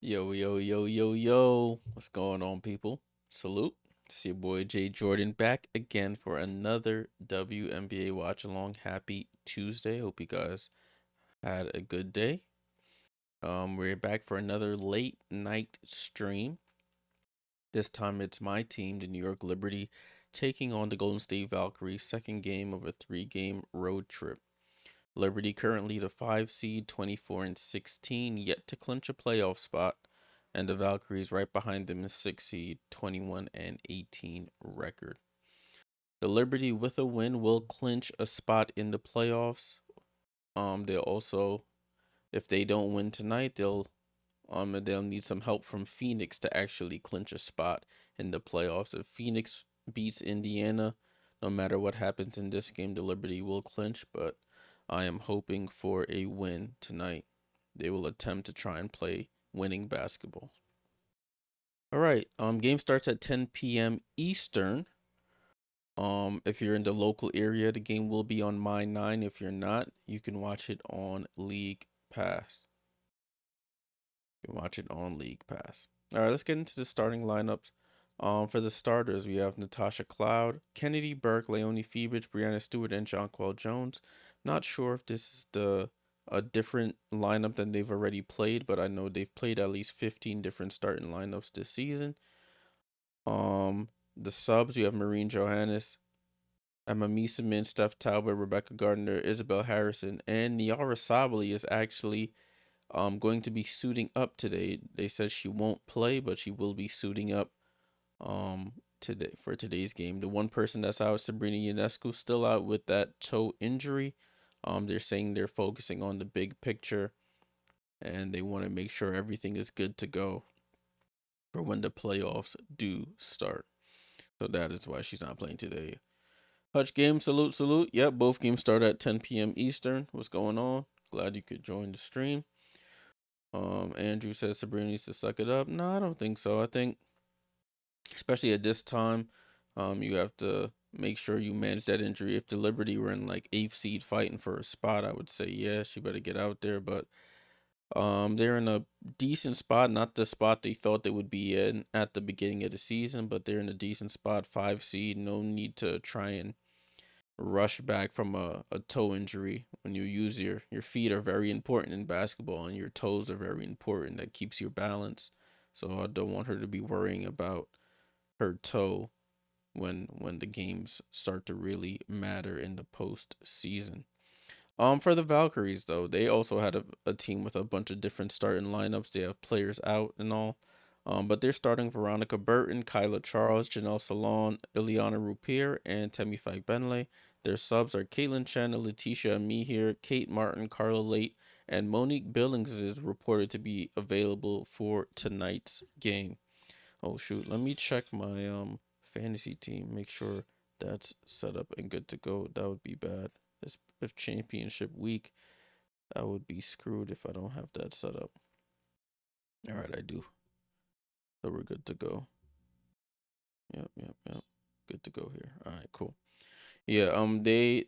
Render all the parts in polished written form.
Yo, yo, yo, yo, yo. What's going on, people? Salute. It's your boy Jay.Jordan back again for another WNBA watch along. Happy Tuesday. Hope you guys had a good day. We're back for another late night stream. This time it's my team, the New York Liberty, taking on the Golden State Valkyries, second game of a 3-game road trip. Liberty currently the 5 seed, 24-16, yet to clinch a playoff spot, and the Valkyries right behind them is 6 seed, 21-18 record. The Liberty with a win will clinch a spot in the playoffs. They'll also, if they don't win tonight, they'll need some help from Phoenix to actually clinch a spot in the playoffs. If Phoenix beats Indiana, no matter what happens in this game, the Liberty will clinch, but I am hoping for a win tonight. They will attempt to try and play winning basketball. All right, game starts at 10 p.m. Eastern. If you're in the local area, the game will be on My 9. If you're not, you can watch it on League Pass. You can watch it on League Pass. All right, let's get into the starting lineups. For the starters, we have Natasha Cloud, Kennedy Burke, Leonie Febich, Brianna Stewart, and Jonquel Jones. Not sure if this is a different lineup than they've already played, but I know they've played at least 15 different starting lineups this season. The subs, you have Maureen Johannes, Emma Mieseman, Steph Talbot, Rebecca Gardner, Isabel Harrison, and Niara Sabali is actually going to be suiting up today. They said she won't play, but she will be suiting up today for today's game. The one person that's out, Sabrina Ionescu, still out with that toe injury. They're saying they're focusing on the big picture and they want to make sure everything is good to go for when the playoffs do start. So that is why she's not playing today. Hutch game, salute, salute. Yep, both games start at 10 p.m. Eastern. What's going on? Glad you could join the stream. Andrew says Sabrina needs to suck it up. No, I don't think so. I think, especially at this time, you have to make sure you manage that injury. If the Liberty were in like 8th seed fighting for a spot, I would say yeah, she better get out there. But they're in a decent spot, not the spot they thought they would be in at the beginning of the season, but they're in a decent spot, 5 seed. No need to try and rush back from a toe injury. When you use your feet are very important in basketball, and your toes are very important. That keeps your balance. So I don't want her to be worrying about her toe when the games start to really matter in the postseason. For the Valkyries though, they also had a team with a bunch of different starting lineups. They have players out and all. But they're starting Veronica Burton, Kyla Charles, Janelle Salon, Ileana Rupier, and Temi Benley. Their subs are Caitlin Chen, Letitia Mihir, Kate Martin, Carla Late, and Monique Billings is reported to be available for tonight's game. Oh shoot, let me check my fantasy team, make sure that's set up and good to go. That would be bad. If championship week, I would be screwed if I don't have that set up. All right, I do. So we're good to go. Yep. Good to go here. All right, cool. Yeah, they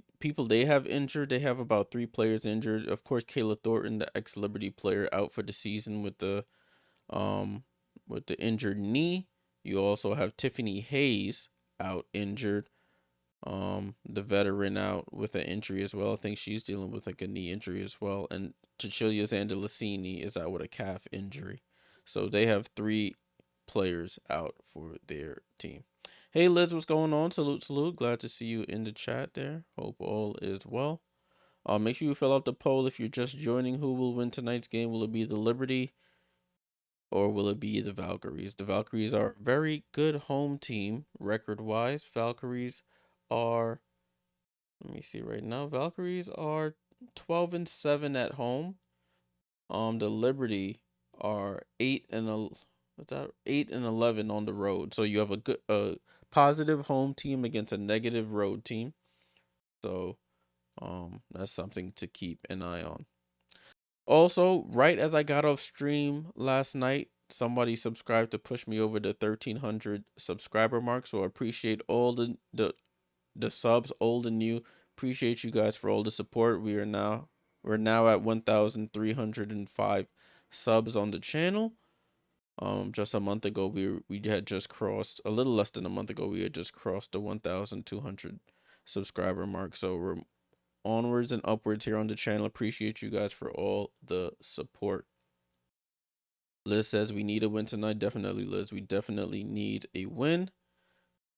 have injured. They have about 3 players injured. Of course, Kayla Thornton, the ex-Liberty player, out for the season um with the injured knee. You also have Tiffany Hayes out injured. The veteran out with an injury as well. I think she's dealing with like a knee injury as well. And Cecilia Zandalicini is out with a calf injury. So they have 3 players out for their team. Hey Liz, what's going on? Salute, salute. Glad to see you in the chat there. Hope all is well. Make sure you fill out the poll if you're just joining. Who will win tonight's game? Will it be the Liberty or will it be the Valkyries? The Valkyries are a very good home team record-wise. Valkyries are, let me see right now. Valkyries are 12-7 at home. The Liberty are 8-11 on the road. So you have a positive home team against a negative road team. So that's something to keep an eye on. Also, right as I got off stream last night, somebody subscribed to push me over the 1,300 subscriber mark. So I appreciate all the subs, old and new. Appreciate you guys for all the support. We're now at 1,305 subs on the channel. Just a month ago, we had just crossed, a little less than a month ago, we had just crossed the 1,200 subscriber mark. So we're onwards and upwards here on the channel. Appreciate you guys for all the support. Liz says we need a win tonight. Definitely, Liz. We definitely need a win.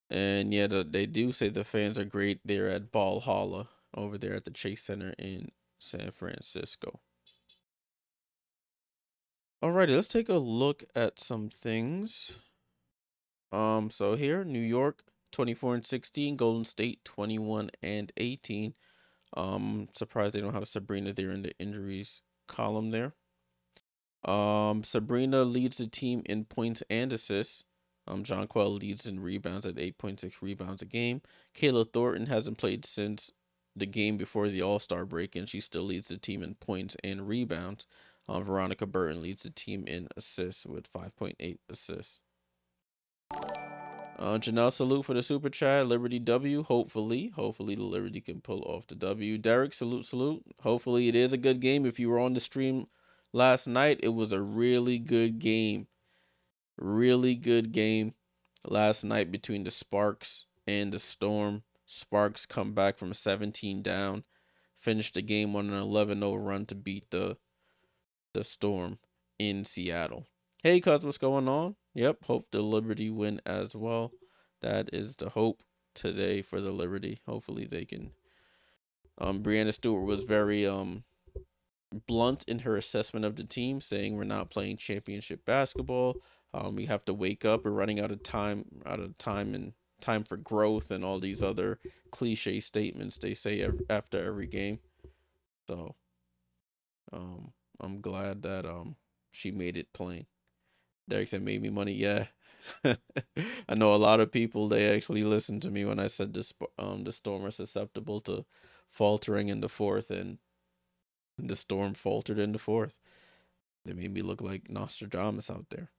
And yeah, they do say the fans are great there at Valhalla over there at the Chase Center in San Francisco. Alrighty, let's take a look at some things. So here, New York 24-16, Golden State 21-18. Surprised they don't have Sabrina there in the injuries column there. Sabrina leads the team in points and assists. Jonquel leads in rebounds at 8.6 rebounds a game. Kayla Thornton hasn't played since the game before the All-Star break, and she still leads the team in points and rebounds. Veronica Burton leads the team in assists with 5.8 assists. Janelle salute for the super chat. Liberty W. Hopefully the Liberty can pull off the W. Derek salute. Hopefully it is a good game. If you were on the stream last night, it was a really good game. Really good game last night between the Sparks and the Storm. Sparks come back from 17 down, finished the game on an 11-0 run to beat the Storm in Seattle. Hey, cuz, what's going on? Yep, hope the Liberty win as well. That is the hope today for the Liberty. Hopefully they can. Brianna Stewart was very blunt in her assessment of the team, saying we're not playing championship basketball. We have to wake up. We're running out of time, and time for growth, and all these other cliche statements they say after every game. So, I'm glad that she made it plain. Derek said, "Made me money." Yeah, I know a lot of people. They actually listened to me when I said the Storm are susceptible to faltering in the fourth, and the Storm faltered in the fourth. They made me look like Nostradamus out there.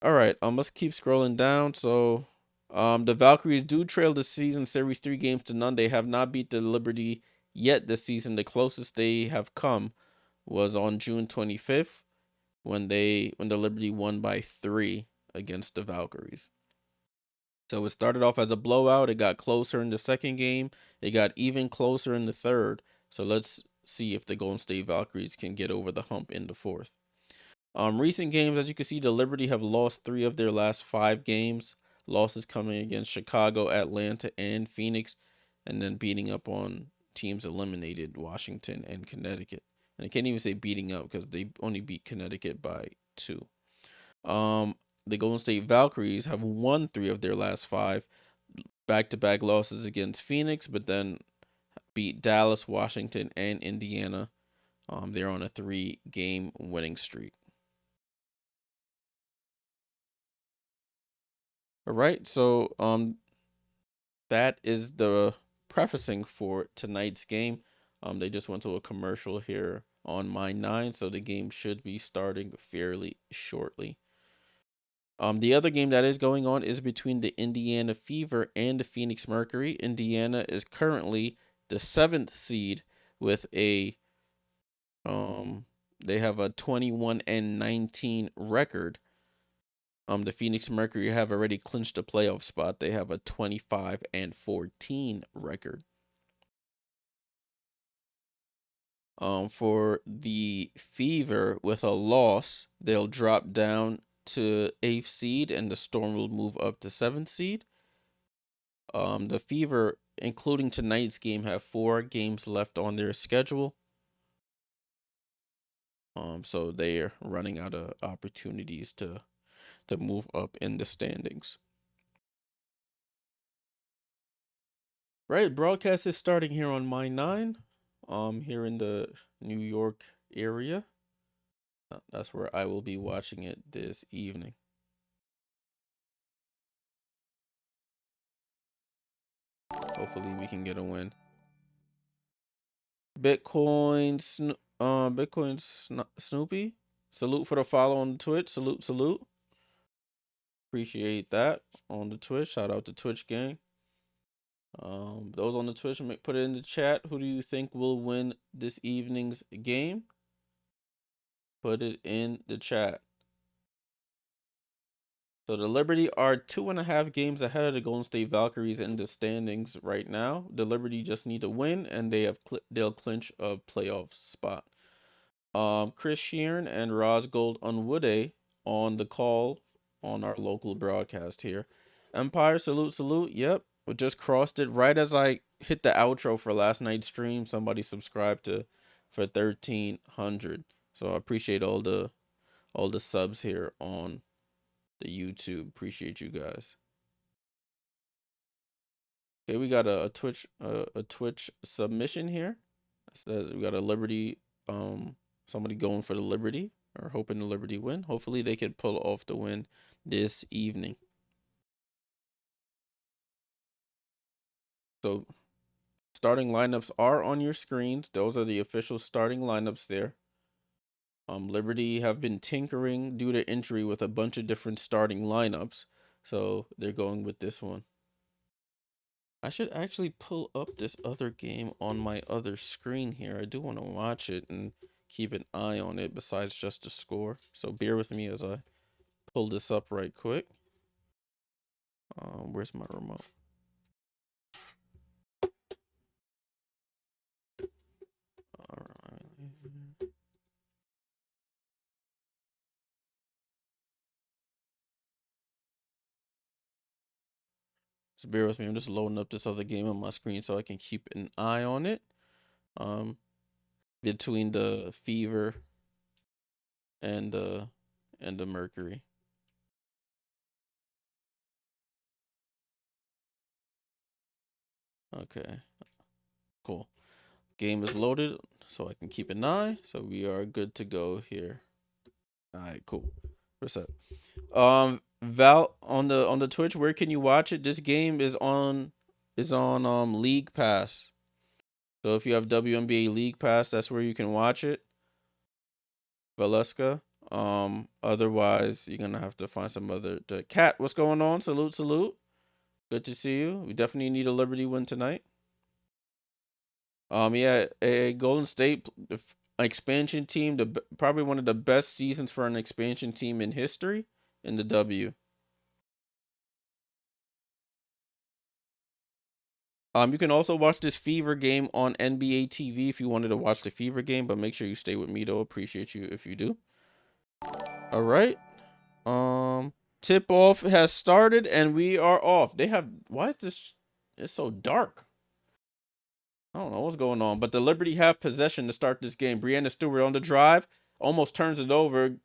All right, let's keep scrolling down. So, the Valkyries do trail the season series 3 games to none. They have not beat the Liberty yet this season. The closest they have come was on June 25th when the Liberty won by 3 against the Valkyries. So it started off as a blowout. It got closer in the second game. It got even closer in the third. So let's see if the Golden State Valkyries can get over the hump in the fourth. Recent games, as you can see, the Liberty have lost 3 of their last 5 games. Losses coming against Chicago, Atlanta, and Phoenix, and then beating up on teams eliminated, Washington and Connecticut. And I can't even say beating up because they only beat Connecticut by 2. The Golden State Valkyries have won 3 of their last 5 back-to-back losses against Phoenix, but then beat Dallas, Washington, and Indiana. They're on a 3-game winning streak. All right, so that is the prefacing for tonight's game. They just went to a commercial here on my 9, so the game should be starting fairly shortly. The other game that is going on is between the Indiana Fever and the Phoenix Mercury. Indiana is currently the 7th seed with they have a 21-19 record. The Phoenix Mercury have already clinched a playoff spot. They have a 25-14 record. For the Fever, with a loss, they'll drop down to 8th seed, and the Storm will move up to 7th seed. The Fever, including tonight's game, have 4 games left on their schedule. So they're running out of opportunities to move up in the standings. Right, broadcast is starting here on my 9. Here in the New York area. That's where I will be watching it this evening. Hopefully we can get a win. Bitcoin Bitcoin Snoopy. Salute for the follow on Twitch. Salute, salute. Appreciate that on the Twitch. Shout out to Twitch gang. Those on the Twitch, put it in the chat. Who do you think will win this evening's game? Put it in the chat. So the Liberty are 2.5 games ahead of the Golden State Valkyries in the standings right now. The Liberty just need to win, and they'll clinch a playoff spot. Chris Sheeran and Rosgold Unwoode on the call on our local broadcast here. Empire, salute, salute. Yep, we just crossed it right as I hit the outro for last night's stream. Somebody subscribed to for 1,300. So I appreciate all the subs here on the YouTube. Appreciate you guys. Okay, we got a Twitch submission here. It says we got a Liberty, somebody going for the Liberty or hoping the Liberty win. Hopefully they can pull off the win this evening. So starting lineups are on your screens. Those are the official starting lineups there. Liberty have been tinkering due to injury with a bunch of different starting lineups. So they're going with this one. I should actually pull up this other game on my other screen here. I do want to watch it and keep an eye on it besides just the score. So bear with me as I pull this up right quick. Where's my remote? All right. So bear with me. I'm just loading up this other game on my screen so I can keep an eye on it. Between the Fever and the Mercury. Okay. Cool. Game is loaded so I can keep an eye. So we are good to go here. All right, cool. What's up? Val on the Twitch, where can you watch it? This game is on League Pass. So if you have WNBA League Pass, that's where you can watch it. Valeska. Otherwise you're gonna have to find some other Cat, what's going on? Salute, salute. Good to see you. We definitely need a Liberty win tonight. Yeah, a Golden State expansion team, probably one of the best seasons for an expansion team in history in the W. You can also watch this Fever game on NBA TV if you wanted to watch the Fever game, but make sure you stay with me though. Appreciate you if you do. All right. Tip off has started and we are off. Why is this? It's so dark. I don't know what's going on, but the Liberty have possession to start this game. Breanna Stewart on the drive, almost turns it over.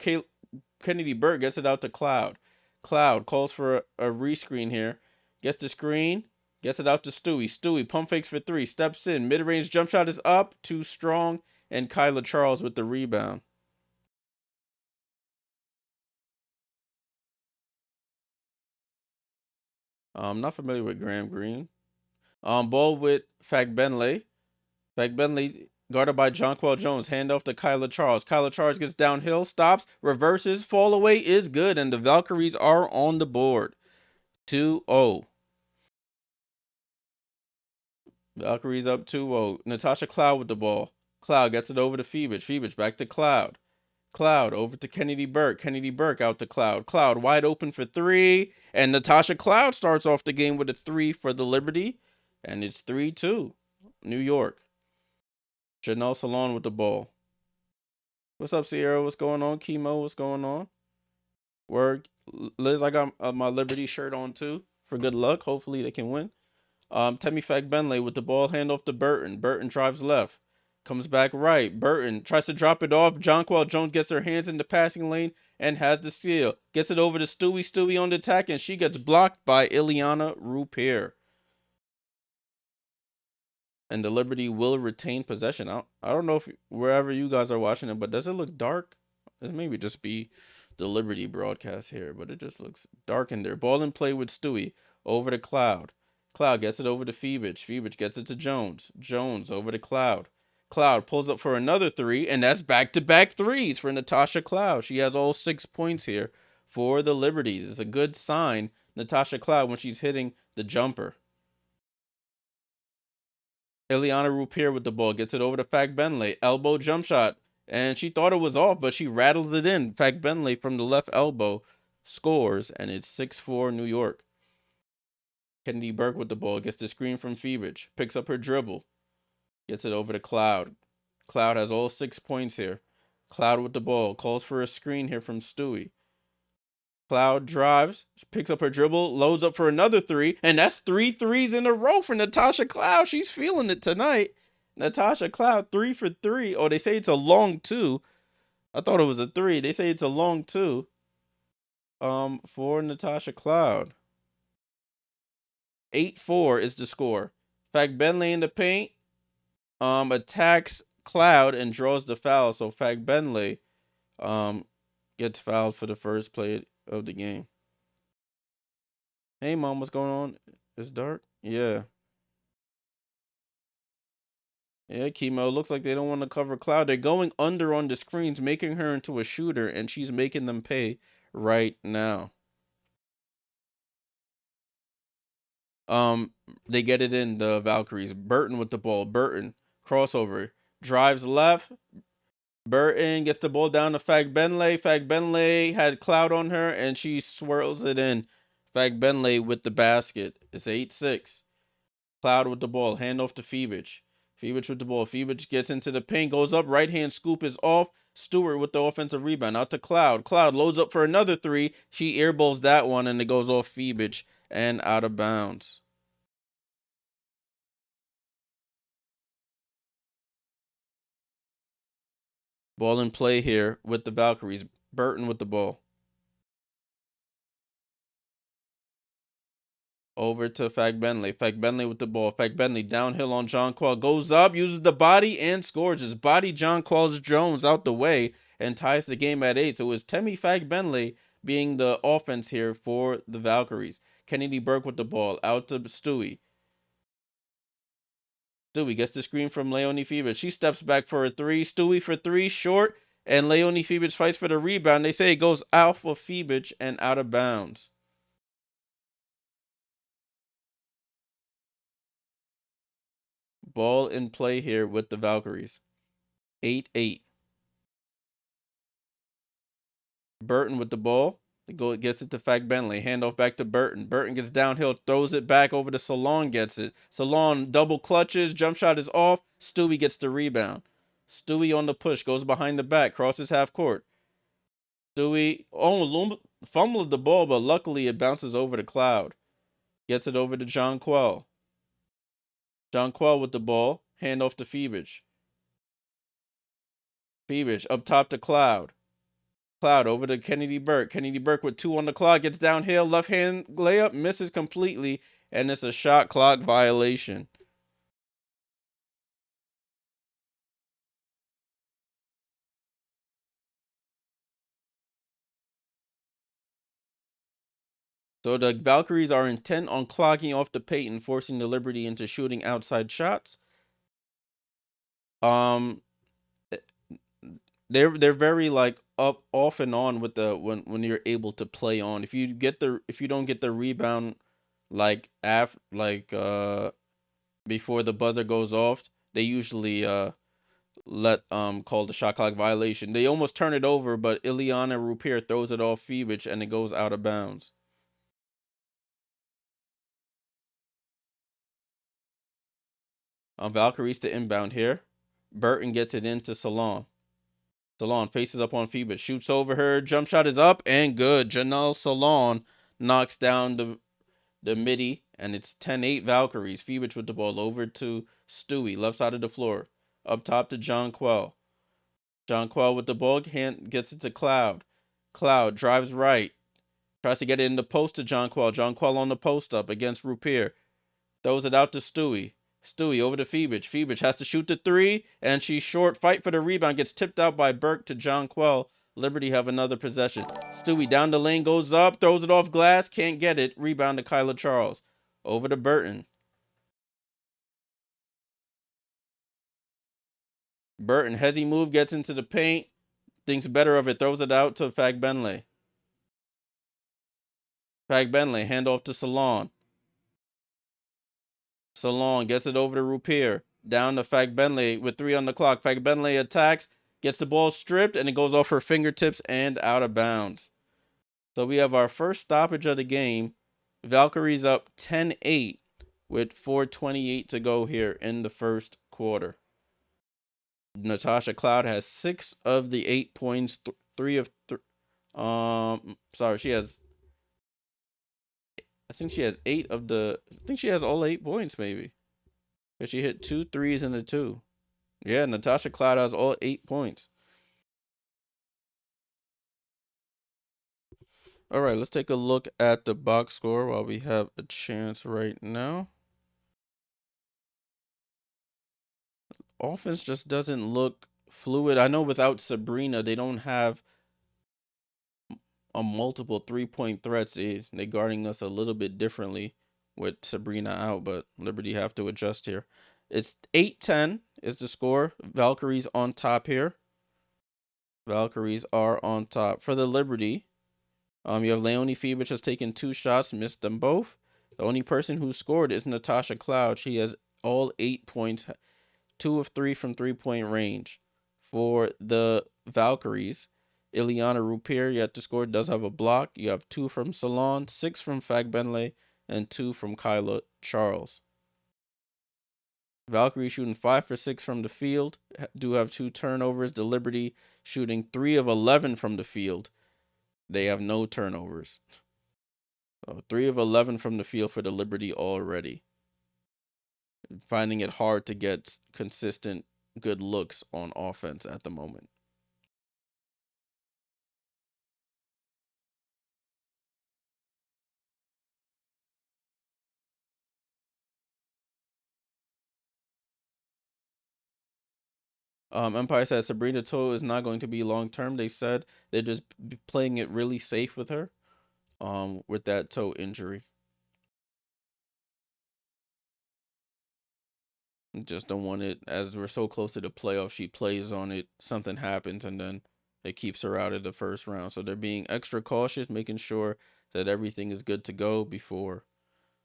Kennedy Burke gets it out to Cloud. Cloud calls for a rescreen here. Gets the screen. Gets it out to Stewie. Stewie pump fakes for 3. Steps in. Mid-range jump shot is up. Too strong. And Kyla Charles with the rebound. I'm not familiar with Graham Green. Ball with Fagbenle. Fagbenle guarded by Jonquel Jones. Handoff to Kyla Charles. Kyla Charles gets downhill. Stops. Reverses. Fall away is good. And the Valkyries are on the board. 2-0. Valkyries up 2-0. Natasha Cloud with the ball. Cloud gets it over to Phoebus. Phoebus back to Cloud. Cloud over to Kennedy Burke. Kennedy Burke out to Cloud. Cloud wide open for 3. And Natasha Cloud starts off the game with a 3 for the Liberty. And it's 3-2. New York. Janelle Salon with the ball. What's up, Sierra? What's going on? Chemo, what's going on? Word. Liz, I got my Liberty shirt on too. For good luck. Hopefully they can win. Temi Fagbenle with the ball handoff to Burton. Burton drives left. Comes back right. Burton tries to drop it off. Jonquel Jones gets her hands in the passing lane and has the steal. Gets it over to Stewie. Stewie on the attack, and she gets blocked by Ileana Rupier. And the Liberty will retain possession. I don't know if wherever you guys are watching it, but does it look dark? It maybe just be the Liberty broadcast here, but it just looks dark in there. Ball in play with Stewie. Over to Cloud. Cloud gets it over to Phoebus. Phoebus gets it to Jones. Jones over to Cloud. Cloud pulls up for another three, and that's back-to-back threes for Natasha Cloud. She has all 6 points here for the Liberty. It's a good sign, Natasha Cloud, when she's hitting the jumper. Ileana Rupier with the ball, gets it over to Fag Benley. Elbow jump shot, and she thought it was off, but she rattles it in. Fag Benley from the left elbow scores, and it's 6-4 New York. Kennedy Burke with the ball, gets the screen from Fevich, picks up her dribble, gets it over to Cloud. Cloud has all 6 points here. Cloud with the ball, calls for a screen here from Stewie. Cloud drives, picks up her dribble, loads up for another three, and that's 3 threes in a row for Natasha Cloud. She's feeling it tonight. Natasha Cloud 3 for 3. Oh, they say it's a long 2. I thought it was a 3. They say it's a long 2. For Natasha Cloud. 8-4 is the score. Fag Benley in the paint. Attacks Cloud and draws the foul. So Fag Benley gets fouled for the first play of the game. Hey mom, what's going on? It's dark? Yeah. Yeah, Chemo. Looks like they don't want to cover Cloud. They're going under on the screens, making her into a shooter, and she's making them pay right now. They get it in, the Valkyries. Burton with the ball. Burton, crossover. Drives left. Burton gets the ball down to Fag Benley. Fag Benley had Cloud on her, and she swirls it in. Fag Benley with the basket. It's 8-6. Cloud with the ball. Hand off to Fevich. Fevich with the ball. Fevich gets into the paint. Goes up. Right hand scoop is off. Stewart with the offensive rebound. Out to Cloud. Cloud loads up for another three. She airballs that one, and it goes off Fevich and out of bounds. Ball in play here with the Valkyries. Burton with the ball. Over to Fag Benley. Fag Benley with the ball. Fag Benley downhill on Jonquel. Goes up, uses the body, and scores. His body, Jonquel Jones, out the way and ties the game at 8. So it was Temi Fag Benley being the offense here for the Valkyries. Kennedy Burke with the ball. Out to Stewie. Stewie gets the screen from Leonie Fevich. She steps back for a three. Stewie for 3, short. And Leonie Fevich fights for the rebound. They say it goes out for Fevich and out of bounds. Ball in play here with the Valkyries. 8-8. Burton with the ball. Gets it to Fag Benley. Handoff back to Burton. Burton gets downhill, throws it back over to Salon, gets it. Salon double clutches. Jump shot is off. Stewie gets the rebound. Stewie on the push. Goes behind the back. Crosses half court. Stewie fumbles the ball, but luckily it bounces over to Cloud. Gets it over to Jonquel. Jonquel with the ball. Handoff to Fevich. Fevich up top to Cloud. Cloud over to Kennedy Burke. Kennedy Burke with 2 on the clock. Gets downhill. Left hand layup. Misses completely. And it's a shot clock violation. So the Valkyries are intent on clogging off the paint and forcing the Liberty into shooting outside shots. They're very like up off and on with the when you're able to play on. If you don't get the rebound like before the buzzer goes off, they usually let call the shot clock violation. They almost turn it over, but Ileana Rupier throws it off Fevich and it goes out of bounds. Valkyries to inbound here. Burton gets it into Salon. Salon faces up on Fevich, shoots over her. Jump shot is up and good. Janelle Salon knocks down the midi, and it's 10-8 Valkyries. Fevich with the ball over to Stewie, left side of the floor. Up top to Jonquel. Jonquel with the ball, gets it to Cloud. Cloud drives right. Tries to get it in the post to Jonquel. Jonquel on the post up against Rupier. Throws it out to Stewie. Stewie over to Fevich. Fevich has to shoot the 3, and she's short. Fight for the rebound. Gets tipped out by Burke to Jonquel. Liberty have another possession. Stewie down the lane, goes up, throws it off glass, can't get it. Rebound to Kyla Charles. Over to Burton. Burton, hezzy move, gets into the paint, thinks better of it, throws it out to Fagbenle. Fagbenle, handoff to Salon. Salon gets it over to Rupier. Down to Fagbenle with 3 on the clock. Fagbenle attacks, gets the ball stripped, and it goes off her fingertips and out of bounds. So we have our first stoppage of the game. Valkyries up 10-8 with 4:28 to go here in the first quarter. Natasha Cloud has 6 of the 8 points, 3 of she has, I think she has 8 of the, I think she has all 8 points maybe. Because she hit 2 threes and a 2. Yeah, Natasha Cloud has all 8 points. All right, let's take a look at the box score while we have a chance right now. Offense just doesn't look fluid. I know without Sabrina, they don't have a multiple 3-point threats. They're guarding us a little bit differently with Sabrina out, but Liberty have to adjust here. It's 8-10 is the score. Valkyries on top here. Valkyries are on top. For the Liberty, you have Leonie Fiebich has taken 2 shots, missed them both. The only person who scored is Natasha Cloud. She has all 8 points, 2 of 3 from 3-point range. For the Valkyries, Ileana Rupier yet to score, does have a block. You have 2 from Salon, 6 from Fagbenle, and 2 from Kyla Charles. Valkyrie shooting 5 for 6 from the field, do have 2 turnovers. The Liberty shooting 3 of 11 from the field. They have no turnovers. So 3 of 11 from the field for the Liberty already. Finding it hard to get consistent good looks on offense at the moment. Empire says Sabrina Toe is not going to be long term. They said they're just playing it really safe with her, with that toe injury. Just don't want it, as we're so close to the playoffs. She plays on it, something happens, and then it keeps her out of the first round. So they're being extra cautious, making sure that everything is good to go before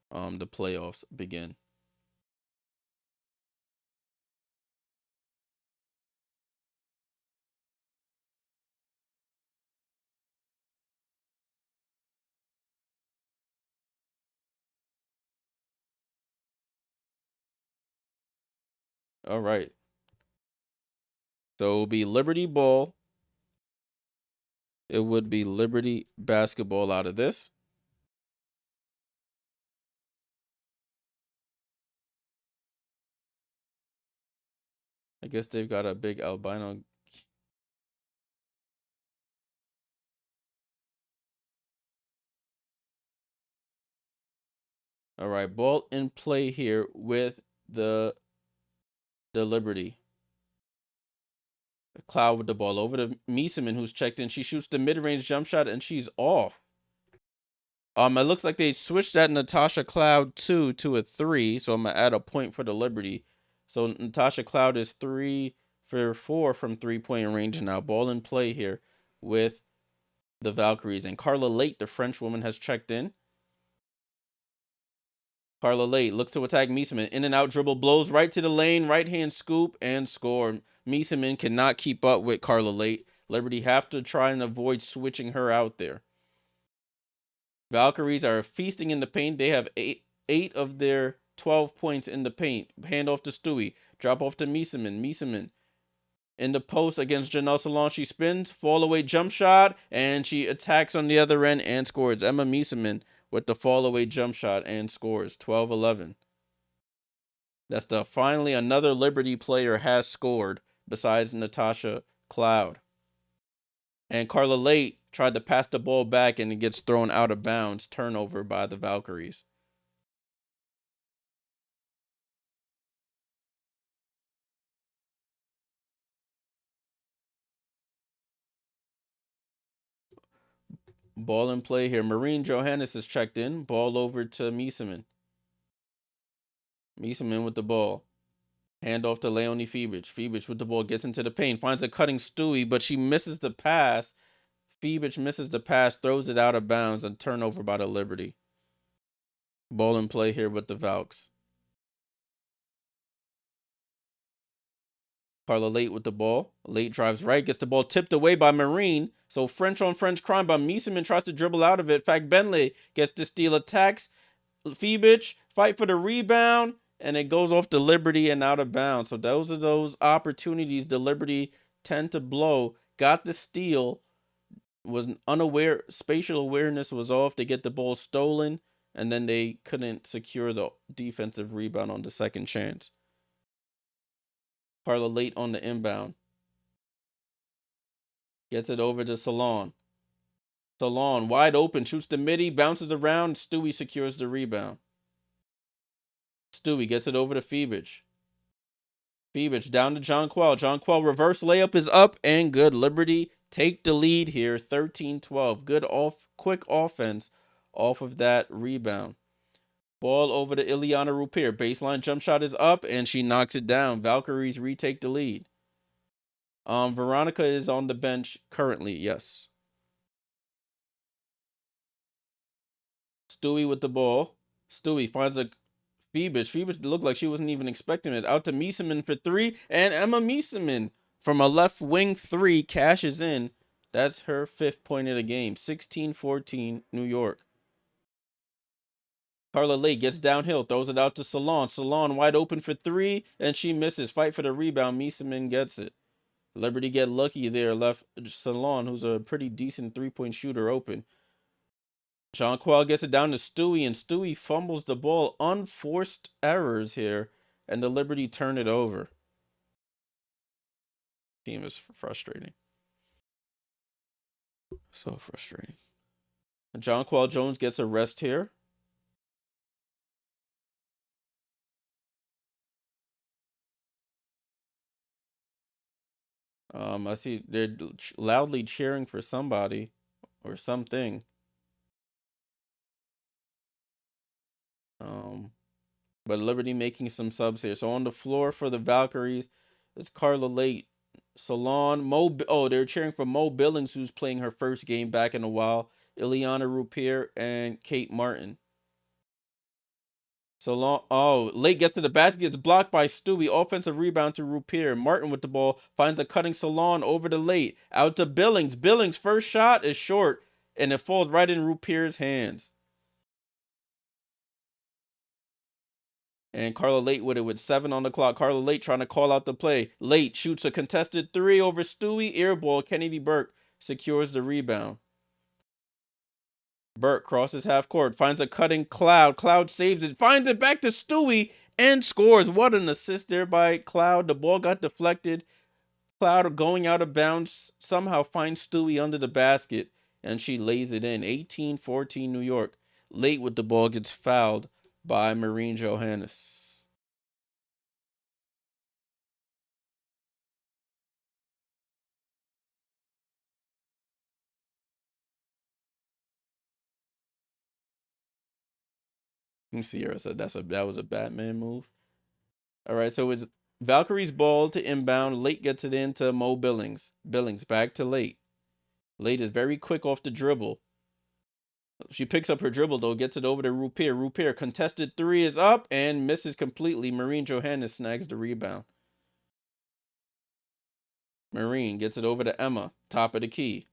the playoffs begin. All right. So it will be Liberty ball. It would be Liberty basketball out of this. I guess they've got a big albino. All right, ball in play here with the Liberty. Cloud with the ball over to Mieseman, who's checked in. She shoots the mid-range jump shot, and she's off. It looks like they switched that Natasha Cloud 2 to a 3, so I'm going to add a point for the Liberty. So Natasha Cloud is 3 for 4 from 3-point range now. Ball in play here with the Valkyries. And Carla Late, the French woman, has checked in. Carla Late looks to attack Mieseman. In and out dribble, blows right to the lane, right-hand scoop, and score. Mieseman cannot keep up with Carla Late. Liberty have to try and avoid switching her out there. Valkyries are feasting in the paint. They have eight of their 12 points in the paint. Hand off to Stewie. Drop off to Mieseman. Mieseman in the post against Janelle Salon. She spins, fall away jump shot, and she attacks on the other end and scores. Emma Mieseman with the fall away jump shot and scores 12-11. That's finally another Liberty player has scored besides Natasha Cloud. And Carla Late tried to pass the ball back and it gets thrown out of bounds. Turnover by the Valkyries. Ball in play here. Marine Johannes is checked in. Ball over to Mieseman. Mieseman with the ball. Hand off to Leonie Fiebich. Fiebich with the ball, gets into the paint, finds a cutting Stewie, but she misses the pass. Fiebich misses the pass, throws it out of bounds, and turnover by the Liberty. Ball in play here with the Valks. Carla Late with the ball. Late drives right, gets the ball tipped away by Marine. So French on French crime by Mieseman, tries to dribble out of it. Benley gets to steal, attacks Fiebich, fight for the rebound, and it goes off the Liberty and out of bounds. So those are those opportunities the Liberty tend to blow. Got the steal, was unaware, spatial awareness was off. They get the ball stolen, and then they couldn't secure the defensive rebound on the second chance. Carla Late on the inbound. Gets it over to Salon. Salon wide open, shoots the midi, bounces around. Stewie secures the rebound. Stewie gets it over to Fiebich. Fiebich down to Jonquel. Jonquel reverse layup is up and good. Liberty take the lead here, 13-12. Good quick offense off of that rebound. Ball over to Ileana Rupier. Baseline jump shot is up and she knocks it down. Valkyries retake the lead. Veronica is on the bench currently, yes. Stewie with the ball. Stewie finds a Fiebich. Fiebich looked like she wasn't even expecting it. Out to Mieseman for three, and Emma Mieseman from a left wing three cashes in. That's her 5th point of the game. 16-14, New York. Carla Lake gets downhill, throws it out to Salon. Salon wide open for three, and she misses. Fight for the rebound. Mieseman gets it. Liberty get lucky there. Left Salon, who's a pretty decent three-point shooter, open. Jonquel gets it down to Stewie, and Stewie fumbles the ball. Unforced errors here, and the Liberty turn it over. Team is frustrating. So frustrating. Jonquel Jones gets a rest here. I see they're loudly cheering for somebody or something. But Liberty making some subs here. So on the floor for the Valkyries, it's Carla Late, Salon, they're cheering for Mo Billings, who's playing her first game back in a while. Ileana Rupier and Kate Martin. Salon, Late gets to the basket, gets blocked by Stewie. Offensive rebound to Rupier. Martin with the ball finds a cutting Salon over to Late. Out to Billings. Billings' first shot is short, and it falls right in Rupier's hands. And Carla Late with it with 7 on the clock. Carla Late trying to call out the play. Late shoots a contested 3 over Stewie. Air ball. Kennedy Burke secures the rebound. Burke crosses half court. Finds a cutting Cloud. Cloud saves it. Finds it back to Stewie and scores. What an assist there by Cloud. The ball got deflected. Cloud going out of bounds. Somehow finds Stewie under the basket. And she lays it in. 18-14 New York. Late with the ball gets fouled by Marine Johannes. Sierra said that was a Batman move. All right, so it's Valkyrie's ball to inbound. Late gets it into Mo Billings. Billings back to Late. Late is very quick off the dribble. She picks up her dribble, though, gets it over to Rupier. Rupier, contested 3 is up and misses completely. Marine Johannes snags the rebound. Marine gets it over to Emma, top of the key.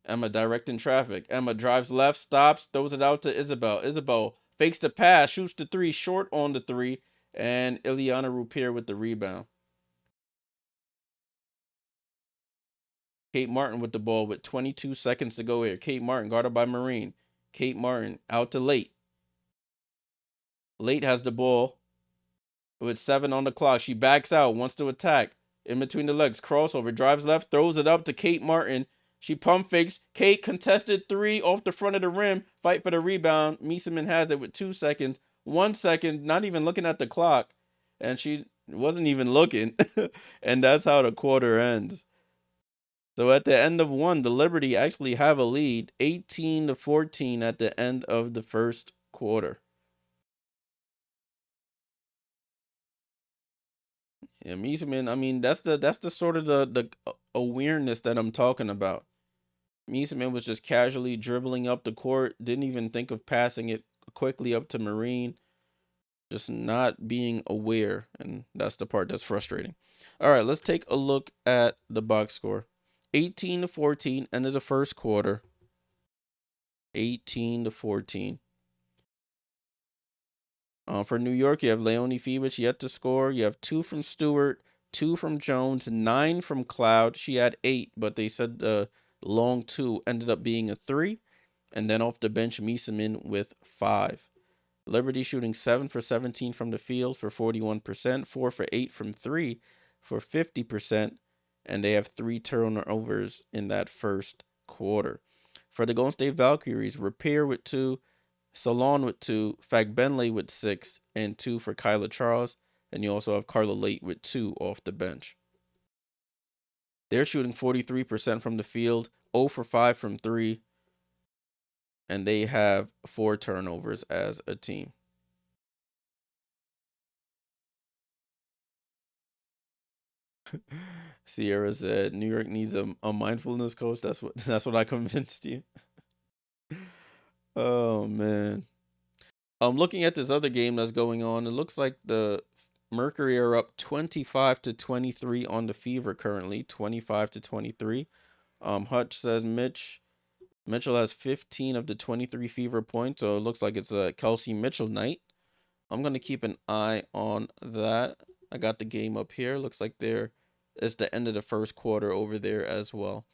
Emma directing traffic. Emma drives left, stops, throws it out to Isabel. Isabel fakes the pass, shoots the 3, short on the 3, and Ileana Rupier with the rebound. Kate Martin with the ball with 22 seconds to go here. Kate Martin guarded by Marine. Kate Martin out to Late. Late has the ball with 7 on the clock. She backs out, wants to attack. In between the legs, crossover, drives left, throws it up to Kate Martin. She pump fakes. Kate contested 3 off the front of the rim. Fight for the rebound. Mieseman has it with 2 seconds. 1 second, not even looking at the clock. And she wasn't even looking. And that's how the quarter ends. So at the end of 1, the Liberty actually have a lead, 18-14 at the end of the first quarter. Yeah, Mieseman, I mean, that's the sort of the awareness that I'm talking about. Mieseman was just casually dribbling up the court, didn't even think of passing it quickly up to Marine, just not being aware, and that's the part that's frustrating. All right, let's take a look at the box score. 18-14, end of the first quarter. 18-14. For New York, you have Leonie Fibich yet to score. You have 2 from Stewart, 2 from Jones, 9 from Cloud. She had 8, but they said the long 2 ended up being a 3. And then off the bench, Mieseman with 5. Liberty shooting 7 for 17 from the field for 41%, 4 for 8 from 3 for 50%, and they have 3 turnovers in that first quarter. For the Golden State Valkyries, Repair with 2, Salon with 2, Fagbenle with 6, and 2 for Kyla Charles. And you also have Carla Late with 2 off the bench. They're shooting 43% from the field, 0 for 5 from 3, and they have 4 turnovers as a team. Sierra said New York needs a mindfulness coach. That's what I convinced you. Oh man. Looking at this other game that's going on, it looks like the Mercury are up 25-23 on the Fever currently, 25-23. Hutch says Mitchell has 15 of the 23 Fever points, so it looks like it's a Kelsey Mitchell night. I'm gonna keep an eye on that. I got the game up here. Looks like it's the end of the first quarter over there as well.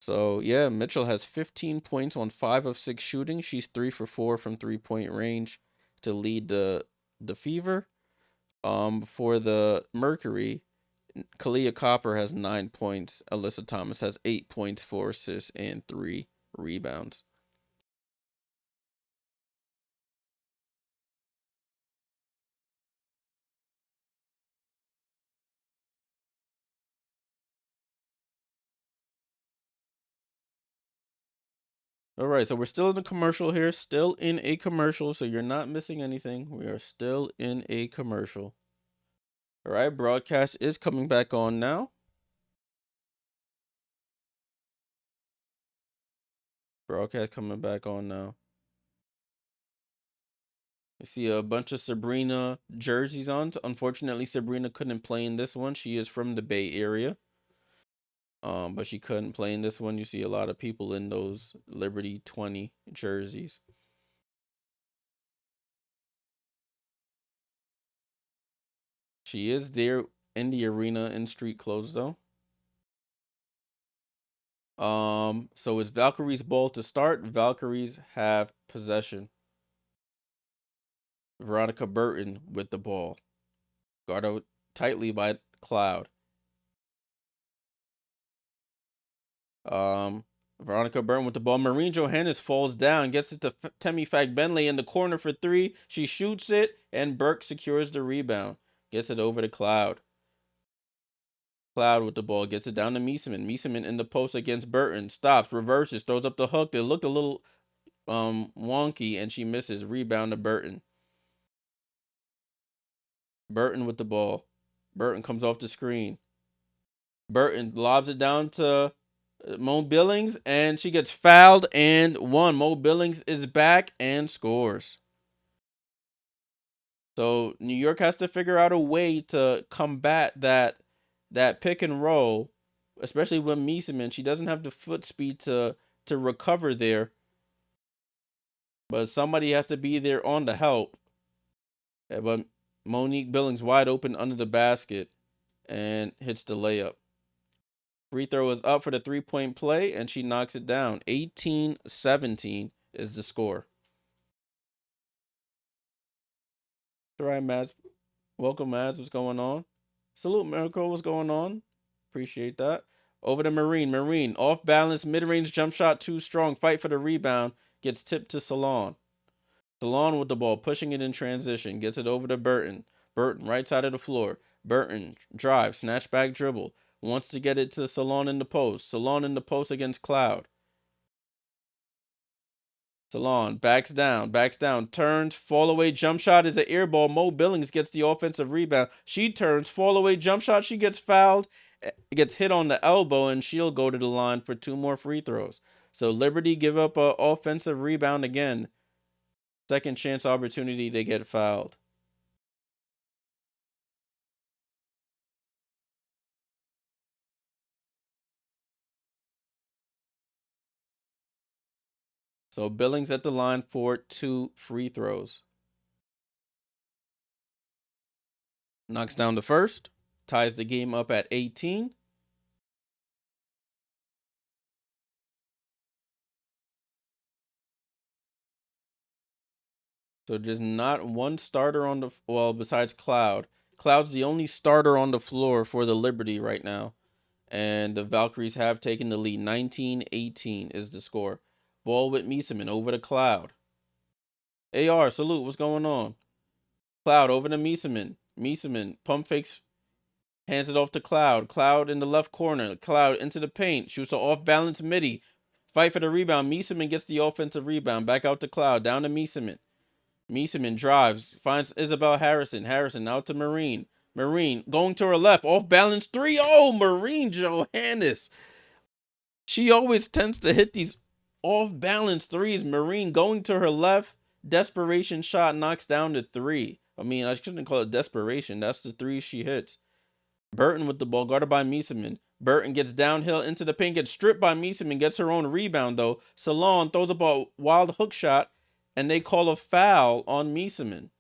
So yeah, Mitchell has 15 points on 5 of 6 shooting. She's 3 for 4 from 3-point range to lead the Fever. For the Mercury, Kalia Copper has 9 points. Alyssa Thomas has 8 points, 4 assists, and 3 rebounds. All right, so we're still in the commercial here, still in a commercial, so you're not missing anything. We are still in a commercial. All right, broadcast is coming back on now. Broadcast coming back on now. You see a bunch of Sabrina jerseys on. Unfortunately, Sabrina couldn't play in this one. She is from the Bay Area. But she couldn't play in this one. You see a lot of people in those Liberty 20 jerseys. She is there in the arena in street clothes though. So it's Valkyries ball to start. Valkyries have possession. Veronica Burton with the ball. Guarded tightly by Cloud. Veronica Burton with the ball. Marine Johannes falls down, gets it to Temi Fagbenle in the corner for 3. She shoots it, and Burke secures the rebound. Gets it over to Cloud. Cloud with the ball, gets it down to Mieseman. Mieseman in the post against Burton. Stops, reverses, throws up the hook. It looked a little wonky, and she misses. Rebound to Burton. Burton with the ball. Burton comes off the screen. Burton lobs it down to Mo Billings, and she gets fouled and won. Mo Billings is back and scores. So New York has to figure out a way to combat that pick and roll, especially when Mieseman, she doesn't have the foot speed to recover there. But somebody has to be there on the help. But Monique Billings wide open under the basket and hits the layup. Free throw is up for the 3-point play, and she knocks it down. 18-17 is the score. All right, Mads. Welcome, Mads. What's going on? Salute, Miracle. What's going on? Appreciate that. Over to Marine. Marine, off balance, mid-range jump shot, too strong. Fight for the rebound. Gets tipped to Salon. Salon with the ball, pushing it in transition. Gets it over to Burton. Burton, right side of the floor. Burton, drive, snatch back dribble. Wants to get it to Salon in the post. Salon in the post against Cloud. Salon backs down, turns, fall away jump shot is an air ball. Mo Billings gets the offensive rebound. She turns, fall away jump shot. She gets fouled, gets hit on the elbow, and she'll go to the line for 2 more free throws. So Liberty give up a offensive rebound again. Second chance opportunity, they get fouled. So Billings at the line for 2 free throws. Knocks down the first, ties the game up at 18. So there's not one starter on the, well, besides Cloud. Cloud's the only starter on the floor for the Liberty right now. And the Valkyries have taken the lead. 19-18 is the score. Ball with Mieseman over to Cloud. AR, salute. What's going on? Cloud over to Mieseman. Mieseman pump fakes, hands it off to Cloud. Cloud in the left corner. Cloud into the paint. Shoots an off-balance midi. Fight for the rebound. Mieseman gets the offensive rebound. Back out to Cloud. Down to Mieseman. Mieseman drives. Finds Isabel Harrison. Harrison out to Marine. Marine going to her left. Off-balance three. Oh, Marine Johannes. She always tends to hit these off-balance threes. Marine going to her left. Desperation shot knocks down the three. I mean, I shouldn't call it desperation. That's the three she hits. Burton with the ball, guarded by Mieseman. Burton gets downhill into the paint, gets stripped by Mieseman, gets her own rebound, though. Salon throws up a wild hook shot, and they call a foul on Mieseman.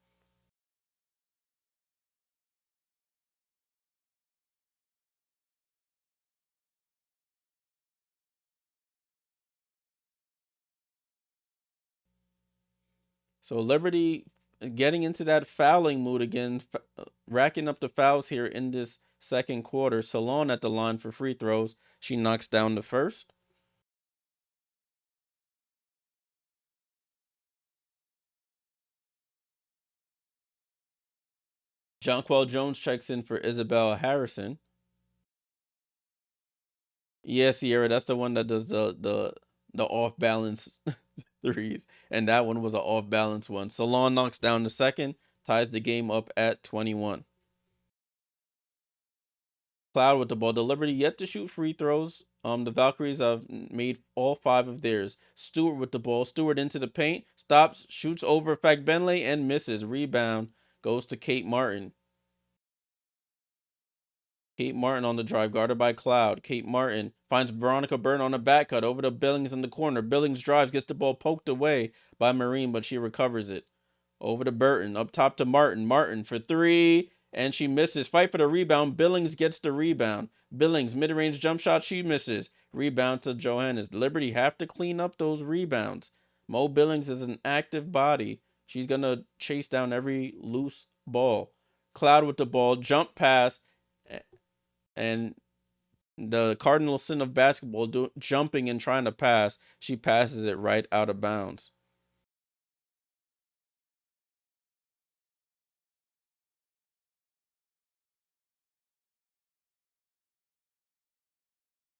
So Liberty getting into that fouling mood again, racking up the fouls here in this second quarter. Salon at the line for free throws. She knocks down the first. Jonquel Jones checks in for Isabel Harrison. Yeah, Sierra, that's the one that does the off balance threes, and that one was an off balance one. Salon knocks down the second, ties the game up at 21. Cloud with the ball. The Liberty yet to shoot free throws. The Valkyries have made all 5 of theirs. Stewart with the ball. Stewart into the paint, stops, shoots over Fagbenle and misses. Rebound goes to Kate Martin. Kate Martin on the drive, guarded by Cloud. Kate Martin finds Veronica Byrne on a back cut over to Billings in the corner. Billings drives, gets the ball poked away by Marine, but she recovers it. Over to Burton, up top to Martin. Martin for 3, and she misses. Fight for the rebound. Billings gets the rebound. Billings, mid-range jump shot, she misses. Rebound to Johannes. Liberty have to clean up those rebounds. Mo Billings is an active body. She's going to chase down every loose ball. Cloud with the ball, jump pass, and the cardinal sin of basketball, jumping and trying to pass, she passes it right out of bounds.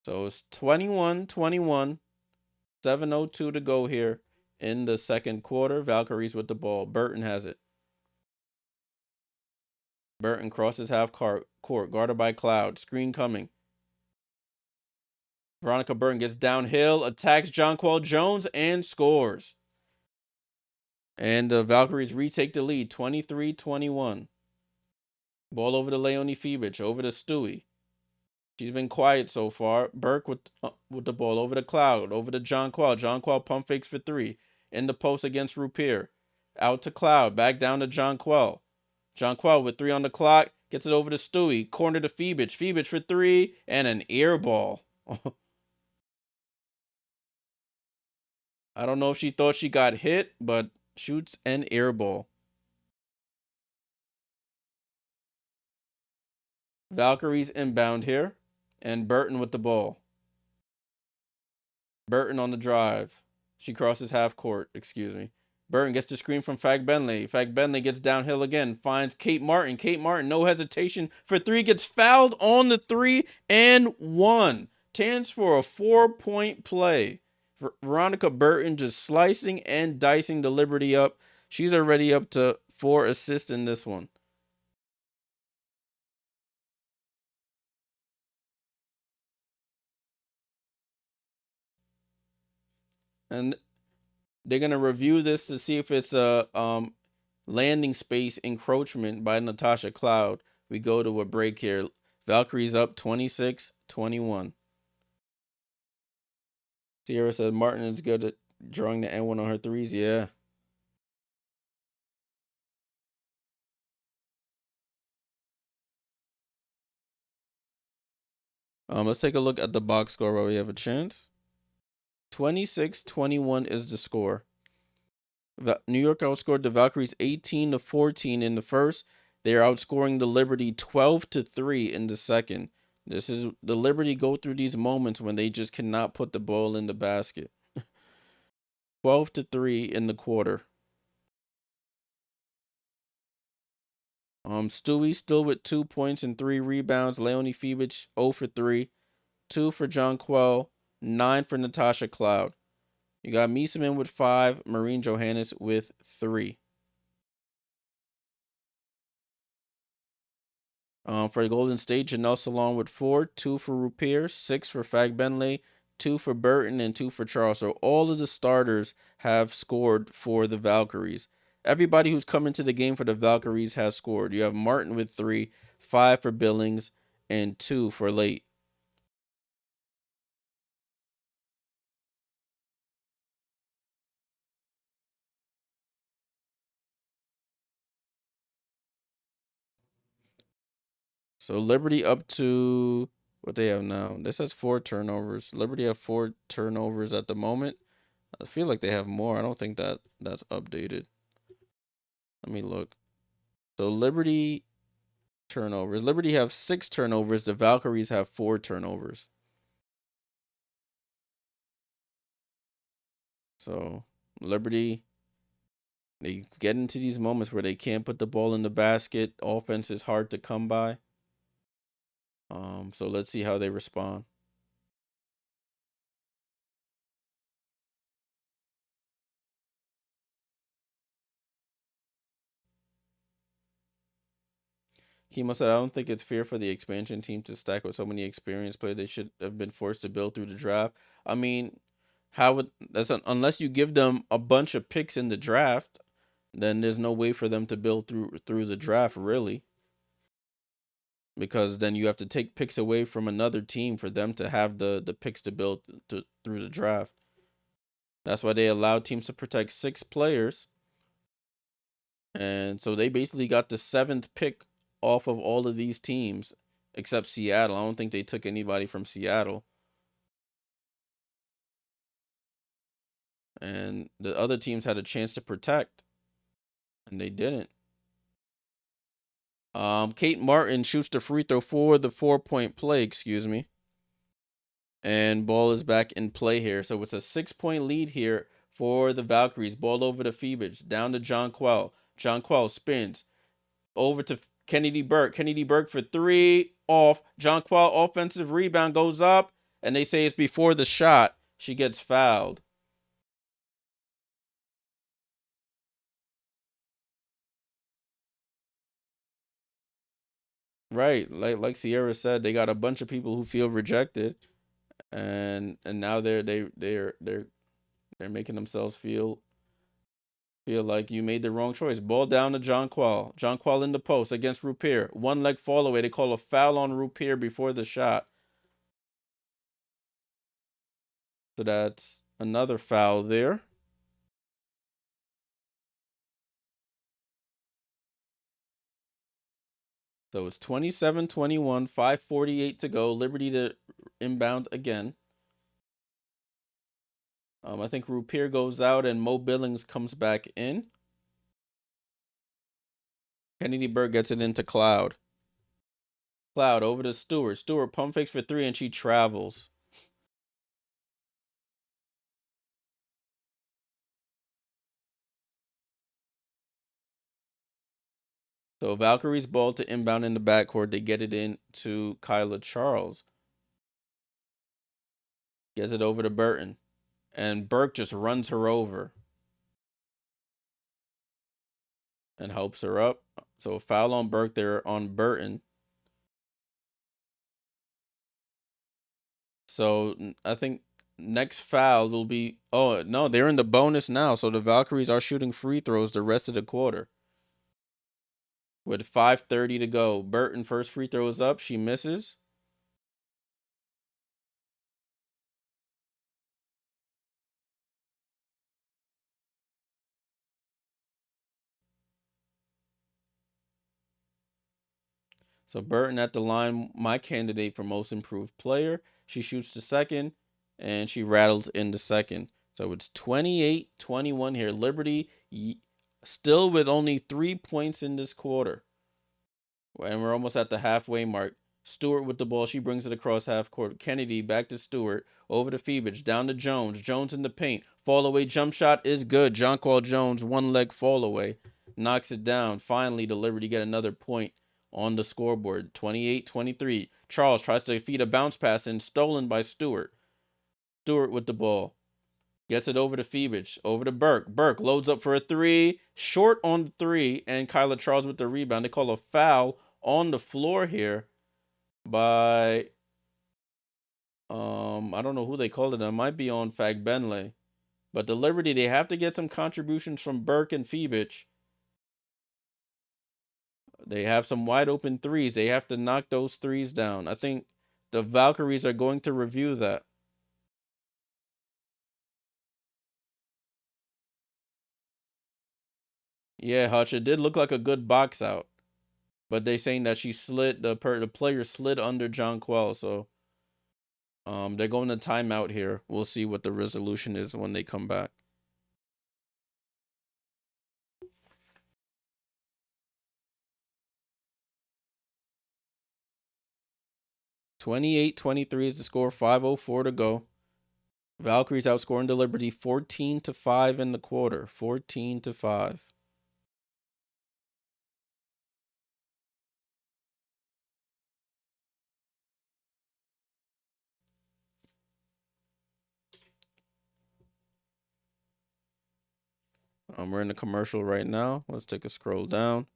So it's 21-21, 7:02 to go here in the second quarter. Valkyries with the ball. Burton has it. Burton crosses half court, guarded by Cloud. Screen coming. Veronica Burton gets downhill, attacks Jonquel Jones, and scores. And the Valkyries retake the lead, 23-21. Ball over to Leonie Fibich, over to Stewie. She's been quiet so far. Burke with the ball, over to Cloud, over to Jonquel. Jonquel pump fakes for 3. In the post against Rupier. Out to Cloud, back down to Jonquel. Jonquel with 3 on the clock, gets it over to Stewie. Corner to Fibich. Fibich for 3, and an air ball. I don't know if she thought she got hit, but shoots an air ball. Valkyries inbound here, and Burton with the ball. Burton on the drive. She crosses half court, excuse me. Burton gets the screen from Fagbenle. Fagbenle gets downhill again, finds Kate Martin. Kate Martin, no hesitation for 3, gets fouled on the 3 and 1. Chance for a 4-point play. Veronica Burton just slicing and dicing the Liberty up. She's already up to 4 assists in this one. And they're gonna review this to see if it's a landing space encroachment by Natasha Cloud. We go to a break here. Valkyries up 26-21. Sierra said Martin is good at drawing the N1 on her threes. Yeah. Let's take a look at the box score while we have a chance. 26-21 is the score. New York outscored the Valkyries 18-14 in the first. They are outscoring the Liberty 12-3 in the second. This is the Liberty go through these moments when they just cannot put the ball in the basket. 12-3 in the quarter. Stewie still with 2 points and 3 rebounds. Leonie Fibich 0 for 3. 2 for John Quell. 9 for Natasha Cloud. You got Mieseman with 5. Marine Johannes with 3. For Golden State, Janelle Salon with 4, 2 for Rupier, 6 for Fag Benley, 2 for Burton, and 2 for Charles. So all of the starters have scored for the Valkyries. Everybody who's come into the game for the Valkyries has scored. You have Martin with 3, 5 for Billings, and 2 for Late. So Liberty up to what they have now. This has 4 turnovers. Liberty have 4 turnovers at the moment. I feel like they have more. I don't think that's updated. Let me look. So Liberty turnovers. Liberty have 6 turnovers. The Valkyries have 4 turnovers. So Liberty, they get into these moments where they can't put the ball in the basket. Offense is hard to come by. So let's see how they respond. Kimo said, I don't think it's fair for the expansion team to stack with so many experienced players. They should have been forced to build through the draft. I mean, how would unless you give them a bunch of picks in the draft, then there's no way for them to build through the draft, really. Because then you have to take picks away from another team for them to have the picks to build through the draft. That's why they allowed teams to protect 6 players. And so they basically got the 7th pick off of all of these teams except Seattle. I don't think they took anybody from Seattle. And the other teams had a chance to protect, and they didn't. Kate Martin shoots the free throw for the 4-point play, excuse me. And ball is back in play here. So it's a 6-point lead here for the Valkyries. Ball over to Fibich, down to John Quell. John Quell spins over to Kennedy Burke. Kennedy Burke for 3, off. John Quell offensive rebound goes up, and they say it's before the shot. She gets fouled. Right, like Sierra said, they got a bunch of people who feel rejected, and now they're making themselves feel like you made the wrong choice. Ball down to John Quell. John Quell in the post against Rupier. 1 leg fall away. They call a foul on Rupier before the shot. So that's another foul there. So it's 27-21, 5:48 to go. Liberty to inbound again. I think Rupier goes out and Mo Billings comes back in. Kennedy Burke gets it into Cloud. Cloud over to Stewart. Stewart pump fakes for 3 and she travels. So Valkyrie's ball to inbound in the backcourt. They get it in to Kyla Charles. Gets it over to Burton. And Burke just runs her over and helps her up. So foul on Burke there on Burton. So I think next foul will be, oh no, they're in the bonus now. So the Valkyries are shooting free throws the rest of the quarter. With 5:30 to go. Burton first free throw is up. She misses. So Burton at the line, my candidate for most improved player. She shoots the second and she rattles in the second. So it's 28-21 here. Liberty still with only 3 points in this quarter. And we're almost at the halfway mark. Stewart with the ball. She brings it across half court. Kennedy back to Stewart. Over to Phoebich. Down to Jones. Jones in the paint. Fall away jump shot is good. Jonquel Jones, one leg fall away. Knocks it down. Finally, the Liberty get another point on the scoreboard. 28-23. Charles tries to feed a bounce pass in. Stolen by Stewart. Stewart with the ball. Gets it over to Phoebich. Over to Burke. Burke loads up for a three. Short on the three. And Kyla Charles with the rebound. They call a foul on the floor here by I don't know who they called it. It might be on Fagbenle. But the Liberty, they have to get some contributions from Burke and Phoebich. They have some wide open threes. They have to knock those threes down. I think the Valkyries are going to review that. Yeah, Hutch, it did look like a good box out. But they saying that she slid, the player slid under Jonquel, so they're going to timeout here. We'll see what the resolution is when they come back. 28-23 is the score. 5:04 to go. Valkyries outscoring the Liberty 14-5 in the quarter. 14-5. We're in the commercial right now. Let's take a scroll down.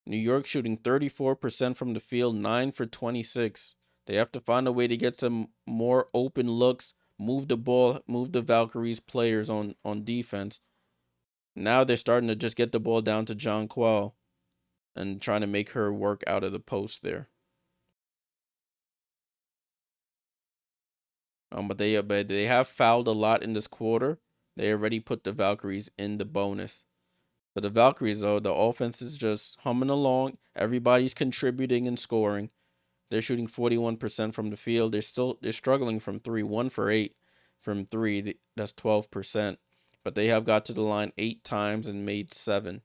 New York shooting 34% from the field, 9 for 26. They have to find a way to get some more open looks, move the ball, move the Valkyries players on defense. Now they're starting to just get the ball down to Jonquel and trying to make her work out of the post there. But they have fouled a lot in this quarter. They already put the Valkyries in the bonus. But the Valkyries, though, the offense is just humming along. Everybody's contributing and scoring. They're shooting 41% from the field. They're struggling from three, 1 for 8 from three. That's 12%. But they have got to the line 8 times and made 7.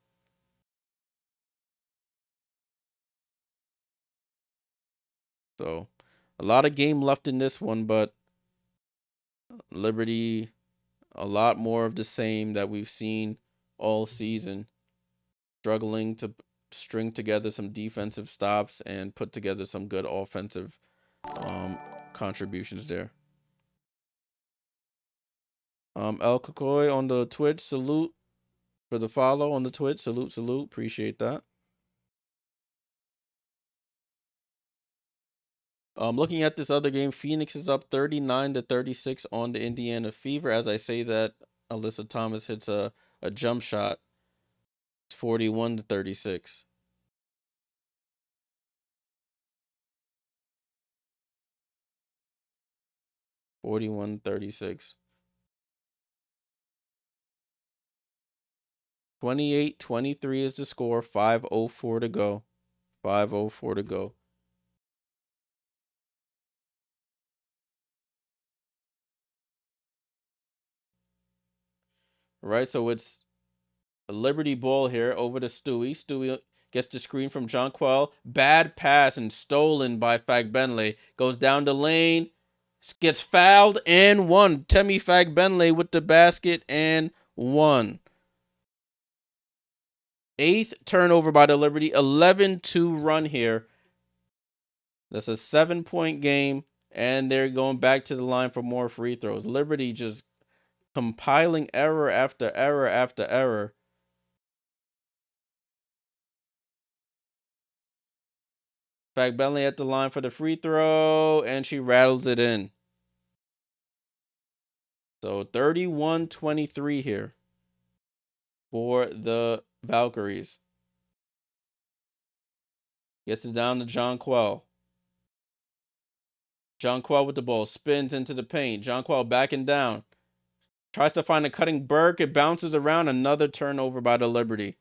So a lot of game left in this one, but Liberty, a lot more of the same that we've seen all season. Struggling to string together some defensive stops and put together some good offensive contributions there. El Kokoy on the Twitch, salute for the follow on the Twitch. Salute. Appreciate that. Looking at this other game, Phoenix is up 39-36 on the Indiana Fever. As I say that, Alyssa Thomas hits a jump shot. It's 41-36. (41-36). 28-23 is the score. 5:04 to go. 5:04 to go. Right, so it's a Liberty ball here over to Stewie. Stewie gets the screen from Jonquel. Bad pass and stolen by Fagbenle. Goes down the lane. Gets fouled and one. Temi Fagbenle with the basket and one. 8th turnover by the Liberty. 11-2 run here. That's a 7-point game, and they're going back to the line for more free throws. Liberty just compiling error after error after error. In fact, Bentley at the line for the free throw, and she rattles it in. So 31-23 here for the Valkyries. Gets it down to Jonquel. Jonquel with the ball. Spins into the paint. Jonquel backing down. Tries to find a cutting Burke. It bounces around. Another turnover by the Liberty.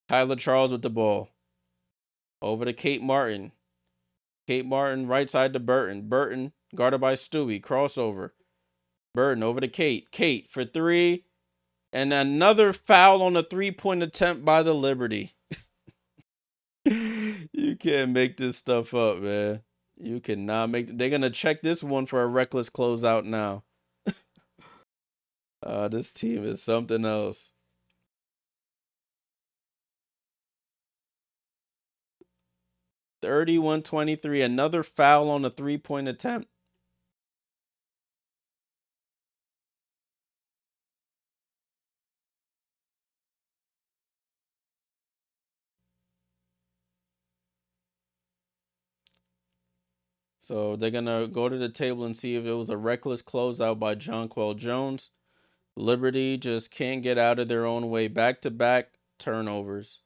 Kyla Charles with the ball. Over to Kate Martin. Kate Martin right side to Burton. Burton guarded by Stewie. Crossover. Burton over to Kate. Kate for three. And another foul on a three-point attempt by the Liberty. You can't make this stuff up, man. You cannot make. They're gonna check this one for a reckless closeout now. This team is something else. 31-23. Another foul on a three-point attempt. So they're gonna go to the table and see if it was a reckless closeout by Jonquel Jones. Liberty just can't get out of their own way. Back-to-back turnovers.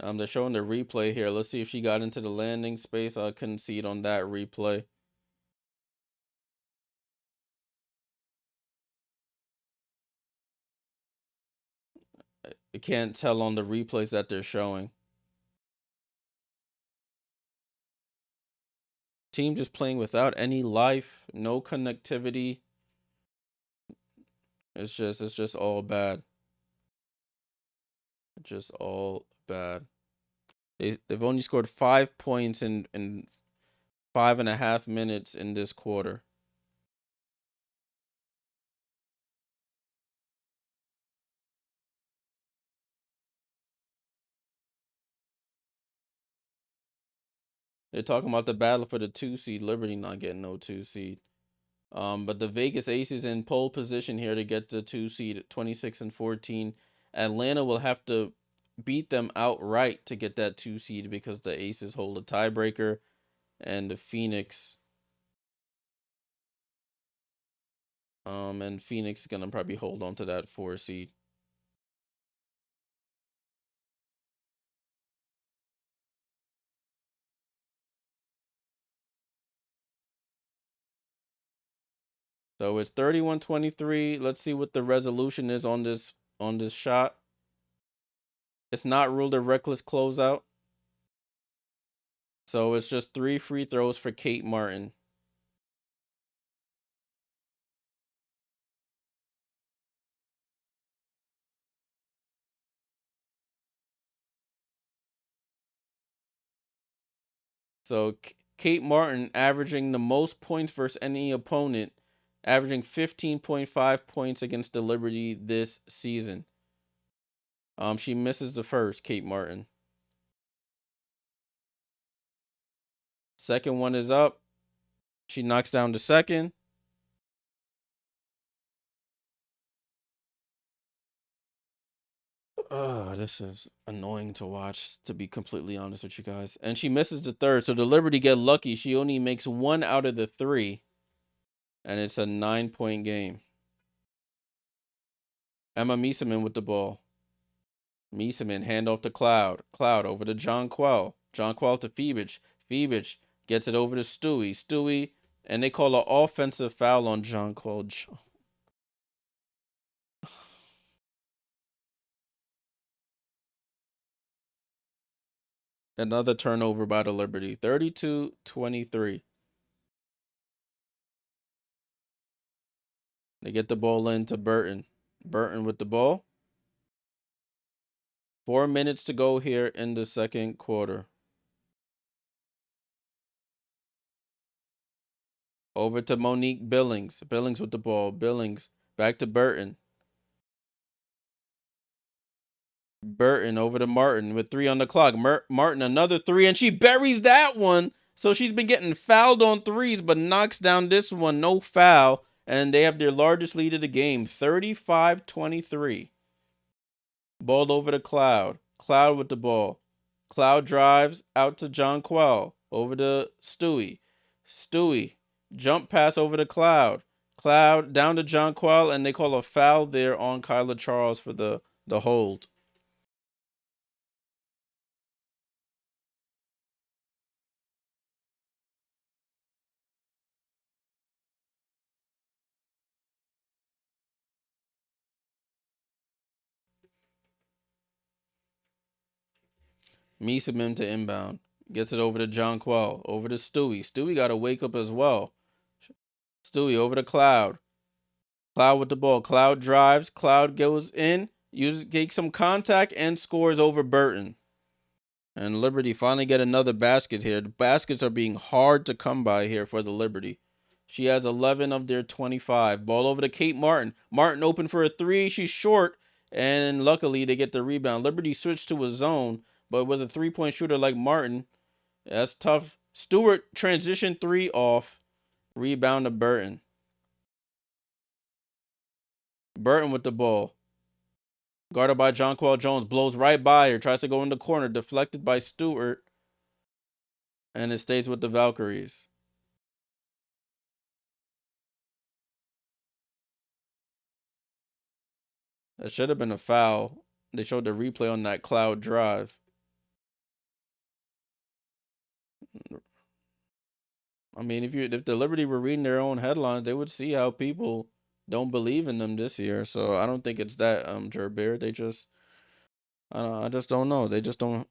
They're showing the replay here. Let's see if she got into the landing space. I couldn't see it on that replay. I can't tell on the replays that they're showing. Team just playing without any life, no connectivity. It's just all bad. Just all bad. They've only scored 5 points in 5.5 minutes in this quarter. They're talking about the battle for the 2 seed. Liberty not getting no 2 seed. But the Vegas Aces in pole position here to get the 2 seed at 26-14. Atlanta will have to beat them outright to get that 2 seed because the Aces hold a tiebreaker, and the Phoenix is gonna probably hold on to that 4 seed. So it's 31-23. Let's see what the resolution is on this shot. It's not ruled a reckless closeout. So it's just 3 free throws for Kate Martin. So Kate Martin averaging the most points versus any opponent, averaging 15.5 points against the Liberty this season. She misses the first, Kate Martin. Second one is up. She knocks down the second. This is annoying to watch, to be completely honest with you guys. And she misses the third. So the Liberty get lucky. She only makes 1 out of the 3. And it's a 9-point game. Emma Mieseman with the ball. Mieseman, handoff to Cloud. Cloud over to Jonquel. Jonquel to Phoebich. Phoebich gets it over to Stewie. Stewie, and they call an offensive foul on Jonquel. Another turnover by the Liberty. 32-23. They get the ball into Burton. Burton with the ball. 4 minutes to go here in the second quarter. Over to Monique Billings. Billings with the ball. Billings back to Burton. Burton over to Martin with 3 on the clock. Martin another 3, and she buries that one. So she's been getting fouled on threes, but knocks down this one. No foul. And they have their largest lead of the game, 35-23. Ball over to Cloud. Cloud with the ball. Cloud drives out to John Quell. Over to Stewie. Stewie. Jump pass over to Cloud. Cloud down to John Quell, and they call a foul there on Kyla Charles for the hold. Meeseman to inbound. Gets it over to John Quell. Over to Stewie. Stewie got to wake up as well. Stewie over to Cloud. Cloud with the ball. Cloud drives. Cloud goes in. Takes some contact and scores over Burton. And Liberty finally get another basket here. The baskets are being hard to come by here for the Liberty. She has 11 of their 25. Ball over to Kate Martin. Martin open for a 3. She's short. And luckily they get the rebound. Liberty switched to a zone. But with a 3-point shooter like Martin, that's tough. Stewart transition 3 off. Rebound to Burton. Burton with the ball. Guarded by Jonquel Jones. Blows right by her. Tries to go in the corner. Deflected by Stewart. And it stays with the Valkyries. That should have been a foul. They showed the replay on that Cloud drive. I mean, if the Liberty were reading their own headlines, they would see how people don't believe in them this year. So I don't think it's that Gerbert. I just don't know. They just don't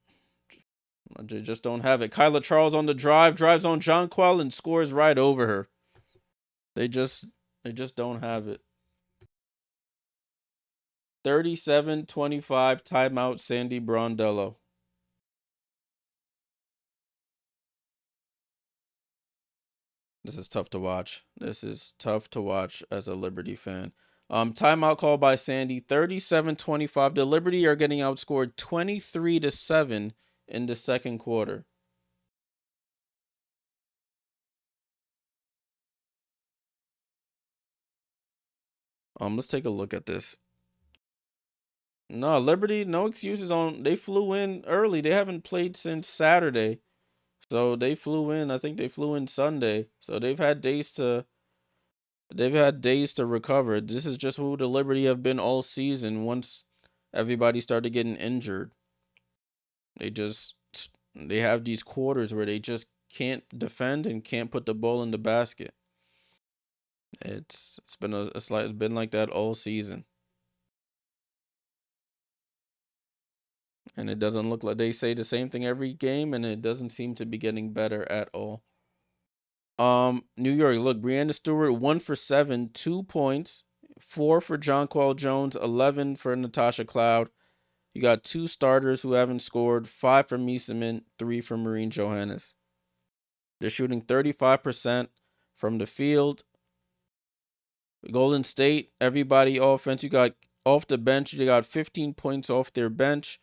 have it. Kyla Charles on the drives on Jonquel and scores right over her. They just don't have it. 37-25 timeout Sandy Brondello. This is tough to watch. This is tough to watch as a Liberty fan. Timeout call by Sandy. 37-25. The Liberty are getting outscored 23-7 in the second quarter. Let's take a look at this. No, Liberty, no excuses on. They flew in early. They haven't played since Saturday. So they flew in. I think they flew in Sunday. So they've had days to recover. This is just who the Liberty have been all season once everybody started getting injured. They have these quarters where they just can't defend and can't put the ball in the basket. It's been like that all season. And it doesn't look like they say the same thing every game, and it doesn't seem to be getting better at all. New York, look, Breanna Stewart, 1 for 7, 2 points, 4 for Jonquel Jones, 11 for Natasha Cloud. You got 2 starters who haven't scored, 5 for Meeseman, 3 for Marine Johannes. They're shooting 35% from the field. Golden State, everybody offense. You got off the bench, they got 15 points off their bench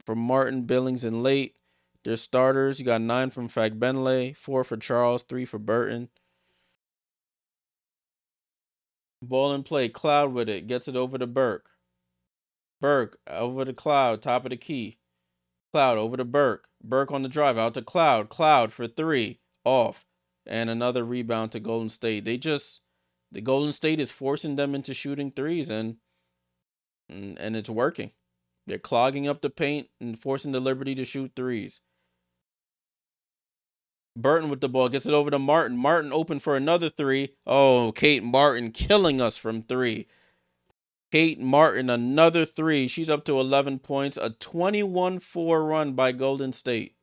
from Martin, Billings, and Late. Their starters, you got 9 from Fagbenle, 4 for Charles, 3 for Burton. Ball in play, Cloud with it, gets it over to Burke. Burke over to Cloud, top of the key. Cloud over to Burke. Burke on the drive, out to Cloud. Cloud for 3, off. And another rebound to Golden State. The Golden State is forcing them into shooting threes, and it's working. They're clogging up the paint and forcing the Liberty to shoot threes. Burton with the ball, gets it over to Martin. Martin open for another 3. Oh, Kate Martin killing us from 3. Kate Martin, another 3. She's up to 11 points. A 21-4 run by Golden State.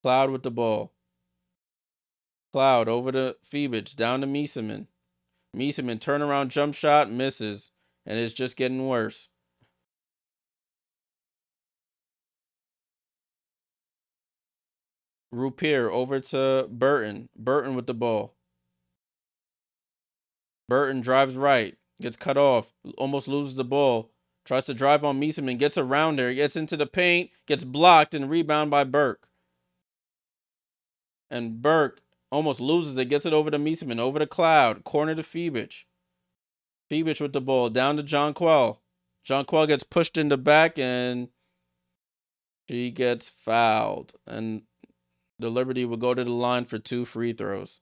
Cloud with the ball. Cloud over to Phoebich, down to Meeseman. Meeseman, turnaround jump shot, misses. And it's just getting worse. Rupier over to Burton. Burton with the ball. Burton drives right. Gets cut off. Almost loses the ball. Tries to drive on Mieseman. Gets around her. Gets into the paint. Gets blocked and rebound by Burke. And Burke almost loses it. Gets it over to Mieseman. Over to Cloud. Corner to Phoebich. Phoebich with the ball. Down to Jonquel. Jonquel gets pushed in the back and she gets fouled. And the Liberty will go to the line for 2 free throws.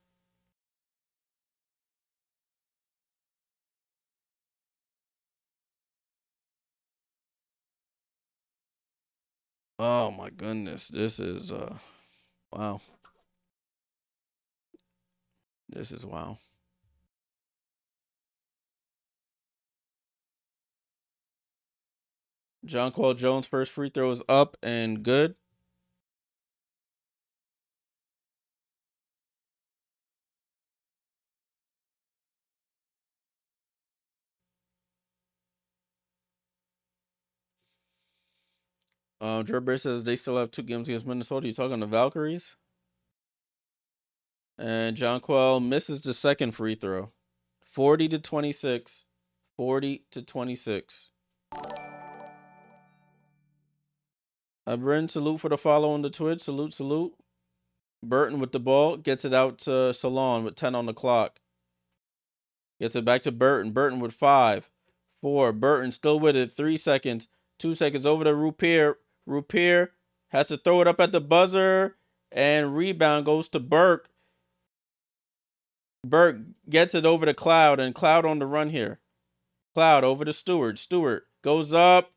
Oh my goodness. This is wow. This is wow. Jonquel Jones' first free throw is up and good. Drebber says they still have 2 games against Minnesota. You talking the Valkyries? And Jonquel misses the second free throw. 40-26. 40-26. Bryn, salute for the follow on the Twitch. Salute, salute. Burton with the ball. Gets it out to Salon with 10 on the clock. Gets it back to Burton. Burton with 5. 4. Burton still with it. 3 seconds. 2 seconds over to Rupier. Rupier has to throw it up at the buzzer. And rebound goes to Burke. Burke gets it over to Cloud. And Cloud on the run here. Cloud over to Stewart. Stewart goes up.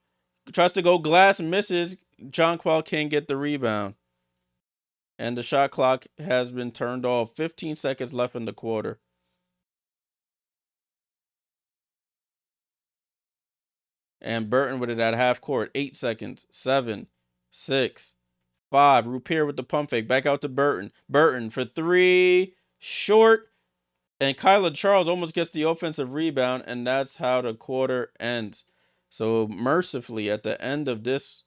Tries to go glass. Misses. Jonquel can't get the rebound. And the shot clock has been turned off. 15 seconds left in the quarter. And Burton with it at half court. 8 seconds. 7, 6, 5. Rupier with the pump fake. Back out to Burton. Burton for 3. Short. And Kyla Charles almost gets the offensive rebound. And that's how the quarter ends. So mercifully, at the end of this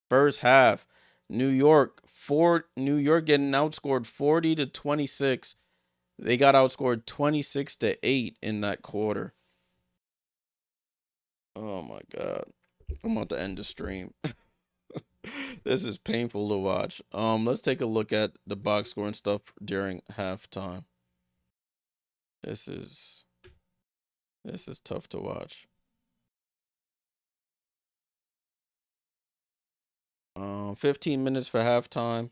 first half, New York getting outscored 40-26. They got outscored 26-8 in that quarter. Oh my God. I'm about to end the stream. This is painful to watch. Let's take a look at the box score and stuff during halftime. This is tough to watch. 15 minutes for halftime.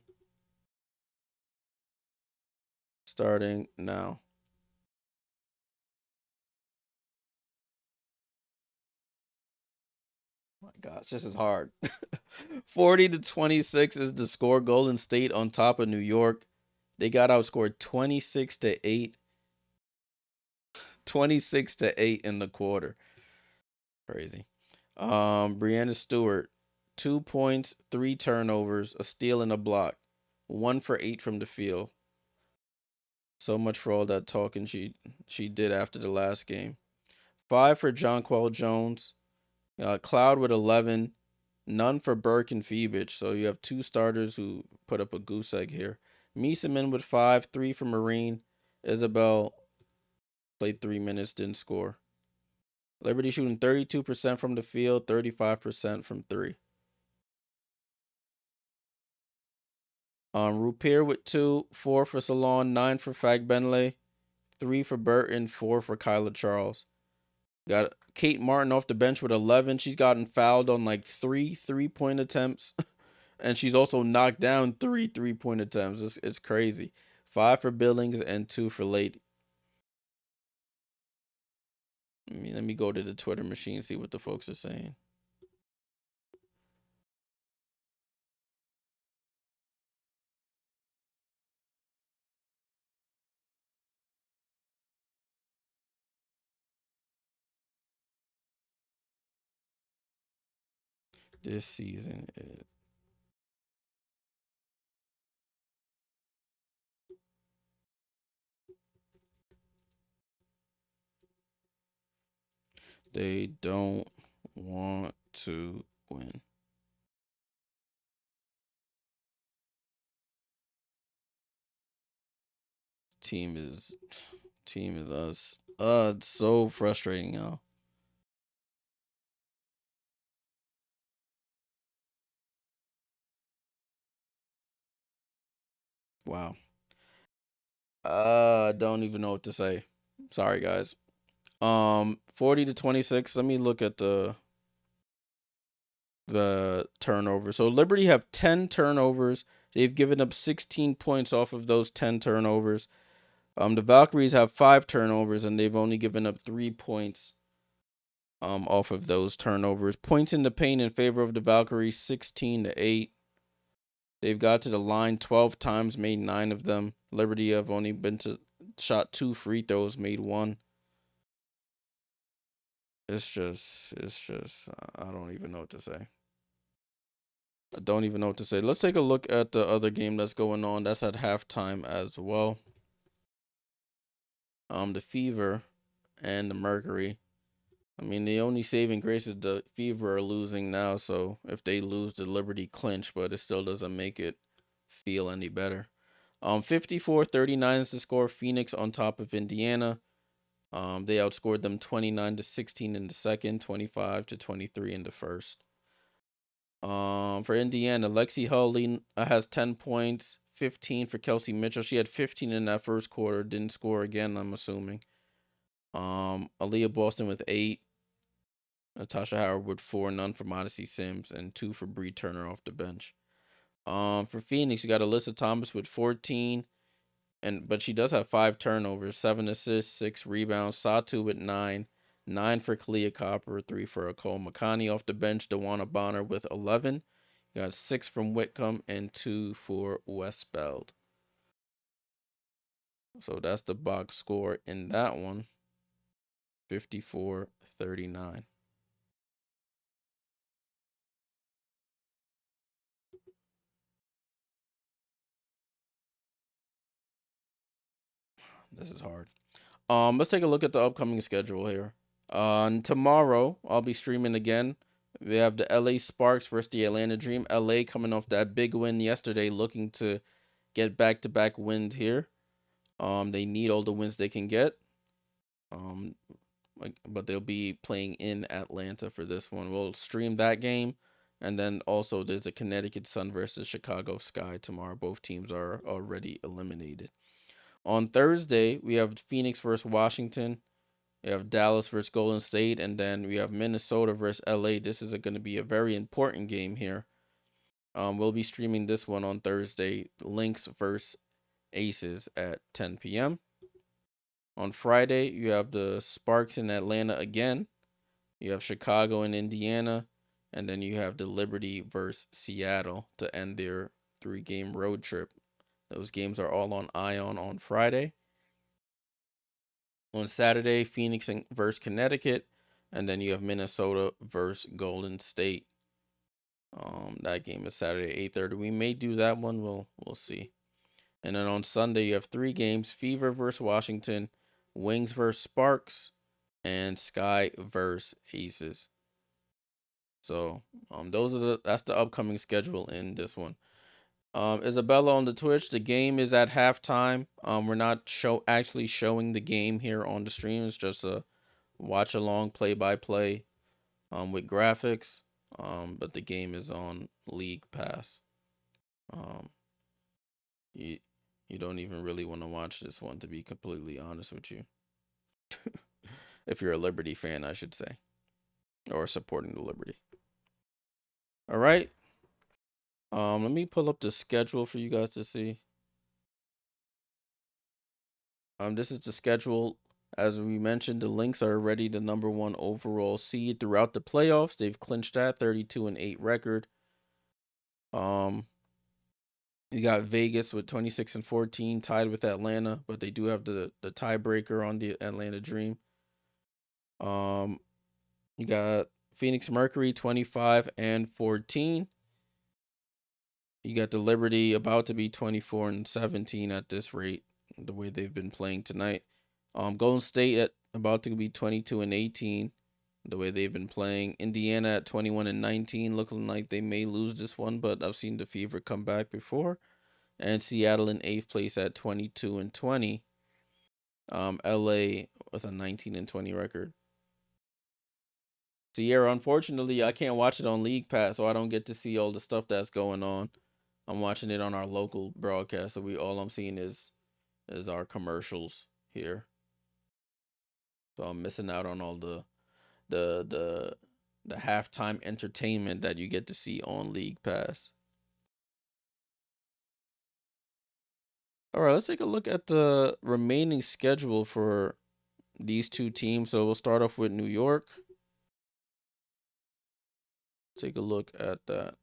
Starting now. My gosh, this is hard. 40-26 is the score. Golden State on top of New York. They got outscored 26-8. 26-8 in the quarter. Crazy. Breanna Stewart, 2 points, 3 turnovers, a steal and a block. 1 for 8 from the field. So much for all that talking she did after the last game. 5 for Jonquel Jones. Cloud with 11. None for Burke and Phoebich. So you have 2 starters who put up a goose egg here. Mieseman with 5. 3 for Marine. Isabel played 3 minutes, didn't score. Liberty shooting 32% from the field, 35% from 3. Rupier with 2, 4 for Salon, 9 for Fagbenle, 3 for Burton, 4 for Kyla Charles. Got Kate Martin off the bench with 11. She's gotten fouled on like 3 3-point attempts. And she's also knocked down 3 3-point attempts. It's crazy. 5 for Billings and 2 for Lady. Let me go to the Twitter machine and see what the folks are saying. This season is... They don't want to win. Team is team is us. It's so frustrating now. Wow. Don't even know what to say. Sorry, guys. 40-26. Let me look at the turnover. So Liberty have 10 turnovers. They've given up 16 points off of those 10 turnovers. The Valkyries have 5 turnovers and they've only given up 3 points off of those turnovers. Points in the paint in favor of the Valkyries 16-8. They've got to the line 12 times, made 9 of them. Liberty have only been to shot 2 free throws, made 1. It's just I don't even know what to say. I don't even know what to say. Let's take a look at the other game that's going on. That's at halftime as well. The Fever and the Mercury. I mean, the only saving grace is the Fever are losing now, so if they lose, the Liberty clinch, but it still doesn't make it feel any better. 54-39 is the score. Phoenix on top of Indiana. They outscored them 29-16 in the second, 25-23 in the first. For Indiana, Lexi Hull has 10 points, 15 for Kelsey Mitchell. She had 15 in that first quarter, didn't score again, I'm assuming. Aaliyah Boston with 8. Natasha Howard with 4, none for Modesty Sims, and 2 for Bree Turner off the bench. For Phoenix, you got Alyssa Thomas with 14, but she does have 5 turnovers, 7 assists, 6 rebounds. Satu with 9, 9 for Kalia Copper, 3 for Akol Makani off the bench. Dewana Bonner with 11. You got 6 from Whitcomb and 2 for Westbeld. So that's the box score in that one. 54-39. This is hard. Let's take a look at the upcoming schedule here. Tomorrow I'll be streaming again. We have the LA Sparks versus the Atlanta Dream. LA coming off that big win yesterday, looking to get back-to-back wins here. They need all the wins they can get. But they'll be playing in Atlanta for this one. We'll stream that game, and then also there's the Connecticut Sun versus Chicago Sky tomorrow. Both teams are already eliminated. On Thursday, we have Phoenix versus Washington. We have Dallas versus Golden State, and then we have Minnesota versus LA. This is going to be a very important game here. We'll be streaming this one on Thursday. Lynx versus Aces at 10 p.m. On Friday, you have the Sparks in Atlanta again. You have Chicago and Indiana, and then you have the Liberty versus Seattle to end their 3-game road trip. Those games are all on Ion on Friday. On Saturday, Phoenix versus Connecticut, and then you have Minnesota versus Golden State. That game is Saturday 8:30. We may do that one. We'll see. And then on Sunday, you have 3 games: Fever versus Washington, Wings versus Sparks, and Sky versus Aces. So that's the upcoming schedule in this one. Isabella on the Twitch. The game is at halftime. We're not actually showing the game here on the stream. It's just a watch along play-by-play with graphics. But the game is on League Pass. You you don't even really want to watch this one, to be completely honest with you. If you're a Liberty fan, I should say, or supporting the Liberty. All right. Let me pull up the schedule for you guys to see. This is the schedule. As we mentioned, the Lynx are already the #1 overall seed throughout the playoffs. They've clinched that 32-8 record. You got Vegas with 26-14, tied with Atlanta, but they do have the tiebreaker on the Atlanta Dream. You got Phoenix Mercury 25-14. You got the Liberty about to be 24-17 at this rate, the way they've been playing tonight. Golden State about to be 22-18, the way they've been playing. Indiana at 21-19, looking like they may lose this one, but I've seen the Fever come back before. And Seattle in 8th place at 22-20. LA with a 19-20 record. Sierra, unfortunately, I can't watch it on League Pass, so I don't get to see all the stuff that's going on. I'm watching it on our local broadcast, so all I'm seeing is our commercials here. So I'm missing out on all the the the halftime entertainment that you get to see on League Pass. All right, let's take a look at the remaining schedule for these two teams. So we'll start off with New York. Take a look at that.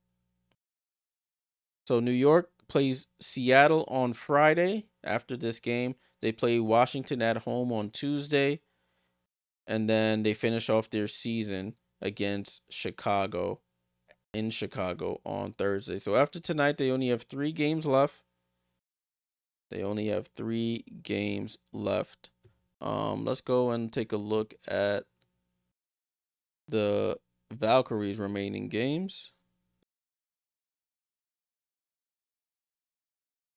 So New York plays Seattle on Friday after this game. They play Washington at home on Tuesday. And then they finish off their season against Chicago in Chicago on Thursday. So after tonight, they only have 3 games left. They only have 3 games left. Let's go and take a look at the Valkyries' remaining games.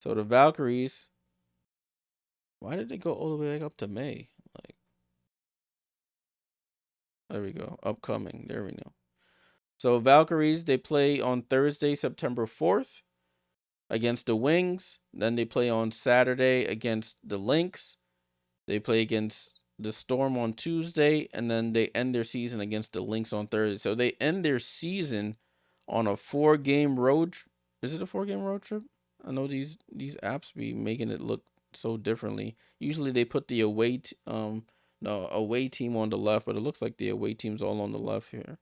So the Valkyries, why did they go all the way back up to May? Like, there we go. Upcoming. There we go. So Valkyries, they play on Thursday, September 4th against the Wings. Then they play on Saturday against the Lynx. They play against the Storm on Tuesday, and then they end their season against the Lynx on Thursday. So they end their season on a 4-game road. Is it a 4-game road trip? I know these apps be making it look so differently. Usually they put the away team on the left, but it looks like the away team's all on the left here.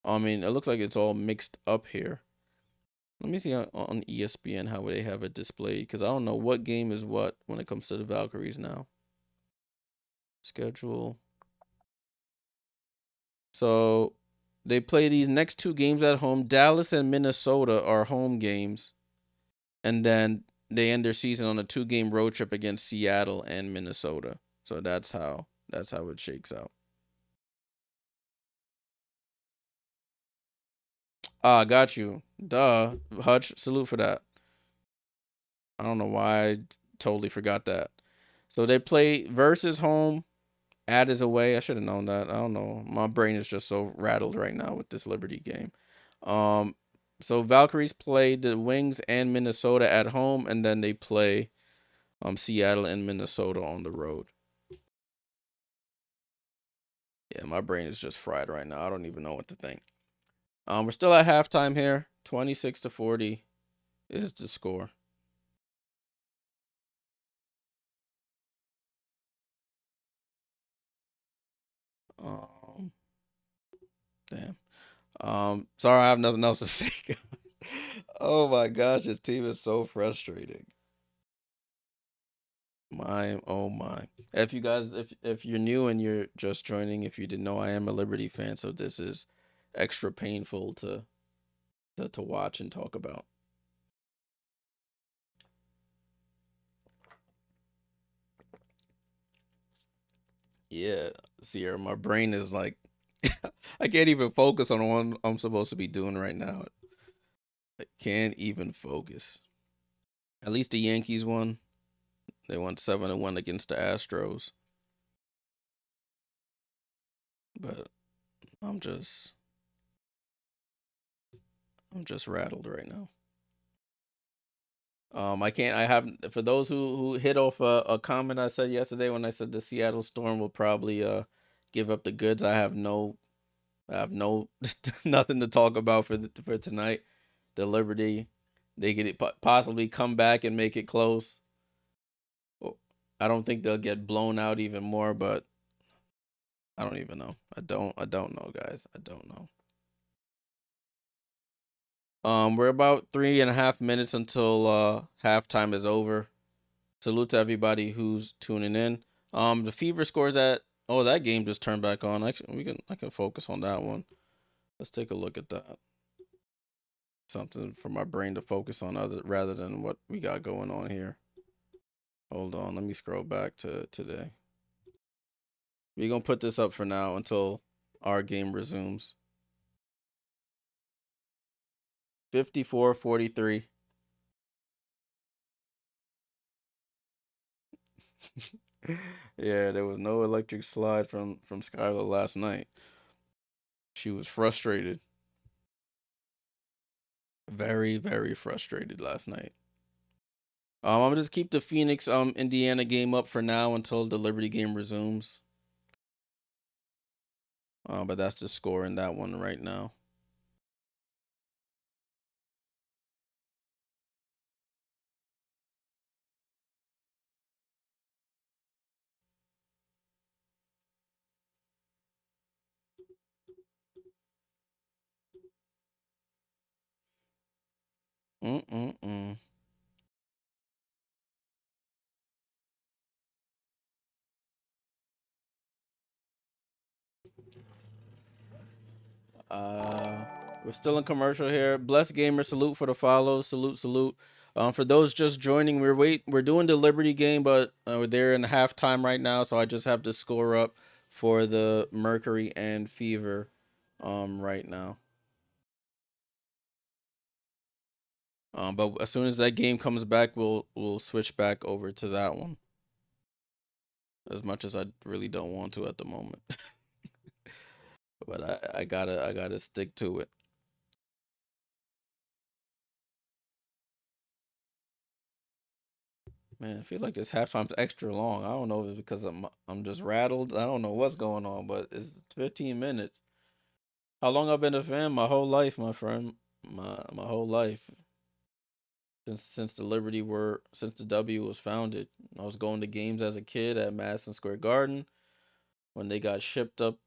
I mean, it looks like it's all mixed up here. Let me see on ESPN how they have it displayed, because I don't know what game is what when it comes to the Valkyries now. Schedule. So they play these next 2 games at home. Dallas and Minnesota are home games. And then they end their season on a 2-game road trip against Seattle and Minnesota. So that's how it shakes out. Ah, got you. Duh. Hutch, salute for that. I don't know why I totally forgot that. So they play versus home, ad is away. I should have known that. I don't know. My brain is just so rattled right now with this Liberty game. Um, so Valkyries play the Wings and Minnesota at home, and then they play Seattle and Minnesota on the road. Yeah, my brain is just fried right now. I don't even know what to think. We're still at halftime here. 26-40 is the score. Um, damn. Sorry, I have nothing else to say. Oh my gosh, this team is so frustrating. Oh my. If you guys, if you're new and you're just joining, if you didn't know, I am a Liberty fan, so this is extra painful to watch and talk about. Yeah, Sierra, my brain is like, I can't even focus on what I'm supposed to be doing right now. I can't even focus. At least the Yankees won. They won 7-1 against the Astros. But I'm just I'm just rattled right now. I can't. I have for those who hit off a comment I said yesterday when I said the Seattle Storm will probably give up the goods. I have no nothing to talk about for tonight. The Liberty, they could possibly come back and make it close. Well, I don't think they'll get blown out even more, but I don't even know. I don't know, guys. I don't know. We're about 3.5 minutes until halftime is over. Salute to everybody who's tuning in. The Fever scores at that game just turned back on. Actually, I can focus on that one. Let's take a look at that. Something for my brain to focus on rather than what we got going on here. Hold on, let me scroll back to today. We're gonna put this up for now until our game resumes. 54-43. Yeah, there was no electric slide from Skylar last night. She was frustrated. Very, very frustrated last night. I'm gonna just keep the Phoenix Indiana game up for now until the Liberty game resumes. But that's the score in that one right now. Mm-mm-mm. Uh, we're still in commercial here. Bless Gamer, salute for the follow. Salute, salute. For those just joining, we're doing the Liberty game, but we're there in halftime right now, so I just have to score up for the Mercury and Fever, right now. But as soon as that game comes back, we'll switch back over to that one. As much as I really don't want to at the moment, but I gotta stick to it. Man, I feel like this halftime's extra long. I don't know if it's because I'm just rattled. I don't know what's going on, but it's 15 minutes. How long I've been a fan? My whole life, my friend. My whole life. Since since the W was founded. I was going to games as a kid at Madison Square Garden. When they got shipped up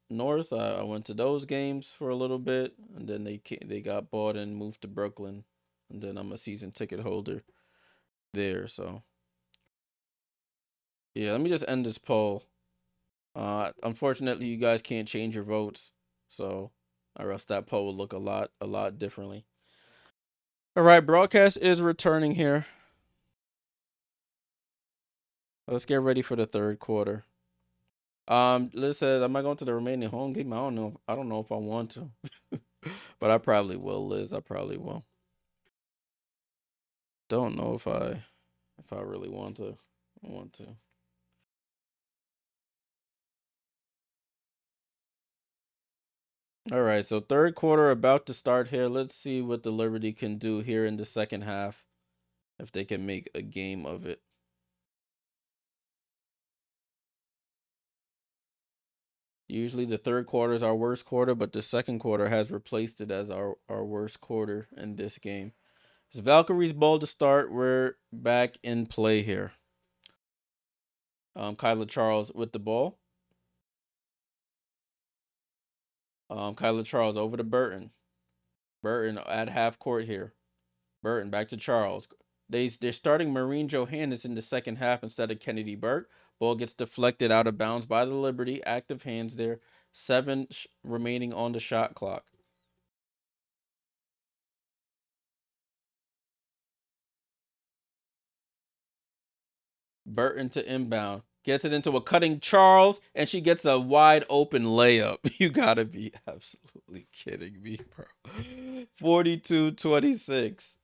north, I went to those games for a little bit, and then they got bought and moved to Brooklyn, and then I'm a season ticket holder there. So yeah, let me just end this poll. Unfortunately, you guys can't change your votes, so or else that poll will look a lot differently. All right, broadcast is returning here. Let's get ready for the third quarter. Liz said, "Am I going to the remaining home game? I don't know. I don't know if I want to, but I probably will, Liz. I probably will. Don't know if I really want to. I want to. All right, so third quarter about to start here. Let's see what the Liberty can do here in the second half, if they can make a game of it. Usually the third quarter is our worst quarter, but the second quarter has replaced it as our worst quarter in this game. It's Valkyries ball to start. We're back in play here. Kyla Charles with the ball. Kyla Charles over to Burton. Burton at half court here. Burton back to Charles. They're starting Maureen Johannes in the second half instead of Kennedy Burke. Ball gets deflected out of bounds by the Liberty. Active hands there. Seven remaining on the shot clock. Burton to inbound. Gets it into a cutting Charles, and she gets a wide open layup. You gotta be absolutely kidding me, bro. 42-26.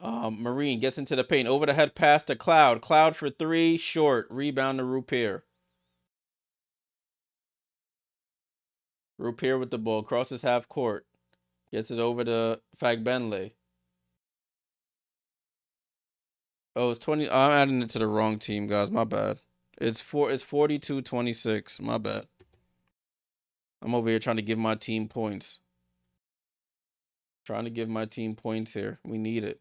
Marine gets into the paint. Over the head pass to Cloud. Cloud for three. Short. Rebound to Rupier. Rupier with the ball. Crosses half court. Gets it over to Fagbenle. Oh, it's 20. I'm adding it to the wrong team, guys. My bad. It's 42-26. My bad. I'm over here trying to give my team points. Trying to give my team points here. We need it.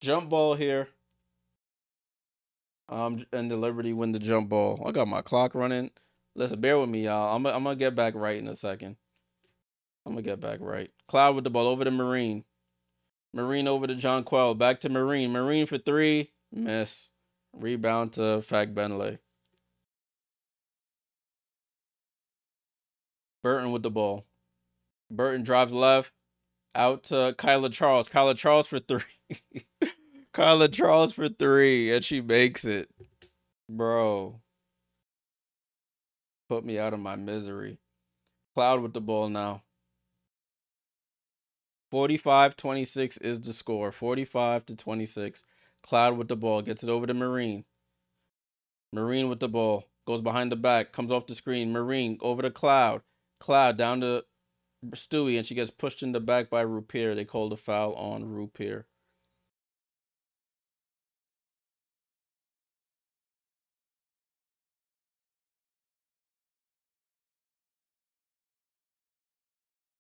Jump ball here. And the Liberty win the jump ball. I got my clock running. Listen, bear with me, y'all. I'm gonna get back right in a second. I'm gonna get back right. Cloud with the ball over to Marine. Marine over to John Quell. Back to Marine. Marine for three. Miss. Rebound to Fagbenle. Burton with the ball. Burton drives left. Out to Kyla Charles. Kyla Charles for three. Kyla Charles for three. And she makes it. Bro. Put me out of my misery. Cloud with the ball now. 45-26 is the score. 45-26. Cloud with the ball. Gets it over to Marine. Marine with the ball. Goes behind the back. Comes off the screen. Marine over to Cloud. Cloud down to Stewie, and she gets pushed in the back by Rupier. They called a foul on Rupier.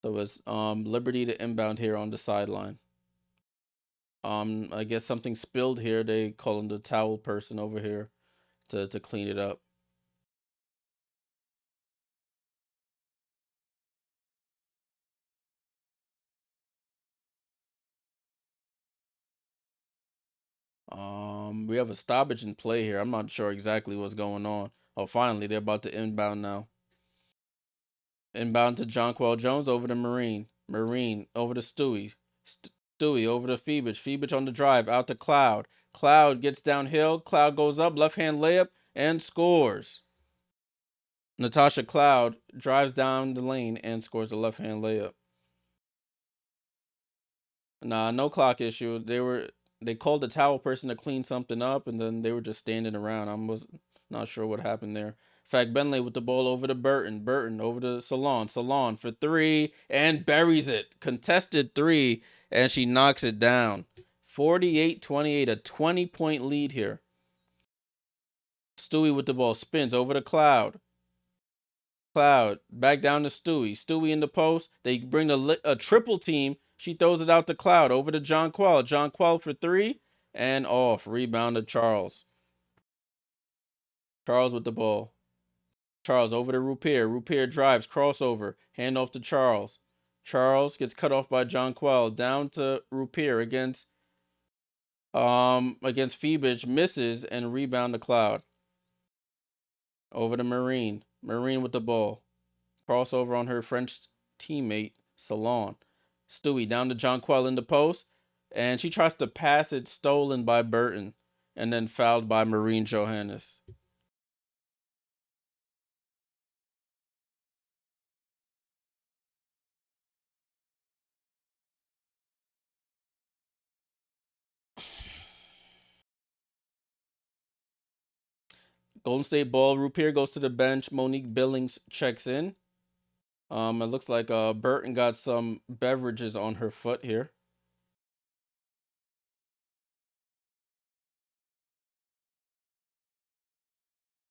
So it's Liberty to inbound here on the sideline. I guess something spilled here. They call him the towel person over here to clean it up. We have a stoppage in play here. I'm not sure exactly what's going on. Oh, finally, they're about to inbound now. Inbound to Jonquel Jones over to Marine. Marine over to Stewie. Stewie over to Phoebus. Phoebus on the drive out to Cloud. Cloud gets downhill. Cloud goes up, left hand layup, and scores. Natasha Cloud drives down the lane and scores a left hand layup. Nah, no clock issue. They called the towel person to clean something up, and then they were just standing around. I was not sure what happened there. Fact Benley with the ball over to Burton. Burton over to Salon. Salon for three and buries it. Contested three, and she knocks it down. 48-28, a 20-point lead here. Stewie with the ball spins over to Cloud. Cloud back down to Stewie. Stewie in the post. They bring a triple team. She throws it out to Cloud over to Jonquel. Jonquel for three and off. Rebound to Charles. Charles with the ball. Charles over to Rupier. Rupier drives, crossover, hand off to Charles. Charles gets cut off by Jonquel. Down to Rupier against Phoebus, misses and rebound to Cloud. Over to Marine. Marine with the ball. Crossover on her French teammate, Salon. Stewie down to Jonquel in the post, and she tries to pass it, stolen by Burton, and then fouled by Marine Johannes. Golden State ball. Rupier goes to the bench. Monique Billings checks in. It looks like Burton got some beverages on her foot here.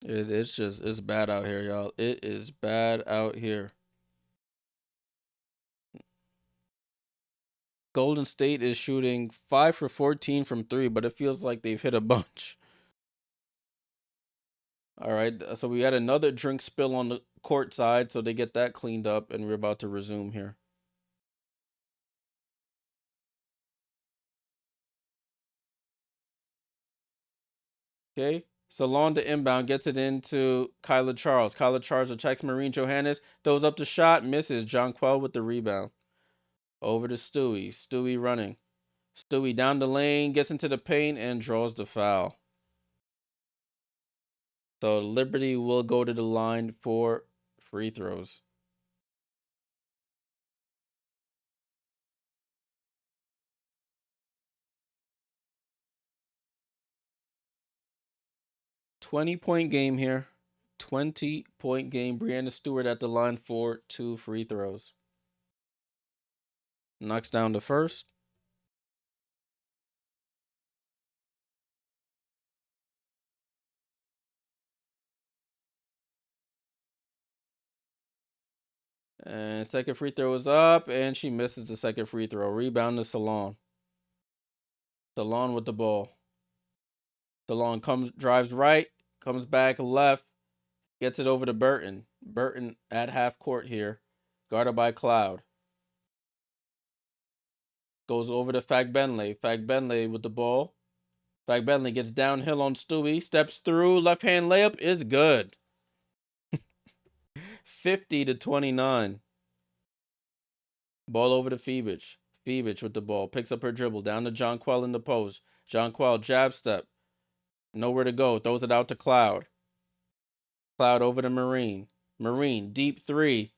It's bad out here, y'all. It is bad out here. Golden State is shooting 5 for 14 from three, but it feels like they've hit a bunch. All right, so we had another drink spill on the court side, so they get that cleaned up, and we're about to resume here. Okay, Salon to inbound, gets it into Kyla Charles. Kyla Charles attacks Marine Johannes, throws up the shot, misses. Jonquel with the rebound. Over to Stewie. Stewie running. Stewie down the lane, gets into the paint, and draws the foul. So Liberty will go to the line for free throws. $20-point game here. 20-point game. Brianna Stewart at the line for 2 free throws. Knocks down the first. And second free throw is up, and she misses the second free throw. Rebound to Salon. Salon with the ball. Salon drives right, comes back left, gets it over to Burton. Burton at half court here, guarded by Cloud. Goes over to Fag Benley. Fag Benley with the ball. Fag Benley gets downhill on Stewie, steps through, left hand layup is good. 50-29. Ball over to Phoebus. Phoebus with the ball. Picks up her dribble. Down to Jonquel in the post. Jonquel jab step. Nowhere to go. Throws it out to Cloud. Cloud over to Marine. Marine, deep three.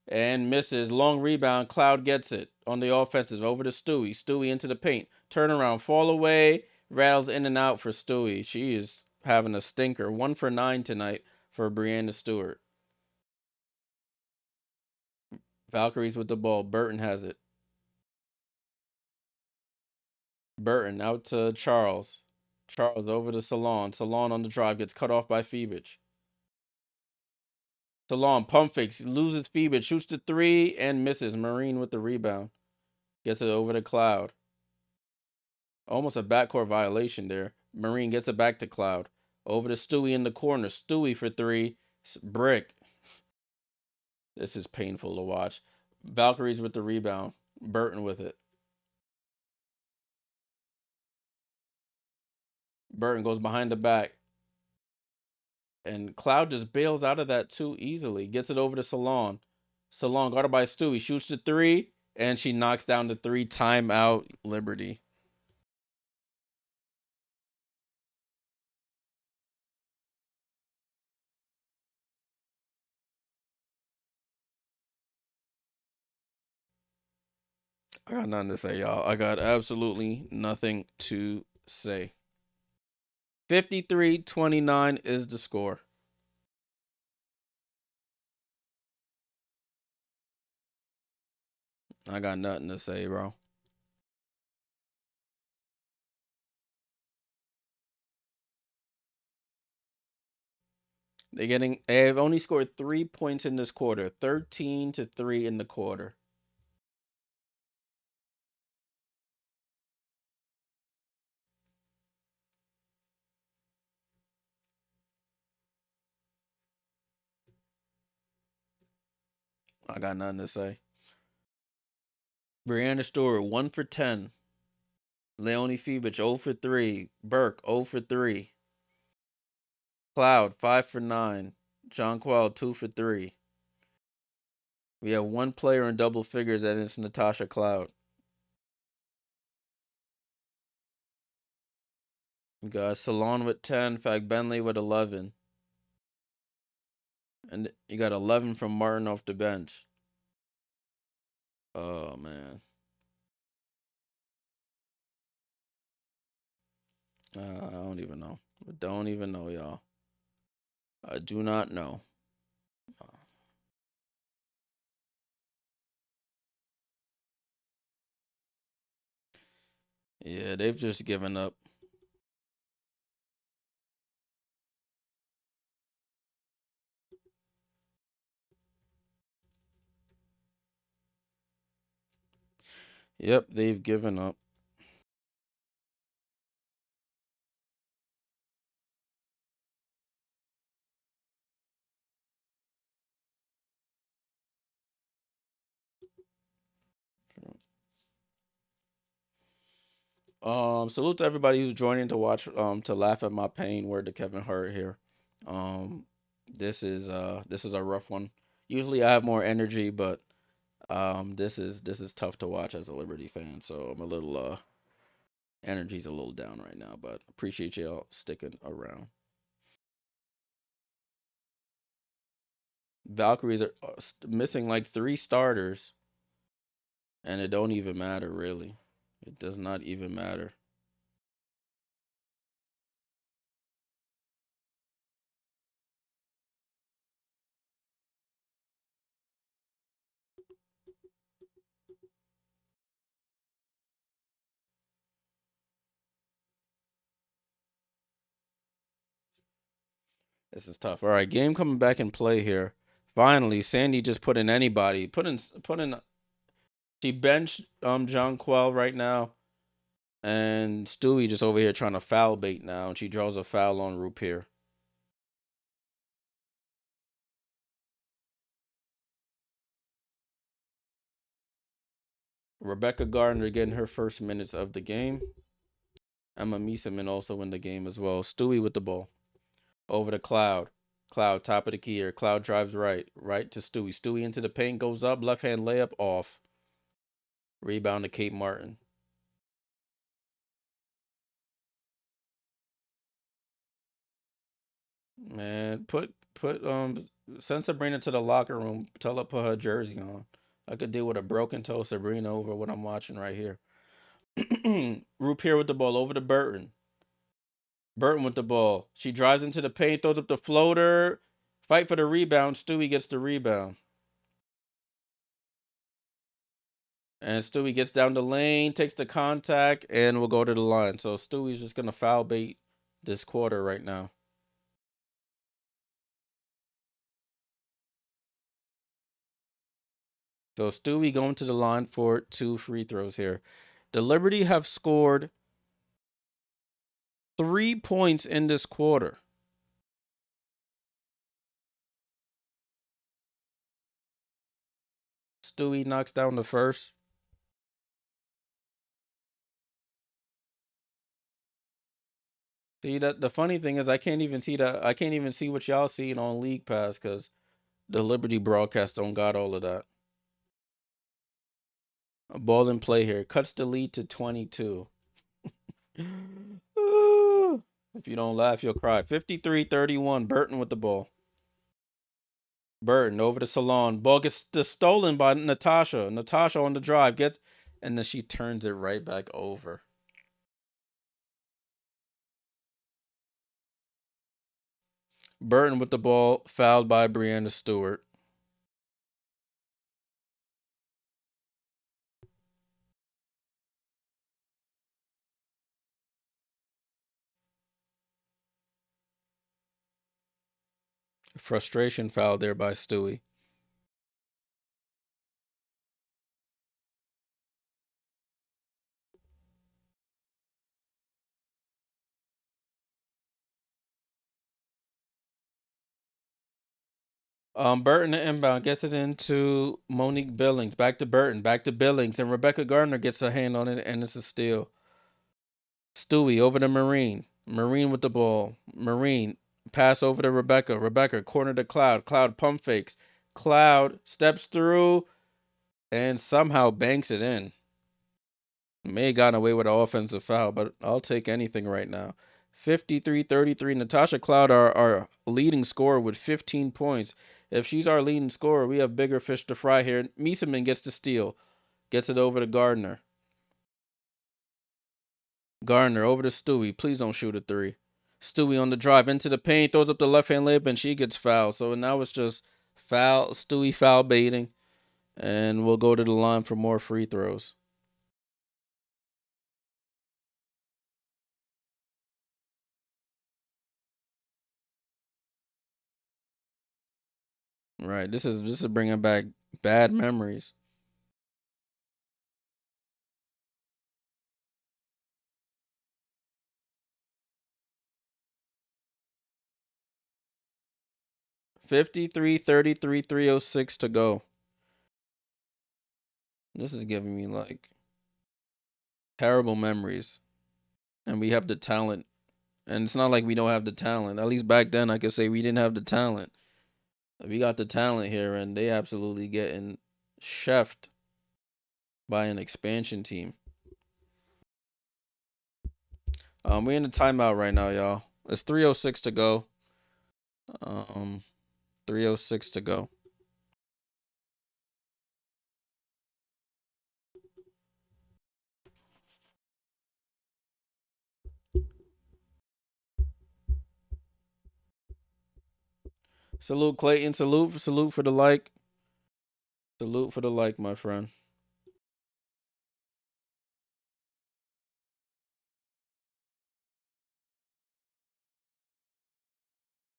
and misses. Long rebound. Cloud gets it on the offensive. Over to Stewie. Stewie into the paint. Turnaround. Fall away. Rattles in and out for Stewie. She is having a stinker. 1 for 9 tonight for Brianna Stewart. Valkyries with the ball. Burton has it. Burton out to Charles. Charles over to Salon. Salon on the drive. Gets cut off by Phoebich. Salon pump fakes. Loses Phoebich. Shoots the 3 and misses. Marine with the rebound. Gets it over to Cloud. Almost a backcourt violation there. Marine gets it back to Cloud. Over to Stewie in the corner. Stewie for 3. Brick. This is painful to watch. Valkyries with the rebound. Burton with it. Burton goes behind the back. And Cloud just bails out of that too easily. Gets it over to Salon. Salon guarded by Stewie. Shoots the 3. And she knocks down the 3. Timeout, Liberty. I got nothing to say, y'all. I got absolutely nothing to say. 53-29 is the score. I got nothing to say, bro. They've only scored 3 points in this quarter. 13-3 in the quarter. I got nothing to say. Brianna Stewart 1 for 10. Leonie Phoebich 0 for 3. Burke 0 for 3. Cloud 5 for 9. Jonquel 2 for 3. We have one player in double figures, and it's Natasha Cloud. We got Salon with 10, Fag Bentley with 11. And you got 11 from Martin off the bench. Oh, man. I don't even know. I don't even know, y'all. I do not know. Yeah, they've just given up. Yep, they've given up. Salute to everybody who's joining to watch, to laugh at my pain. Word to Kevin Hart here. Um, this is a rough one. Usually I have more energy, but this is tough to watch as a Liberty fan. So I'm a little energy's a little down right now, but appreciate y'all sticking around. Valkyries are missing like 3 starters, and it don't even matter really. It does not even matter. This is tough. All right, game coming back in play here. Finally, Sandy just put in anybody. Put in. She benched John Quell right now, and Stewie just over here trying to foul bait now, and she draws a foul on Roop here. Rebecca Gardner getting her first minutes of the game. Emma Mieseman also in the game as well. Stewie with the ball. Over to Cloud. Cloud, top of the key here. Cloud drives right. Right to Stewie. Stewie into the paint, goes up. Left hand layup off. Rebound to Kate Martin. Man, put Send Sabrina to the locker room. Tell her put her jersey on. I could deal with a broken toe Sabrina over what I'm watching right here. Roop here with the ball over to Burton. Burton with the ball. She drives into the paint, throws up the floater. Fight for the rebound. Stewie gets the rebound. And Stewie gets down the lane, takes the contact, and will go to the line. So Stewie's just going to foul bait this quarter right now. So Stewie going to the line for 2 free throws here. The Liberty have scored 3 points in this quarter. Stewie knocks down the first. See that the funny thing is I can't even see that. I can't even see what y'all seeing on League Pass because the Liberty broadcast don't got all of that. A ball in play here. Cuts the lead to 22. If you don't laugh, you'll cry. 53-31. Burton with the ball. Burton over to Salon. Ball gets stolen by Natasha. Natasha on the drive gets, and then she turns it right back over. Burton with the ball, fouled by Brianna Stewart. Frustration foul there by Stewie. Burton the inbound gets it into Monique Billings. Back to Burton. Back to Billings. And Rebecca Gardner gets a hand on it, and it's a steal. Stewie over to Marine. Marine with the ball. Marine pass over to Rebecca. Rebecca corner to Cloud. Cloud pump fakes. Cloud steps through and somehow banks it in. May have gotten away with an offensive foul, but I'll take anything right now. 53-33. Natasha Cloud, our leading scorer with 15 points. If she's our leading scorer, we have bigger fish to fry here. Mieseman gets the steal. Gets it over to Gardner. Gardner over to Stewie. Please don't shoot a 3. Stewie on the drive into the paint. Throws up the left-hand layup, and she gets fouled. So now it's just foul. Stewie foul baiting. And we'll go to the line for more free throws. Right. This is bringing back bad memories. $53, 33, 306 to go. This is giving me like terrible memories. And we have the talent. And it's not like we don't have the talent. At least back then I could say we didn't have the talent. We got the talent here and they absolutely getting chefed by an expansion team. We're in a timeout right now, y'all. It's 306 to go. 306 to go. Salute Clayton. Salute for the like. Salute for the like, my friend.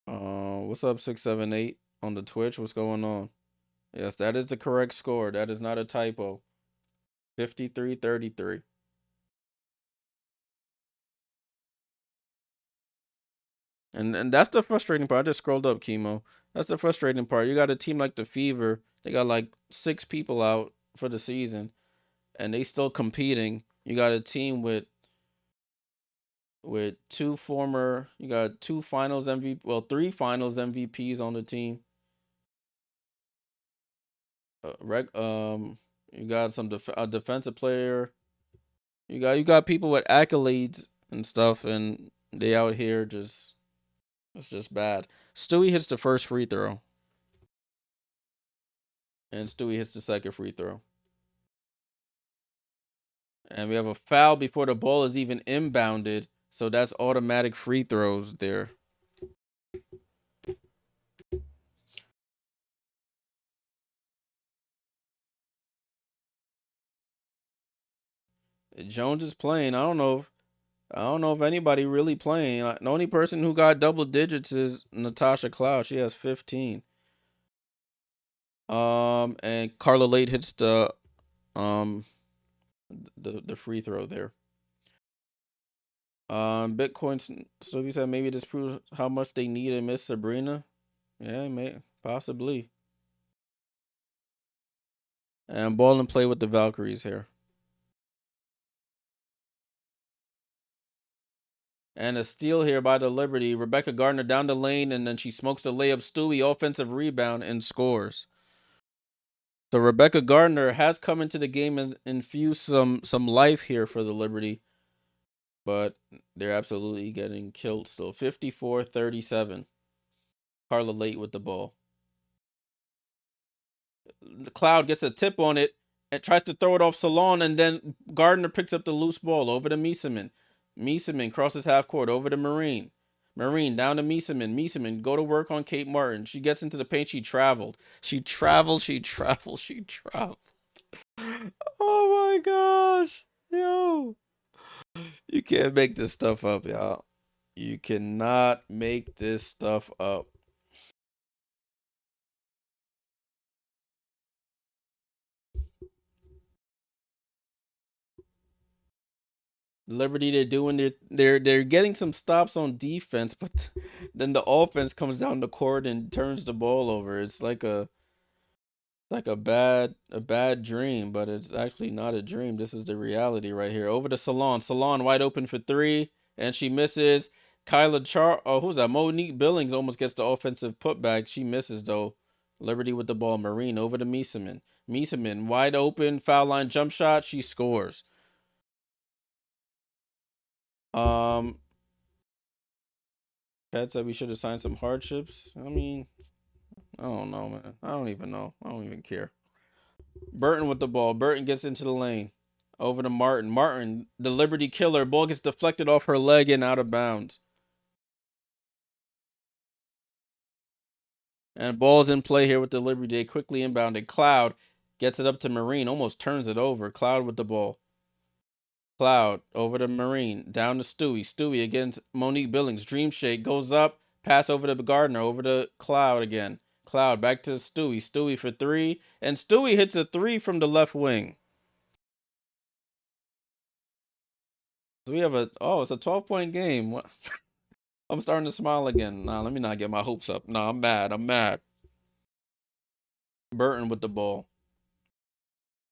What's up, 678 on the Twitch? What's going on? Yes, that is the correct score. That is not a typo. 53-33. And that's the frustrating part. I just scrolled up, Chemo. That's the frustrating part. You got a team like the Fever. They got like 6 people out for the season, and they still competing. You got a team with 2 former. You got 2 Finals MVP. Well, 3 Finals MVPs on the team. You got some defensive player. You got people with accolades and stuff, and they out here just it's just bad. Stewie hits the first free throw. And Stewie hits the second free throw. And we have a foul before the ball is even inbounded. So that's automatic free throws there. Jones is playing. I don't know if anybody really playing. The only person who got double digits is Natasha Cloud. She has 15. And Carla Late hits um the free throw there. Bitcoin Snoopy said maybe this proves how much they need and miss Sabrina. Yeah, possibly. And ball and play with the Valkyries here. And a steal here by the Liberty. Rebecca Gardner down the lane, and then she smokes the layup. Stewie offensive rebound and scores. So Rebecca Gardner has come into the game and infused some life here for the Liberty, but they're absolutely getting killed still. 54-37. Carla Late with the ball. The Cloud gets a tip on it and tries to throw it off Salon, and then Gardner picks up the loose ball over to Mieseman. Mieseman crosses half court over to Marine. Marine down to Mieseman. Mieseman go to work on Kate Martin. She gets into the paint. She traveled. She traveled. She traveled. She traveled. Oh my gosh. Yo. You can't make this stuff up, y'all. You cannot make this stuff up. Liberty, they're doing they're getting some stops on defense, but then the offense comes down the court and turns the ball over. It's like a bad dream, but it's actually not a dream. This is the reality right here. Over to Salon. Salon wide open for three, and she misses. Who's that? Monique Billings almost gets the offensive putback. She misses though. Liberty with the ball. Marine over to Mieseman. Mieseman wide open, foul line jump shot. She scores. Um, Pat said we should have signed some hardships. I mean, I don't know, man. I don't even know. I don't even care. Burton with the ball. Burton gets into the lane. Over to Martin. Martin, the Liberty killer. Ball gets deflected off her leg and out of bounds. And ball's in play here with the Liberty. They quickly inbounded. Cloud gets it up to Marine. Almost turns it over. Cloud with the ball. Cloud over to Marine. Down to Stewie. Stewie against Monique Billings. Dream shake goes up. Pass over to Gardner. Over to Cloud again. Cloud back to Stewie. Stewie for three. And Stewie hits a three from the left wing. So we have it's a 12-point game. What? I'm starting to smile again. Nah, let me not get my hopes up. Nah, I'm mad. I'm mad. Burton with the ball.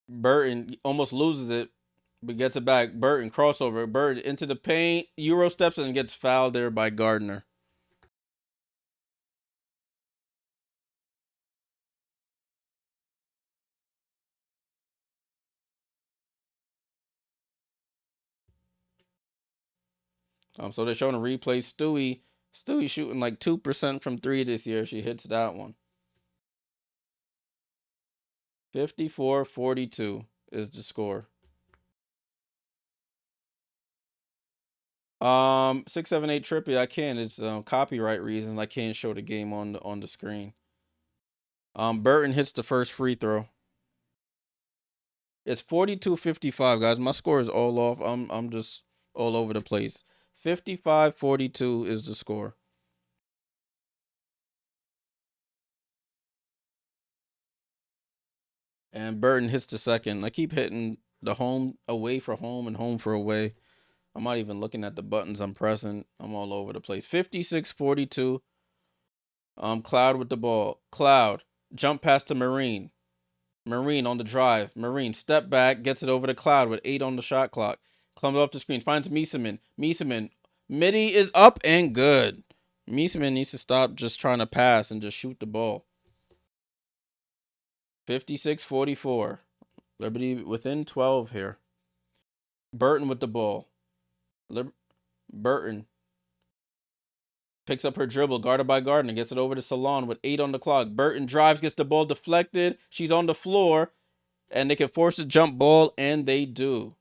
Burton almost loses it, but gets it back. Burton crossover. Burton into the paint. Euro steps and gets fouled there by Gardner. So they're showing a replay. Stewie shooting like 2% from three this year. She hits that one. 54-42 is the score. 678 trippy. I can't. It's copyright reasons. I can't show the game on the screen. Burton hits the first free throw. It's 42-55, guys. My score is all off. I'm just all over the place. 55-42 is the score. And Burton hits the second. I keep hitting the home away for home and home for away. I'm not even looking at the buttons I'm pressing. I'm all over the place. 56-42. Cloud with the ball. Cloud. Jump pass to Marine. Marine on the drive. Marine step back, gets it over to Cloud with 8 on the shot clock. Comes off the screen, finds Mieseman. Mieseman. Midi is up and good. Mieseman needs to stop just trying to pass and just shoot the ball. 56-44. Liberty within 12 here. Burton with the ball. Burton. Picks up her dribble, guarded by Gardner, gets it over to Salon with 8 on the clock. Burton drives, gets the ball deflected. She's on the floor, and they can force a jump ball, and they do.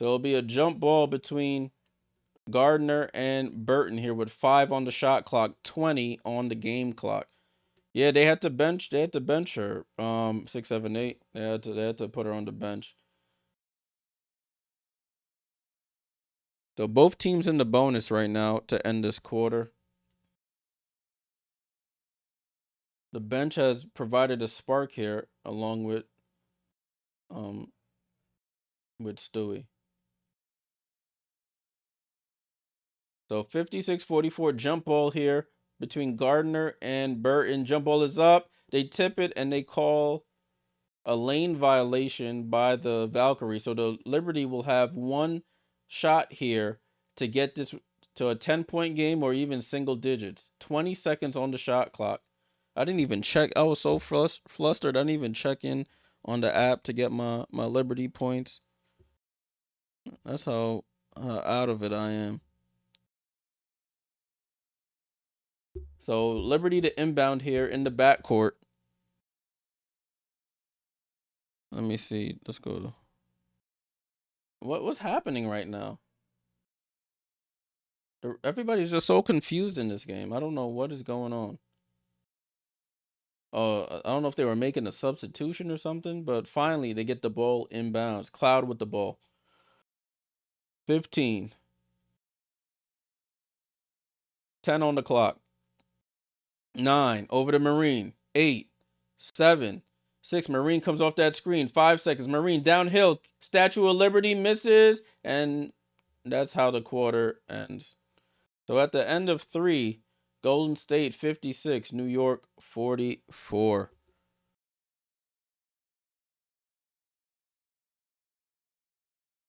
There'll be a jump ball between Gardner and Burton here with 5 on the shot clock, 20 on the game clock. Yeah, they had to bench her. 6, 7, 8. They had to put her on the bench. So both teams in the bonus right now to end this quarter. The bench has provided a spark here along with Stewie. So 56-44 jump ball here between Gardner and Burton. Jump ball is up. They tip it and they call a lane violation by the Valkyrie. So the Liberty will have one shot here to get this to a 10-point game or even single digits. 20 seconds on the shot clock. I didn't even check. I was so flustered. I didn't even check in on the app to get my Liberty points. That's how out of it I am. So Liberty to inbound here in the backcourt. Let me see. Let's go. What's happening right now? Everybody's just so confused in this game. I don't know what is going on. I don't know if they were making a substitution or something, but finally they get the ball inbounds. Cloud with the ball. 15. 10 on the clock. 9. Over to Marine. 8. 7. 6. Marine comes off that screen. 5 seconds. Marine downhill. Statue of Liberty misses. And that's how the quarter ends. So at the end of 3, Golden State 56, New York 44.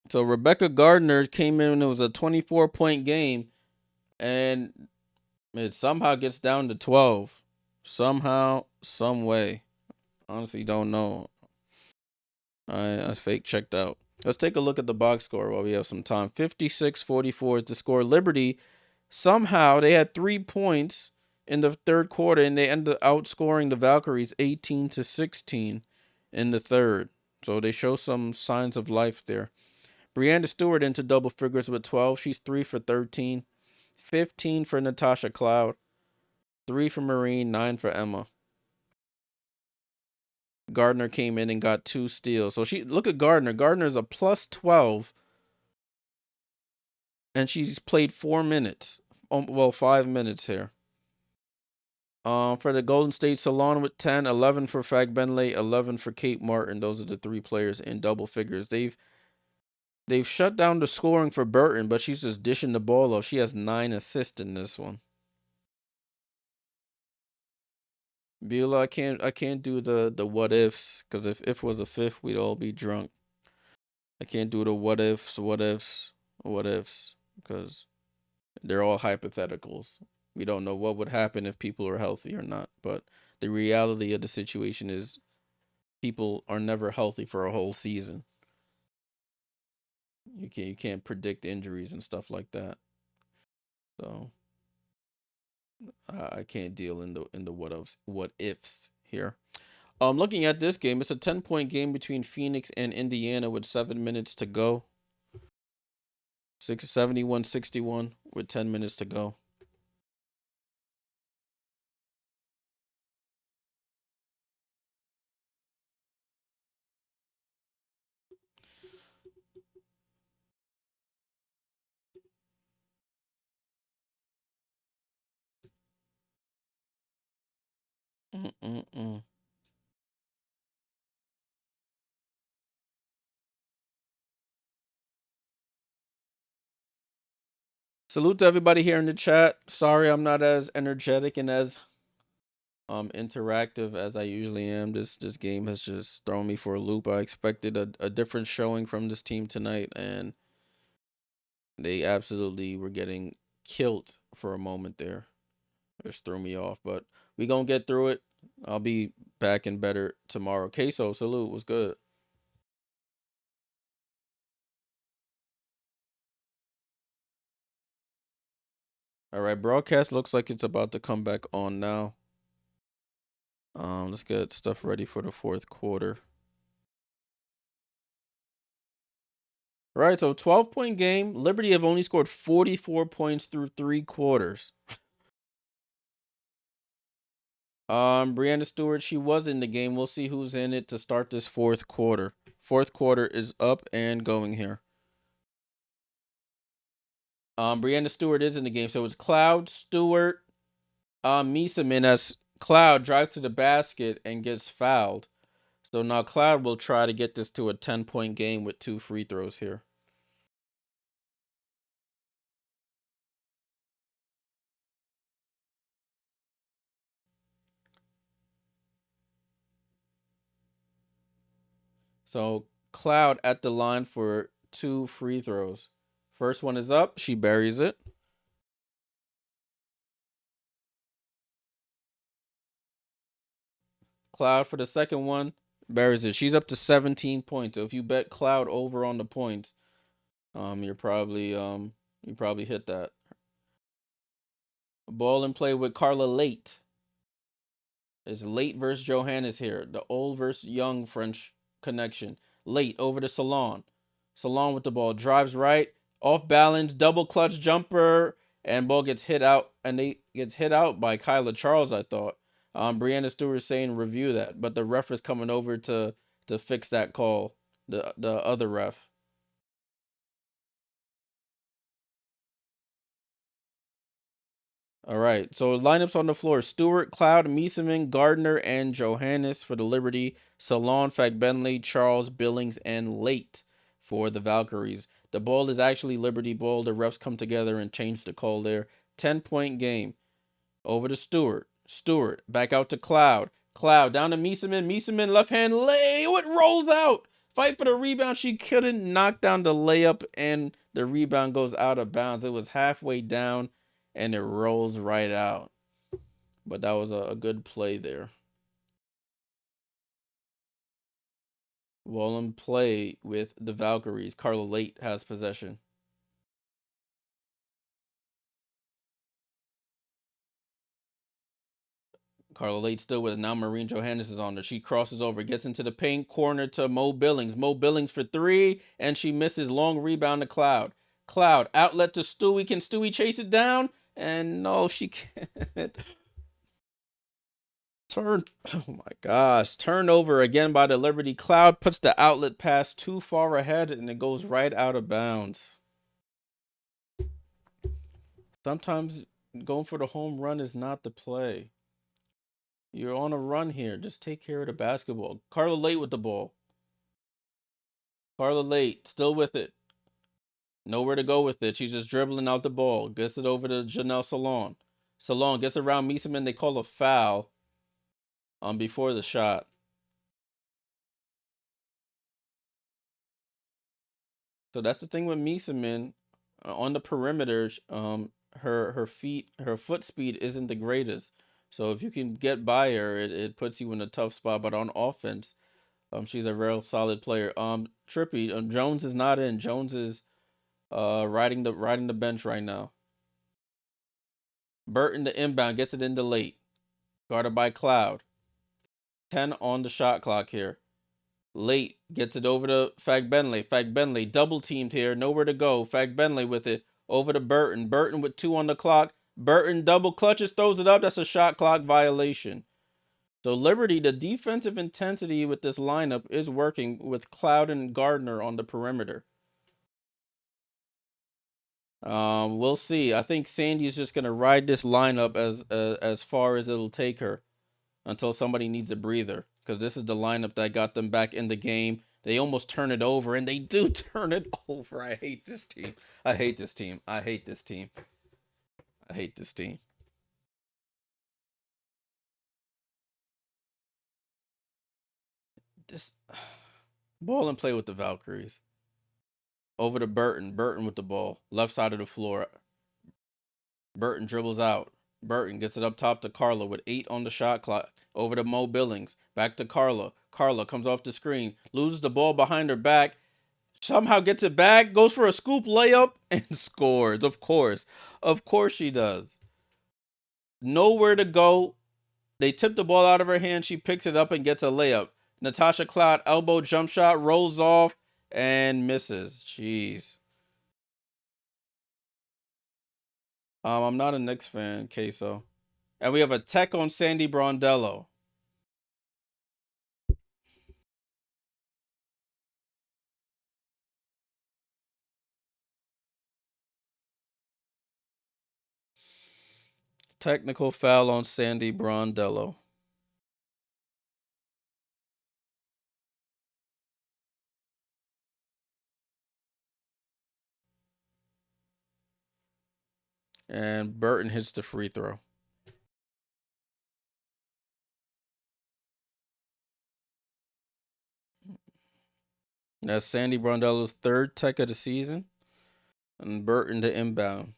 So Rebecca Gardner came in and it was a 24-point game, and it somehow gets down to 12. Somehow, some way. Honestly, don't know. I fake checked out. Let's take a look at the box score while we have some time. 56-44 is the score. Liberty, somehow they had 3 points in the third quarter, and they ended up outscoring the Valkyries 18-16 in the third. So they show some signs of life there. Brianna Stewart into double figures with 12. She's 3 for 13. 15 for Natasha Cloud. 3 for Marine, 9 for Emma. Gardner came in and got 2 steals. So look at Gardner. Gardner's a plus 12. And she's played 4 minutes. 5 minutes here. For the Golden State Salon with 10, 11 for Fag Benley, 11 for Kate Martin. Those are the 3 players in double figures. They've shut down the scoring for Burton, but she's just dishing the ball off. She has 9 assists in this one. Beulah, I can't do the what ifs, because if was a fifth, we'd all be drunk. I can't do the what ifs, because they're all hypotheticals. We don't know what would happen if people are healthy or not. But the reality of the situation is people are never healthy for a whole season. You can't predict injuries and stuff like that. So I can't deal in the what ifs here. Looking at this game, it's a 10-point game between Phoenix and Indiana with 7 minutes to go. 71-61 with 10 minutes to go. Mm-mm-mm. Salute to everybody here in the chat. Sorry I'm not as energetic and as interactive as I usually am. This game has just thrown me for a loop. I expected a different showing from this team tonight, and they absolutely were getting killed for a moment there. Just threw me off, but we gonna get through it. I'll be back and better tomorrow. Queso, salute. What's good? All right, broadcast looks like it's about to come back on now. Let's get stuff ready for the fourth quarter. All right, so 12-point game. Liberty have only scored 44 points through 3 quarters. Brianna Stewart, she was in the game. We'll see who's in it to start this fourth quarter. Fourth quarter is up and going here. Brianna Stewart is in the game, so it's Cloud, Stewart, Misamin as Cloud drives to the basket and gets fouled. So now Cloud will try to get this to a 10-point game with 2 free throws here. So Cloud at the line for 2 free throws. First one is up. She buries it. Cloud for the second one. Buries it. She's up to 17 points. So if you bet Cloud over on the points, you probably hit that. Ball in play with Carla Late. It's Late versus Johannes here. The old versus young French connection. Late over to Salon. Salon with the ball. Drives right. Off balance. Double clutch jumper. And ball gets hit out. And they gets hit out by Kyla Charles, I thought. Brianna Stewart saying review that. But the ref is coming over to fix that call. The other ref. All right, so lineups on the floor: Stewart, Cloud, Mieseman, Gardner, and Johannes for the Liberty. Salon, Fagbenley, Charles, Billings, and Late for the Valkyries. The ball is actually Liberty ball. The refs come together and change the call there. 10-point game. Over to Stewart. Stewart back out to Cloud. Cloud down to Mieseman. Mieseman left hand lay. Oh, it rolls out. Fight for the rebound. She couldn't knock down the layup, and the rebound goes out of bounds. It was halfway down and it rolls right out. But that was a good play there. Well in play with the Valkyries. Carla Late has possession. Carla Late still with it. Now Maureen Johannes is on her. She crosses over, gets into the paint, corner to Mo Billings. Mo Billings for 3, and she misses. Long rebound to Cloud. Cloud, outlet to Stewie. Can Stewie chase it down? And no, she can't. Oh my gosh. Turnover again by the Liberty. Cloud puts the outlet pass too far ahead and it goes right out of bounds. Sometimes going for the home run is not the play. You're on a run here. Just take care of the basketball. Carla Late with the ball. Carla Late still with it. Nowhere to go with it. She's just dribbling out the ball. Gets it over to Janelle Salon. Salon gets around Mieseman. They call a foul before the shot. So that's the thing with Mieseman on the perimeter. Her foot speed isn't the greatest. So if you can get by her, it puts you in a tough spot. But on offense, she's a real solid player. Trippy, Jones is not in. Jones is riding the bench right now. Burton the inbound gets it into Late. Guarded by Cloud. 10 on the shot clock here. Late gets it over to Fagbenley. Fagbenley double teamed here. Nowhere to go. Fagbenley with it. Over to Burton. Burton with 2 on the clock. Burton double clutches, throws it up. That's a shot clock violation. So Liberty, the defensive intensity with this lineup is working with Cloud and Gardner on the perimeter. We'll see. I think Sandy is just gonna ride this lineup as far as it'll take her until somebody needs a breather. Because this is the lineup that got them back in the game. They almost turn it over, and they do turn it over. I hate this team. I hate this team. I hate this team. I hate this team. This ball and play with the Valkyries. Over to Burton. Burton with the ball. Left side of the floor. Burton dribbles out. Burton gets it up top to Carla with 8 on the shot clock. Over to Mo Billings. Back to Carla. Carla comes off the screen. Loses the ball behind her back. Somehow gets it back, goes for a scoop layup, and scores. Of course she does. Nowhere to go. They tip the ball out of her hand. She picks it up and gets a layup. Natasha Cloud elbow jump shot, rolls off and misses. Jeez. I'm not a Knicks fan, Queso. And we have a tech on Sandy Brondello. Technical foul on Sandy Brondello. And Burton hits the free throw. That's Sandy Brondello's third tech of the season. And Burton the inbound.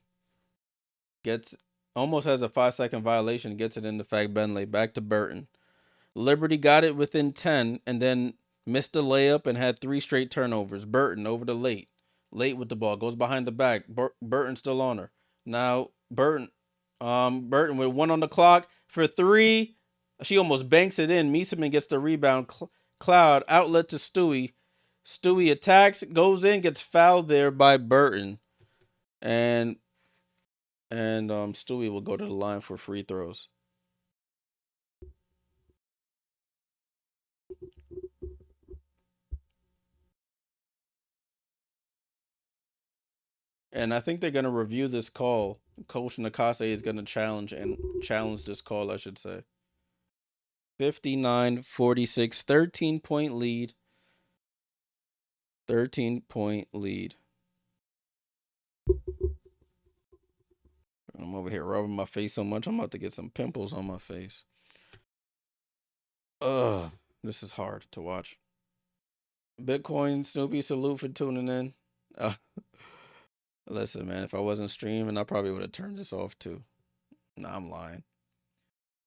Gets almost has a 5-second violation, gets it into Fag Benley. Back to Burton. Liberty got it within 10 and then missed a layup and had 3 straight turnovers. Burton over to Late. Late with the ball. Goes behind the back. Burton still on her. Now Burton with 1 on the clock for 3. She almost banks it in. Mieseman gets the rebound. Cloud outlet to Stewie. Stewie attacks, goes in, gets fouled there by Burton. And Stewie will go to the line for free throws. And I think they're going to review this call. Coach Nakase is going to challenge this call, I should say. 59-46, 13-point lead. 13-point lead. I'm over here rubbing my face so much, I'm about to get some pimples on my face. Ugh, this is hard to watch. Bitcoin Snoopy, salute for tuning in. Listen, man, if I wasn't streaming, I probably would have turned this off too. Nah, I'm lying.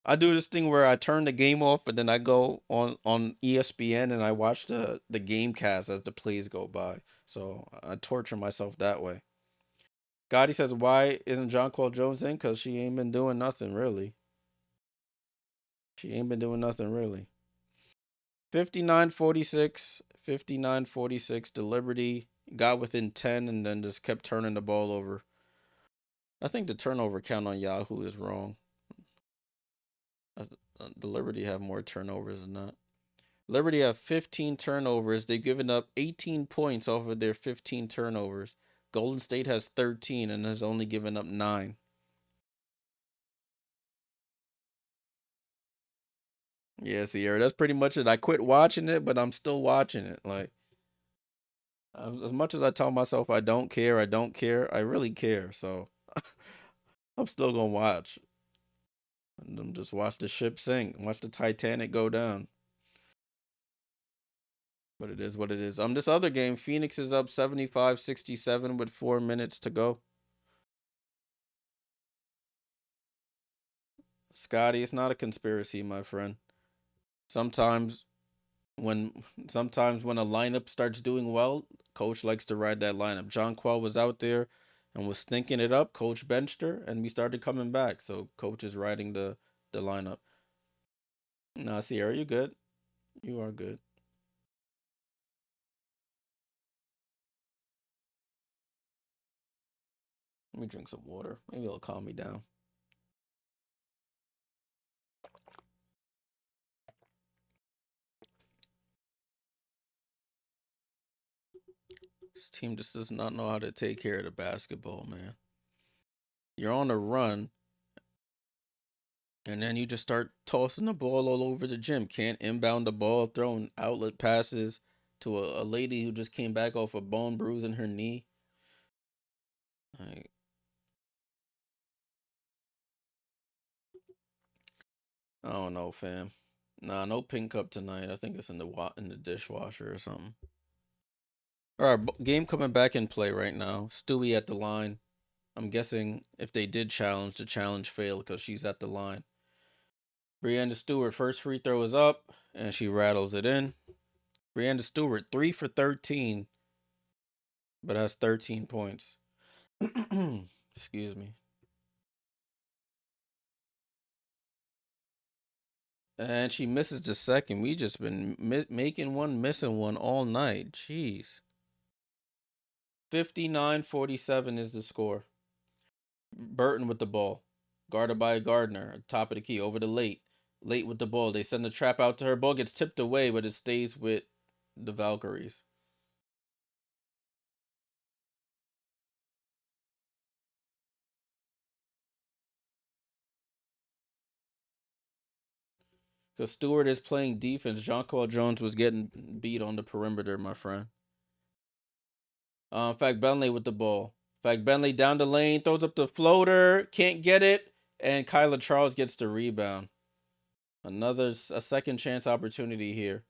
I do this thing where I turn the game off, but then I go on ESPN and I watch the game cast as the plays go by. So I torture myself that way. Gotti says, why isn't Jonquel Jones in? Because she ain't been doing nothing, really. She ain't been doing nothing, really. 59-46. 59-46. The Liberty got within 10 and then just kept turning the ball over. I think the turnover count on Yahoo is wrong. The Liberty have more turnovers than that. Liberty have 15 turnovers. They've given up 18 points off of their 15 turnovers. Golden State has 13 and has only given up 9. Yeah, Sierra, that's pretty much it. I quit watching it, but I'm still watching it. Like, as much as I tell myself I don't care, I really care. So I'm still gonna watch. And I'm just watch the ship sink, watch the Titanic go down. But it is what it is. This other game, Phoenix is up 75-67 with 4 minutes to go. Scotty, it's not a conspiracy, my friend. Sometimes when a lineup starts doing well, coach likes to ride that lineup. Jonquel was out there and was stinking it up. Coach benched her and we started coming back. So coach is riding the lineup. Nah, Sierra, you good. You are good. Let me drink some water. Maybe it'll calm me down. This team just does not know how to take care of the basketball, man. You're on a run, and then you just start tossing the ball all over the gym. Can't inbound the ball, throwing outlet passes to a lady who just came back off a bone bruise in her knee. Like, I don't know, fam. Nah, no pink cup tonight. I think it's in the dishwasher or something. All right, game coming back in play right now. Stewie at the line. I'm guessing if they did challenge, the challenge failed because she's at the line. Brianna Stewart, first free throw is up, and she rattles it in. Brianna Stewart, 3 for 13 but has 13 points. Excuse me. And she misses the second. We just been making one, missing one all night. Jeez. 59-47 is the score. Burton with the ball. Guarded by Gardner. Top of the key. Over to Late. Late with the ball. They send the trap out to her. Ball gets tipped away, but it stays with the Valkyries. Because Stewart is playing defense. Jonquel Jones was getting beat on the perimeter, my friend. Fact Bentley with the ball. Fact Bentley down the lane, throws up the floater, can't get it, and Kyla Charles gets the rebound. A second chance opportunity here.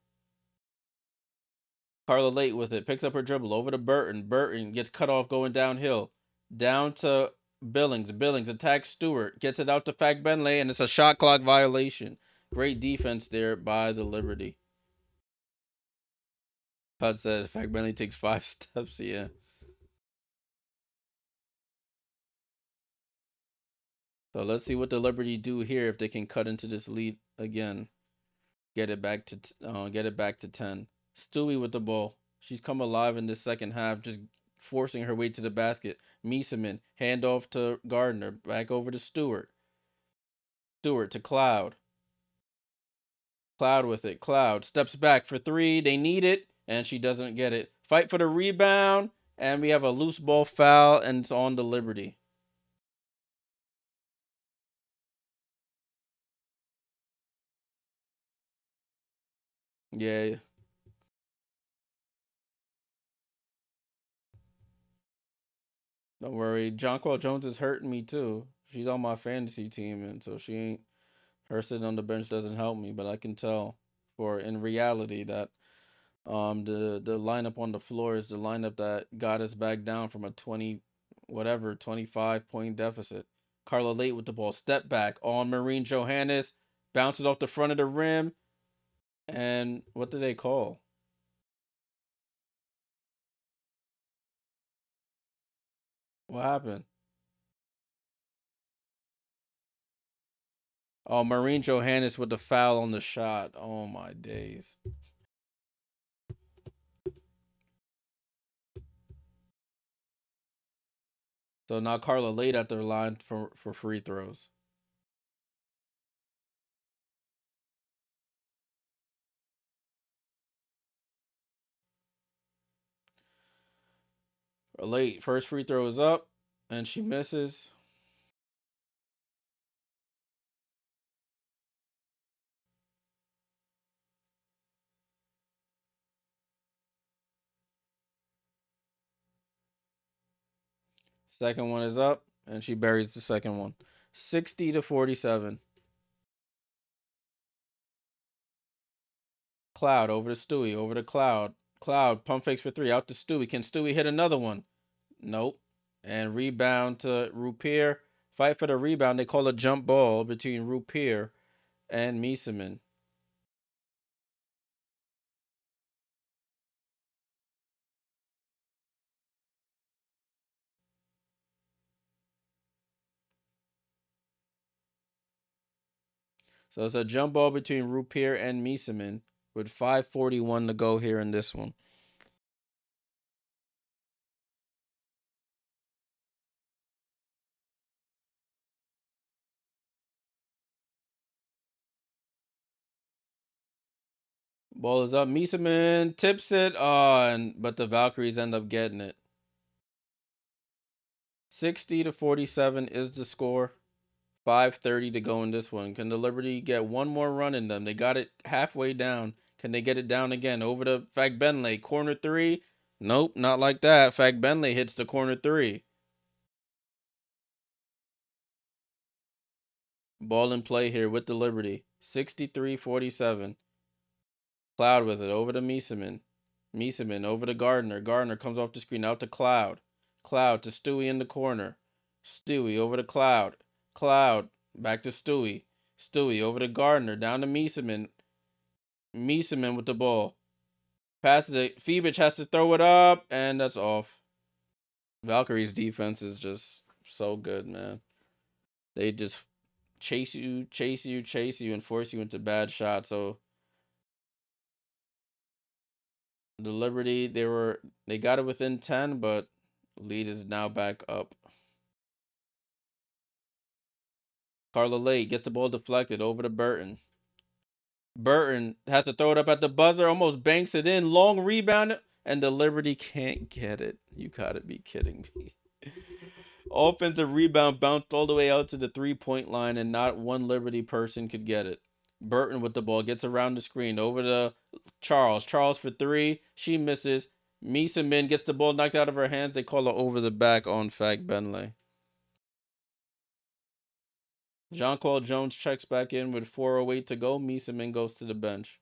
Carla Late with it, picks up her dribble over to Burton. Burton gets cut off going downhill. Down to Billings. Billings attacks Stewart, gets it out to Fact Bentley, and it's a shot clock violation. Great defense there by the Liberty. Todd said Fact Bentley takes 5 steps, yeah. So let's see what the Liberty do here if they can cut into this lead again. Get it back to 10. Stewie with the ball. She's come alive in this second half, just forcing her way to the basket. Mieseman, handoff to Gardner, back over to Stewart. Stewart to Cloud. Cloud with it. Cloud steps back for 3. They need it, and she doesn't get it. Fight for the rebound, and we have a loose ball foul, and it's on the Liberty. Yeah. Don't worry. Jonquel Jones is hurting me too. She's on my fantasy team, and so she ain't. Her sitting on the bench doesn't help me, but I can tell for in reality that the lineup on the floor is the lineup that got us back down from a 25-point deficit. Carla Late with the ball, step back on Marine Johannes, bounces off the front of the rim, and what did they call? What happened? Oh, Marine Johannes with the foul on the shot. Oh my days. So now Carla Late at their line for free throws. Late first free throw is up, and she misses. Second one is up, and she buries the second one. 60-47. Cloud over to Stewie, over to Cloud. Cloud pump fakes for 3, out to Stewie. Can Stewie hit another one? Nope. And rebound to Rupier. Fight for the rebound. They call a jump ball between Rupier and Mieseman. So it's a jump ball between Rupier and Mieseman with 5:41 to go here in this one. Ball is up. Mieseman tips it. But the Valkyries end up getting it. 60-47 is the score. 5:30 to go in this one. Can the Liberty get one more run in them? They got it halfway down. Can they get it down again? Over to Fag Benley. Corner 3. Nope, not like that. Fag Benley hits the corner 3. Ball in play here with the Liberty. 63-47. Cloud with it. Over to Mieseman. Mieseman over to Gardner. Gardner comes off the screen out to Cloud. Cloud to Stewie in the corner. Stewie over to Cloud. Cloud back to Stewie. Stewie over to Gardner. Down to Mieseman. Mieseman with the ball. Passes it. Phoebich has to throw it up, and that's off. Valkyrie's defense is just so good, man. They just chase you, chase you, chase you, and force you into bad shots. So the Liberty, they got it within 10, but lead is now back up. Carla Lake gets the ball deflected over to Burton. Burton has to throw it up at the buzzer, almost banks it in, long rebound, and the Liberty can't get it. You gotta be kidding me. Offensive rebound bounced all the way out to the 3-point line, and not one Liberty person could get it. Burton with the ball gets around the screen over to Charles. Charles for three. She misses. Misa Min gets the ball knocked out of her hands. They call her over the back on Fag Benley. Jonquil Jones checks back in with 4:08 to go. Misa Min goes to the bench.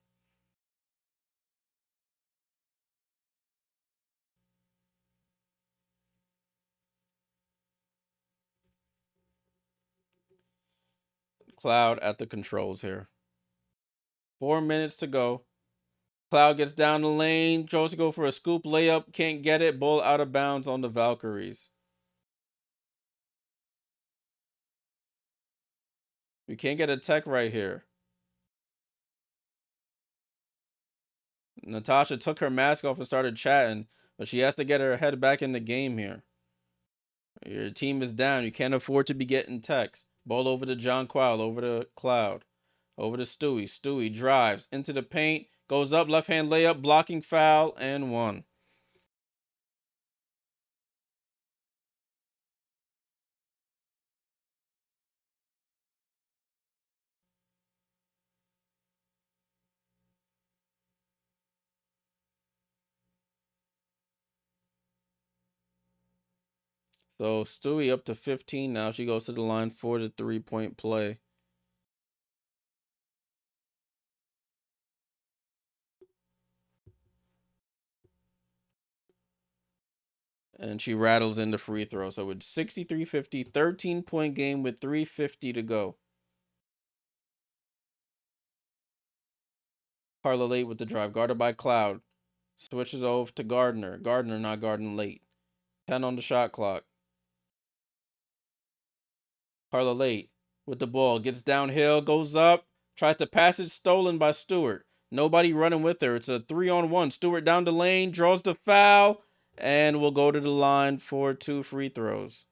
Cloud at the controls here. 4 minutes to go. Cloud gets down the lane. Tries to go for a scoop layup. Can't get it. Ball out of bounds on the Valkyries. We can't get a tech right here. Natasha took her mask off and started chatting, but she has to get her head back in the game here. Your team is down. You can't afford to be getting techs. Ball over to John Quile, over to Cloud, over to Stewie. Stewie drives into the paint, goes up, left hand layup, blocking foul, and one. So Stewie up to 15 now. She goes to the line for the 3-point play. And she rattles in the free throw. So it's 63-50, 13-point game with 3:50 to go. Carla Late with the drive, guarded by Cloud. Switches over to Gardner. Gardner not guarding Late. 10 on the shot clock. Carla Late with the ball. Gets downhill, goes up, tries to pass it, stolen by Stewart. Nobody running with her. It's a 3-on-1. Stewart down the lane, draws the foul, and will go to the line for 2 free throws.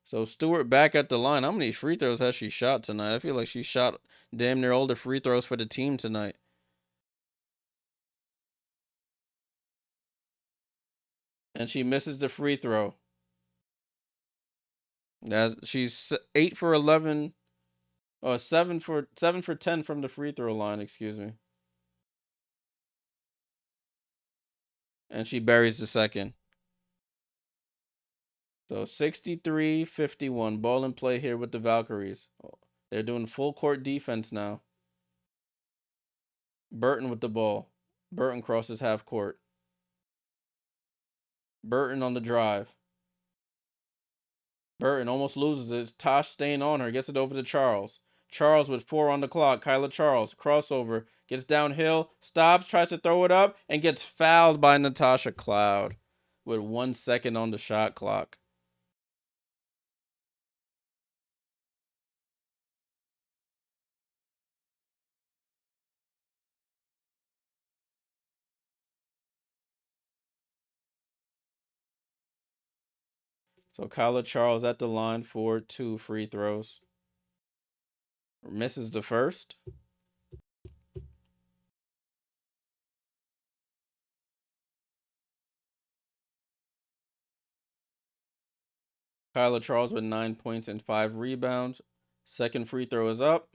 So Stewart back at the line. How many free throws has she shot tonight? I feel like she shot damn near all the free throws for the team tonight. And she misses the free throw. She's 8 for 11. Oh, 7 for 10 from the free throw line, excuse me. And she buries the second. So 63-51. Ball in play here with the Valkyries. They're doing full court defense now. Burton with the ball. Burton crosses half court. Burton on the drive. Burton almost loses it. Tosh staying on her. Gets it over to Charles. Charles with 4 on the clock. Kyla Charles. Crossover. Gets downhill. Stops. Tries to throw it up. And gets fouled by Natasha Cloud. With 1 second on the shot clock. So Kyla Charles at the line for 2 free throws. Misses the first. Kyla Charles with 9 points and 5 rebounds. Second free throw is up,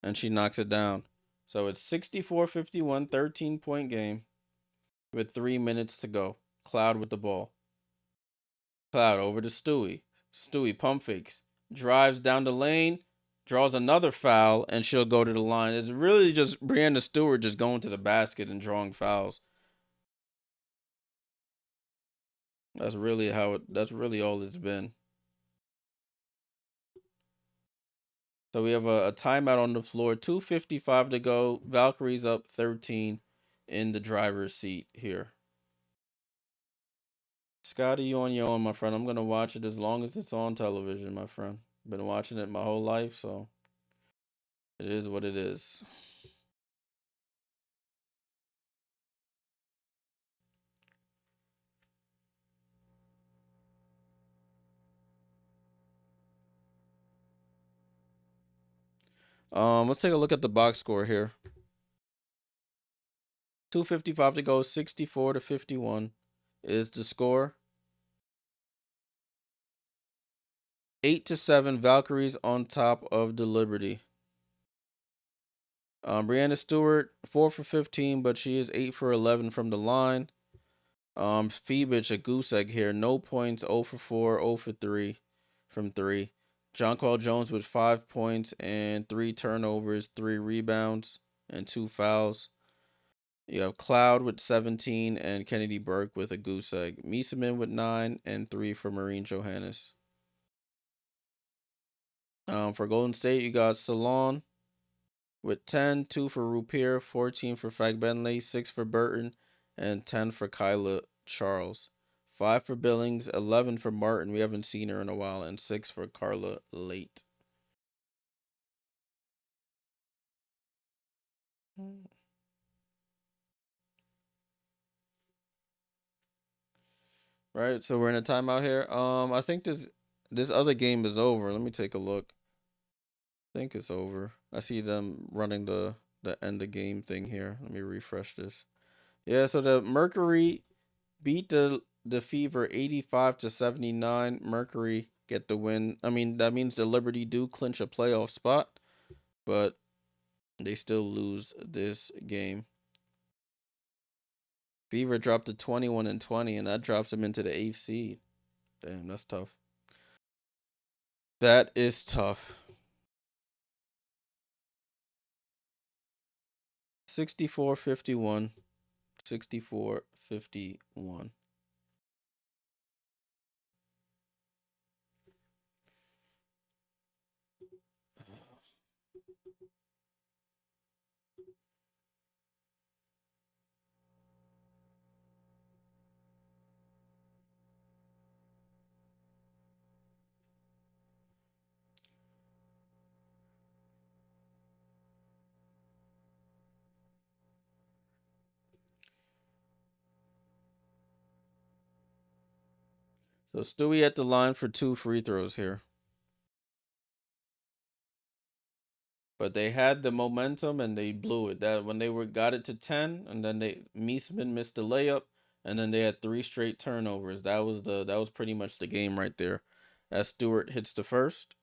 and she knocks it down. So it's 64-51, 13-point game with 3 minutes to go. Cloud with the ball. Cloud over to Stewie. Stewie pump fakes. Drives down the lane. Draws another foul, and she'll go to the line. It's really just Brianna Stewart just going to the basket and drawing fouls. That's really all it's been. So we have a timeout on the floor. 2:55 to go. Valkyries up 13 in the driver's seat here. Scotty, you on your own, my friend. I'm gonna watch it as long as it's on television, my friend. Been watching it my whole life, so it is what it is. Let's take a look at the box score here. 2:55 to go. 64-51 is the score. 8-7. Valkyries on top of the Liberty. Brianna Stewart 4 for 15, but she is 8 for 11 from the line. Phoebich, a goose egg here. No points, 0 for 4, 0 for 3 from 3. Jonquel Jones with 5 points and 3 turnovers, 3 rebounds, and 2 fouls. You have Cloud with 17 and Kennedy Burke with a goose egg. Mieseman with 9 and 3 for Marine Johannes. For Golden State, you got Salon with 10, 2 for Rupier, 14 for Fagbenley, 6 for Burton, and 10 for Kyla Charles. 5 for Billings, 11 for Martin. We haven't seen her in a while, and 6 for Carla Late. Right, so we're in a timeout here. I think this other game is over. Let me take a look. I think it's over. I see them running the end of game thing here. Let me refresh this. Yeah, so the Mercury beat the Fever 85-79. Mercury get the win. I mean, that means the Liberty do clinch a playoff spot, but they still lose this game. Fever dropped to 21-20, and that drops them into the 8th seed. Damn, that's tough. That is tough. 64-51. 64-51. So Stewie at the line for 2 free throws here. But they had the momentum and they blew it. That when they got it to 10, and then Meesman missed the layup, and then they had 3 straight turnovers. That was pretty much the game right there. As Stewart hits the first.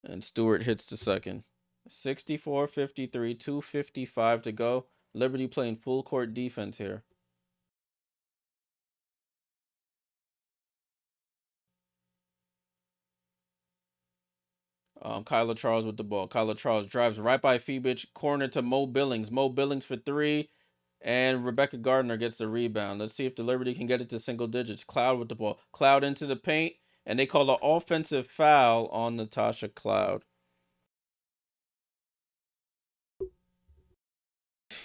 And Stewart hits the second. 64-53, 2:55 to go. Liberty playing full court defense here. Kyla Charles with the ball. Kyla Charles drives right by Phoebich, corner to Mo Billings. Mo Billings for 3, and Rebecca Gardner gets the rebound. Let's see if the Liberty can get it to single digits. Cloud with the ball. Cloud into the paint, and they call an offensive foul on Natasha Cloud.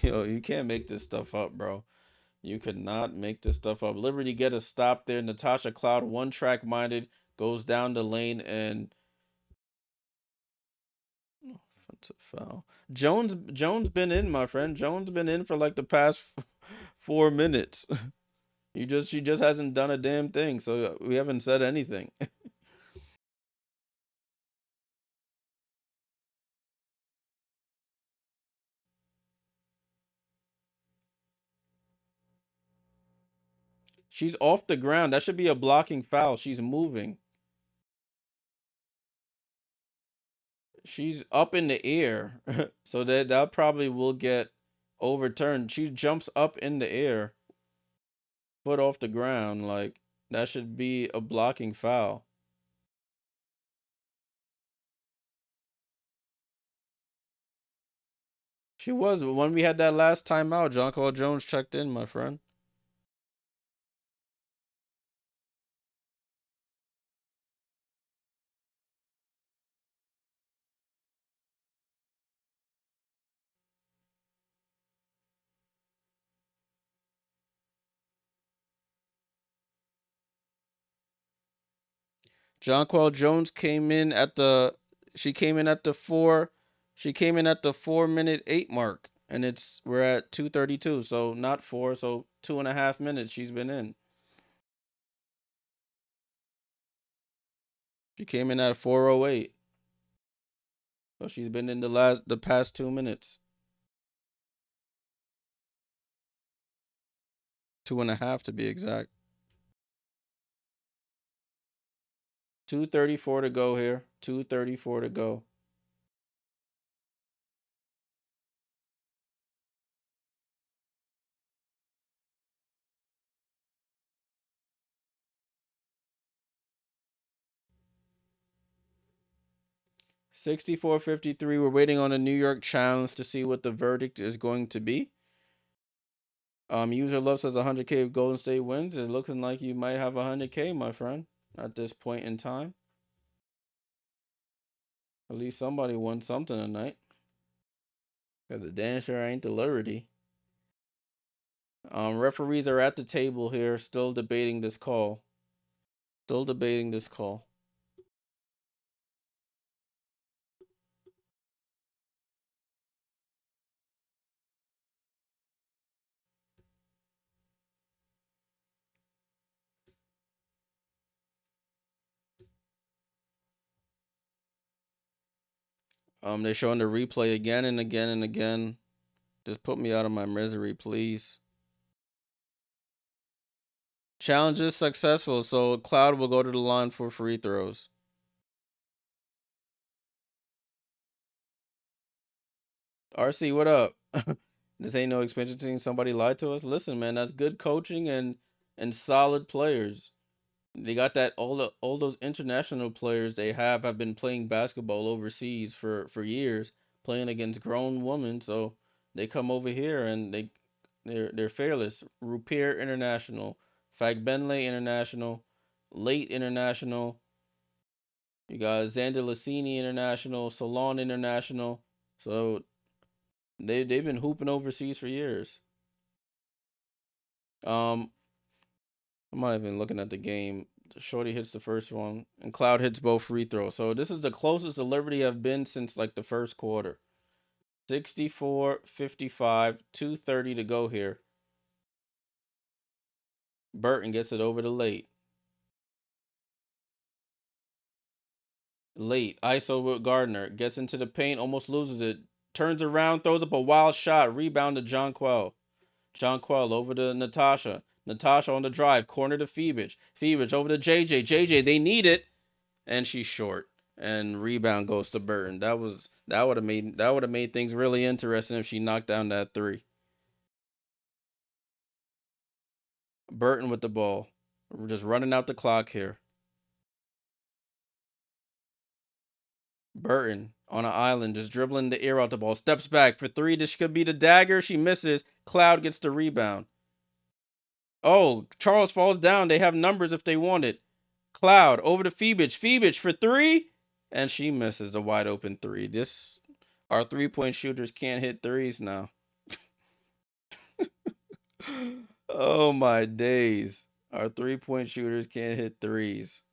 Yo, you can't make this stuff up, bro. You could not make this stuff up. Liberty get a stop there. Natasha Cloud, one track minded, goes down the lane and offensive foul. Jones been in, my friend. Jones been in for like the past 4 minutes. She just hasn't done a damn thing, so we haven't said anything. She's off the ground. That should be a blocking foul. She's moving. She's up in the air. So that probably will get overturned. She jumps up in the air, foot off the ground. Like, that should be a blocking foul. She was when we had that last timeout. Jonquel Jones checked in, my friend. Jonquel Jones came in at the. She came in at the four. She came in at the 4 minute 8 mark, and we're at 2:32. So not four. So 2.5 minutes she's been in. She came in at 4:08. So she's been in the past 2 minutes. 2.5 to be exact. 2:34 to go here. 2:34 to go. 64-53. We're waiting on a New York challenge to see what the verdict is going to be. User Love says 100K if Golden State wins. It's looking like you might have 100K, my friend, at this point in time. At least somebody won something tonight. Cause the damn sure ain't the Liberty. Referees are at the table here, still debating this call. Still debating this call. They're showing the replay again and again and again. Just put me out of my misery, please. Challenge is successful, so Cloud will go to the line for free throws. RC, what up? This ain't no expansion team. Somebody lied to us. Listen, man, that's good coaching and solid players. They got that all those international players they have been playing basketball overseas for years, playing against grown women. So they come over here and they're fearless. Rupier International, Fagbenle International, Late International. You got Xander Lassini International, Salon International. So they've been hooping overseas for years. I'm not even looking at the game. Shorty hits the first one, and Cloud hits both free throws. So this is the closest the Liberty have been since like the first quarter. 64-55, 2:30 to go here. Burton gets it over to Late. Late, ISO with Gardner. Gets into the paint, almost loses it. Turns around, throws up a wild shot. Rebound to Jonquel. Jonquel over to Natasha. Natasha on the drive. Corner to Phoebich. Phoebich over to JJ. JJ, they need it. And she's short. And rebound goes to Burton. That would have made things really interesting if she knocked down that three. Burton with the ball. We're just running out the clock here. Burton on an island, just dribbling the air out the ball. Steps back for three. This could be the dagger. She misses. Cloud gets the rebound. Oh, Charles falls down. They have numbers if they want it. Cloud over to Phoebich. Phoebich for three. And she misses a wide open three. Our 3-point shooters can't hit threes now. Oh my days. Our 3-point shooters can't hit threes.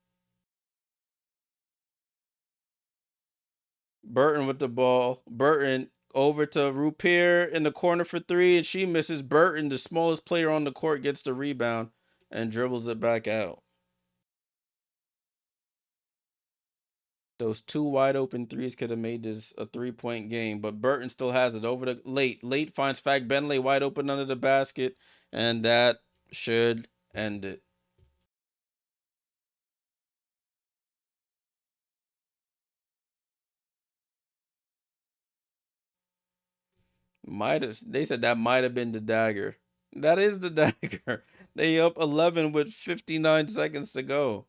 Burton with the ball. Burton over to Rupier in the corner for three, and she misses. Burton, the smallest player on the court, gets the rebound and dribbles it back out. Those two wide open threes could have made this a 3-point game, but Burton still has it over to Late. Late finds Fagbenle wide open under the basket, and that should end it. They said that might have been the dagger. That is the dagger. They up 11 with 59 seconds to go.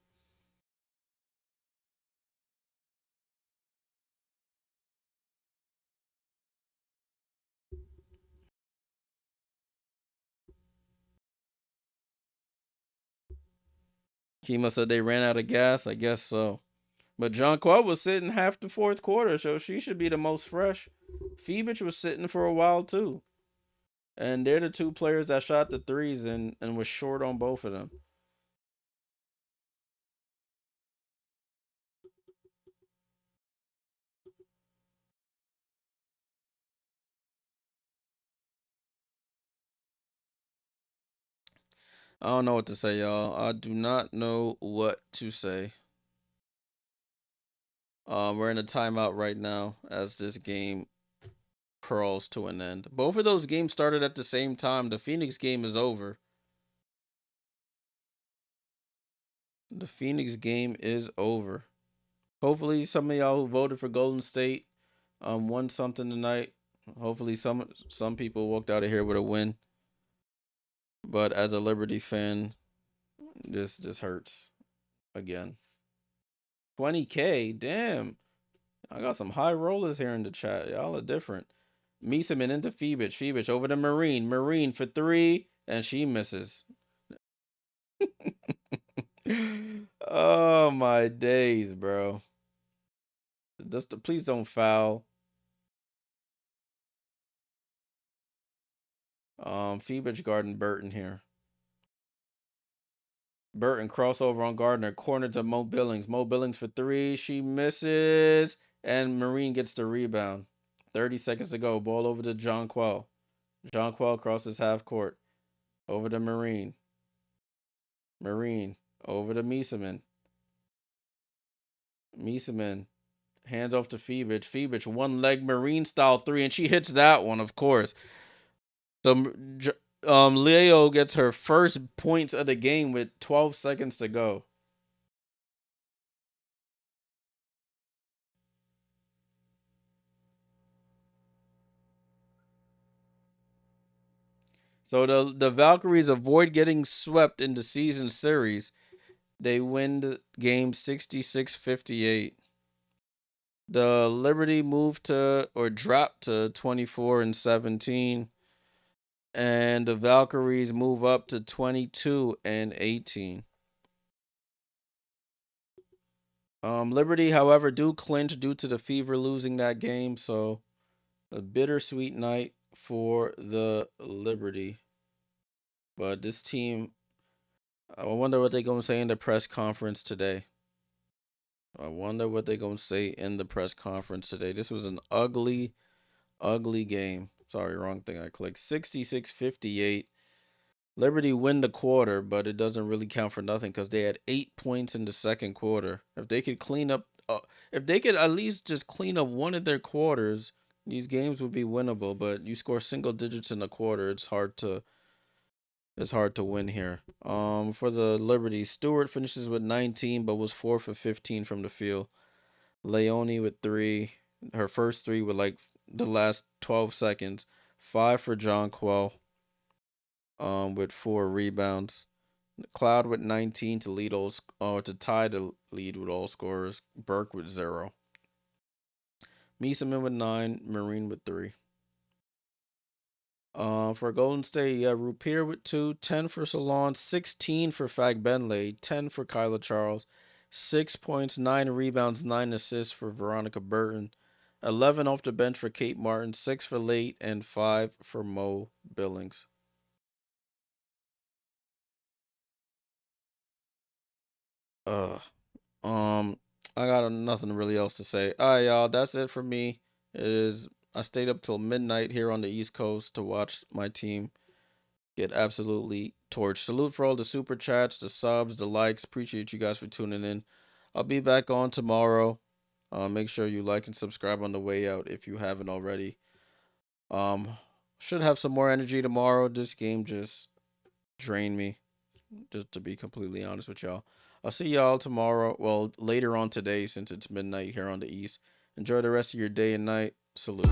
Kima said they ran out of gas. I guess so. But Jonquel was sitting half the fourth quarter, so she should be the most fresh. Phoebus was sitting for a while too. And they're the two players that shot the threes and was short on both of them. I don't know what to say, y'all. I do not know what to say. We're in a timeout right now as this game crawls to an end. Both of those games started at the same time. The Phoenix game is over. The Phoenix game is over. Hopefully, some of y'all who voted for Golden State won something tonight. Hopefully, some people walked out of here with a win. But as a Liberty fan, this just hurts again. 20K, damn. I got some high rollers here in the chat. Y'all are different. Mieseman into Phoebus. Phoebus over to Marine. Marine for three, and she misses. Oh my days, bro. Please don't foul. Phoebus guarding Burton here. Burton crossover on Gardner. Corner to Mo Billings. Mo Billings for three. She misses. And Marine gets the rebound. 30 seconds to go. Ball over to Jonquel. Jonquel crosses half court. Over to Marine. Marine. Over to Mieseman. Mieseman. Hands off to Phoebus. Phoebus, one leg Marine style three. And she hits that one, of course. So Leo gets her first points of the game with 12 seconds to go. So the Valkyries avoid getting swept in the season series. They win the game 66-58. The Liberty moved to or dropped to 24-17. And the Valkyries move up to 22-18. Liberty, however, do clinch due to the Fever losing that game, so a bittersweet night for the Liberty. But this team, I wonder what they're going to say in the press conference today. I wonder what they're going to say in the press conference today. This was an ugly, ugly game. Sorry, wrong thing I clicked. 66-58. Liberty win the quarter, but it doesn't really count for nothing because they had 8 points in the second quarter. If they could clean up, if they could at least just clean up one of their quarters, these games would be winnable. But you score single digits in a quarter, it's hard to win here. For the Liberty, Stewart finishes with 19, but was 4 for 15 from the field. Leone with 3, her first 3 with like the last 12 seconds. 5 for Jonquel. With 4 rebounds. Cloud with 19 to lead to tie the lead with all scorers. Burke with 0. Mieseman with 9. Marine with 3. For Golden State, yeah, Rupier with 2. 10 for Salon. 16 for Fagbenle. 10 for Kyla Charles. 6 points, 9 rebounds, 9 assists for Veronica Burton. 11 off the bench for Kate Martin. 6 for Late and 5 for Mo Billings. I got nothing really else to say. All right, y'all, that's it for me. I stayed up till midnight here on the East Coast to watch my team get absolutely torched. Salute for all the super chats, the subs, the likes. Appreciate you guys for tuning in. I'll be back on tomorrow. Make sure you like and subscribe on the way out if you haven't already. Should have some more energy tomorrow. This game just drained me, just to be completely honest with y'all. I'll see y'all tomorrow. Well, later on today since it's midnight here on the East. Enjoy the rest of your day and night. Salute.